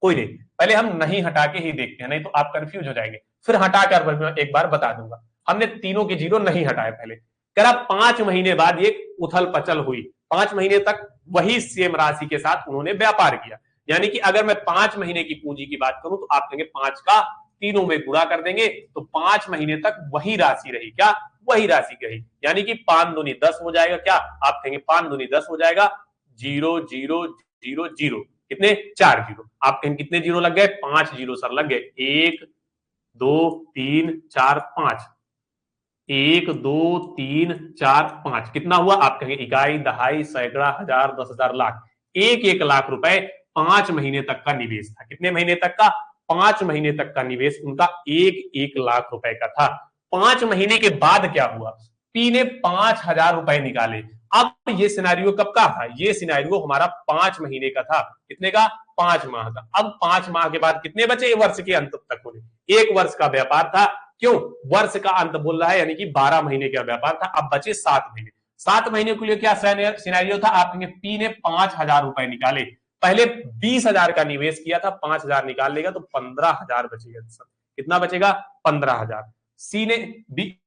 कोई नहीं, पहले हम नहीं हटा के ही देखते हैं, नहीं तो आप कंफ्यूज हो जाएंगे। फिर हटाकर एक बार बता दूंगा। हमने तीनों के जीरो नहीं हटाए। पहले कह रहा 5 महीने बाद ये उथल पचल हुई, 5 महीने तक वही सेम राशि के साथ उन्होंने व्यापार किया। यानी कि अगर मैं 5 महीने की पूंजी की बात करूं तो आप कहेंगे 5 का तीनों में गुणा कर देंगे, तो 5 महीने तक वही राशि रही। क्या, वही राशि रही, यानी कि 5 दूनी 10 हो जाएगा। क्या, आप कहेंगे 5 दूनी 10 हो जाएगा। 0 0 0 0 कितने, 4 जीरो। आप कहेंगे कितने जीरो लग गए, 5 जीरो सर लग गए। 1 2 3 4 5, 1 2 3 4 5 कितना हुआ, आप कहेंगे इकाई, दहाई, सैकड़ा, हजार, 10,000, लाख। 1 लाख रुपए 5 महीने तक का निवेश था। कितने महीने तक का, 5 महीने तक का निवेश उनका 1 लाख रुपए का था। 5 महीने के बाद क्या हुआ, पी ने 5,000 रुपए निकाले। अब ये सिनेरियो कब का था, ये सिनेरियो हमारा 5 महीने का था। कितने का, 5 माह का। अब 5 माह के बाद कितने बचे, वर्ष के अंत तक होने, 1 वर्ष का व्यापार था। क्यों, वर्ष का अंत बोल रहा है, यानी कि 12 महीने का व्यापार था। अब बचे 7 महीने। 7 महीने के लिए क्या सिनेरियो था, आप कहेंगे पी ने 5,000 रुपए निकाले। पहले 20,000 का निवेश किया था, 5,000 निकाल लेगा तो 15,000 बचेगा। कितना बचेगा, 15,000। सी ने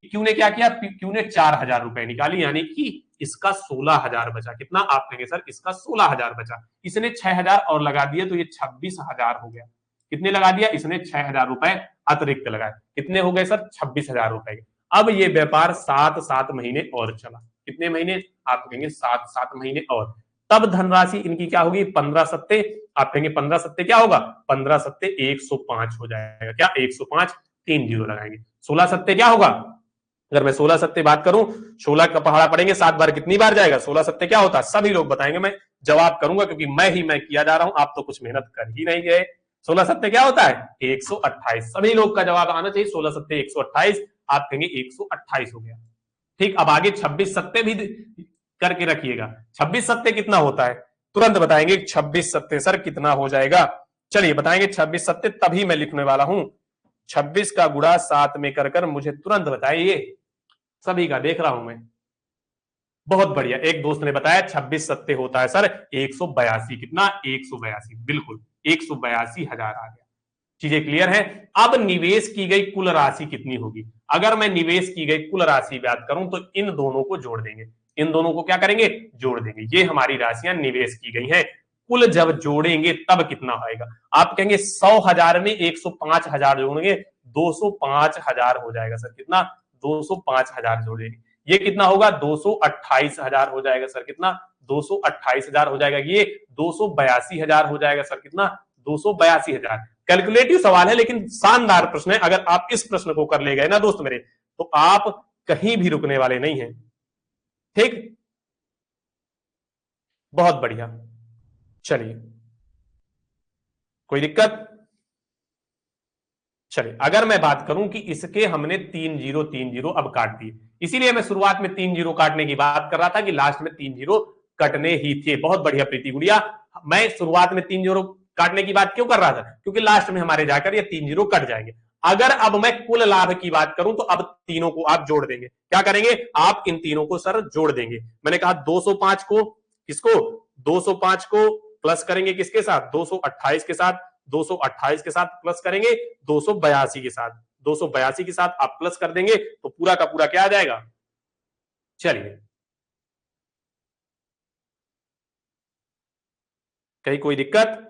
क्यू ने क्या किया, क्यू ने 4,000 रुपए निकाली, यानी कि इसका 16,000 बचा। कितना, आप कहेंगे सर इसका 16,000 बचा। इसने 6,000 और लगा दिए तो ये 26,000 हो गया। कितने लगा दिया, इसने 6,000 रुपए अतिरिक्त लगाए। कितने हो गए सर, 26,000 रुपए। अब ये व्यापार 7 महीने और चला। कितने महीने, आप कहेंगे 7 महीने और। तब धनराशि इनकी क्या होगी, 15 सत्ते, आप कहेंगे 15 सत्ते क्या होगा, 15 सत्ते 105 हो जाएगा। क्या, 105, 3 जीरो लगाएंगे। 16 सत्ते क्या होगा, अगर मैं 16 सत्ते बात करूं, 16 का पहाड़ा पड़ेंगे 7 बार, कितनी बार जाएगा, 16 सत्ते क्या होता है, सभी लोग बताएंगे, मैं जवाब करूंगा क्योंकि मैं किया जा रहा हूं, आप तो कुछ मेहनत कर ही नहीं गए। 16 सत्ते क्या होता है, 128। सभी लोग का जवाब आना चाहिए 16 सत्ते 128, आप कहेंगे 128 हो गया। ठीक, अब आगे 26 सत्ते भी करके रखिएगा। 26 सत्ते कितना होता है, तुरंत बताएंगे 26 सत्ते सर कितना हो जाएगा। चलिए बताएंगे 26 सत्ते, तभी मैं लिखने वाला हूं। 26 का गुणा 7 में कर मुझे तुरंत बताइए, सभी का देख रहा हूं मैं। बहुत बढ़िया, एक दोस्त ने बताया 26 सत्ते होता है सर 182। कितना, 182, बिल्कुल 182,000 आ गया। चीजें क्लियर है। अब निवेश की गई कुल राशि कितनी होगी, अगर मैं निवेश की गई कुल राशि बात करूं तो इन दोनों को जोड़ देंगे। इन दोनों को क्या करेंगे, जोड़ देंगे। ये हमारी राशियां निवेश की गई हैं, कुल जब जोड़ेंगे तब कितना आएगा, आप कहेंगे 100,000 में 105,000 जोड़ेंगे 205,000 हो जाएगा सर। कितना, 205,000 जोड़ेंगे, ये कितना होगा, 228,000 हो जाएगा सर। कितना, 228,000 हो जाएगा। ये 282,000 हो जाएगा सर। कितना, 282,000। कैलकुलेटिव सवाल है लेकिन शानदार प्रश्न है। अगर आप इस प्रश्न को कर ले गए ना दोस्त मेरे, तो आप कहीं भी रुकने वाले नहीं हैं। ठीक, बहुत बढ़िया। चलिए, कोई दिक्कत, चलिए अगर मैं बात करूं कि इसके हमने 3 जीरो अब काट दिए, इसीलिए मैं शुरुआत में 3 जीरो काटने की बात कर रहा था कि लास्ट में 3 जीरो कटने ही थे। बहुत बढ़िया प्रीति गुड़िया, मैं शुरुआत में 3 जीरो काटने की बात क्यों कर रहा था, क्योंकि लास्ट में हमारे जाकर ये 3 जीरो कट जाएंगे। अगर अब मैं कुल लाभ की बात करूं तो अब तीनों को आप जोड़ देंगे। क्या करेंगे आप इन तीनों को सर जोड़ देंगे। मैंने कहा 205 को किसको 205 को प्लस करेंगे किसके साथ 228 के साथ 228 के साथ प्लस करेंगे 282 के साथ 282 के साथ आप प्लस कर देंगे तो पूरा का पूरा क्या आ जाएगा। चलिए कहीं कोई दिक्कत।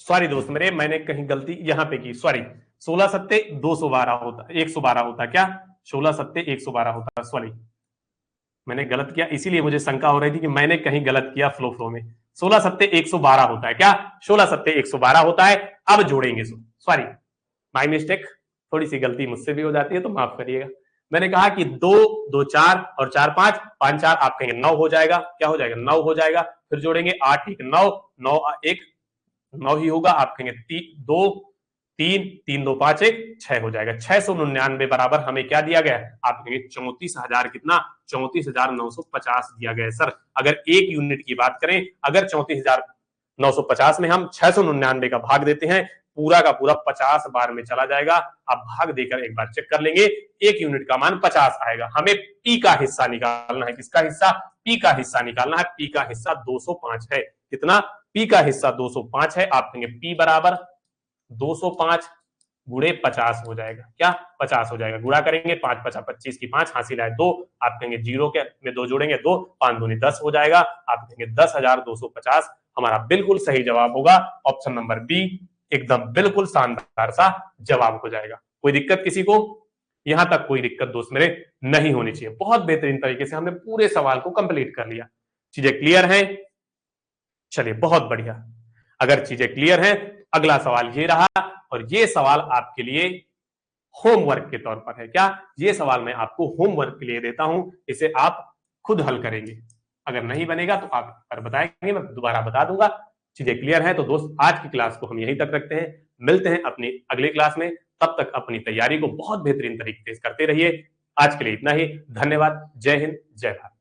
सॉरी दोस्त मेरे मैंने कहीं गलती यहां पे की सॉरी 16 सत्ते 212 होता 112 होता क्या 16 सत्ते 112 होता सॉरी मैंने गलत किया इसीलिए मुझे शंका हो रही थी कि मैंने कहीं गलत किया फ्लो में 16 सत्ते 112 होता है क्या 16 सत्ते 112 होता है। अब जोड़ेंगे सॉरी माई मिस्टेक थोड़ी सी गलती मुझसे भी हो जाती है तो माफ करिएगा। मैंने कहा कि 2 2 4 और 4 5 5 4 आप कहेंगे 9 हो जाएगा क्या हो जाएगा 9 हो जाएगा फिर जोड़ेंगे 8 1 9 9 1 9 ही होगा आप कहेंगे 2 3 3 2 5 1 6 हो जाएगा 699 बराबर हमें क्या दिया गया आप कहेंगे 34,000 कितना 34,950 दिया गया सर। अगर एक यूनिट की बात करें अगर 34,950 में हम 699 का भाग देते हैं पूरा का पूरा 50 बार में चला जाएगा। आप भाग देकर एक बार चेक कर लेंगे एक यूनिट का मान 50 आएगा। हमें पी का हिस्सा निकालना है किसका हिस्सा पी का हिस्सा निकालना है। पी का हिस्सा 205 है कितना पी का हिस्सा 205 है। आप कहेंगे पी बराबर 205 गुणे 50 हो जाएगा क्या 50 हो जाएगा गुणा करेंगे 5 50 25 की 5 हासिल आए 2 आप कहेंगे जीरो के में 2 जोड़ेंगे 2 5 दूनी 10 हो जाएगा। आप कहेंगे 10,250 हमारा बिल्कुल सही जवाब होगा ऑप्शन नंबर बी एकदम बिल्कुल शानदार सा जवाब हो जाएगा। कोई दिक्कत किसी को यहां तक कोई दिक्कत दोस्त मेरे नहीं होनी चाहिए। बहुत बेहतरीन तरीके से हमने पूरे सवाल को कंप्लीट कर लिया। चीजें क्लियर हैं चलिए बहुत बढ़िया। अगर चीजें क्लियर हैं अगला सवाल ये रहा और ये सवाल आपके लिए होमवर्क के तौर पर है क्या ये सवाल मैं आपको होमवर्क के लिए देता हूं इसे आप खुद हल करेंगे। अगर नहीं बनेगा तो आप पर बताएंगे मैं दोबारा बता दूंगा। चीजें क्लियर है तो दोस्त आज की क्लास को हम यहीं तक रखते हैं मिलते हैं अपनी अगली क्लास में। तब तक अपनी तैयारी को बहुत बेहतरीन तरीके से करते रहिए। आज के लिए इतना ही धन्यवाद। जय हिंद जय भारत।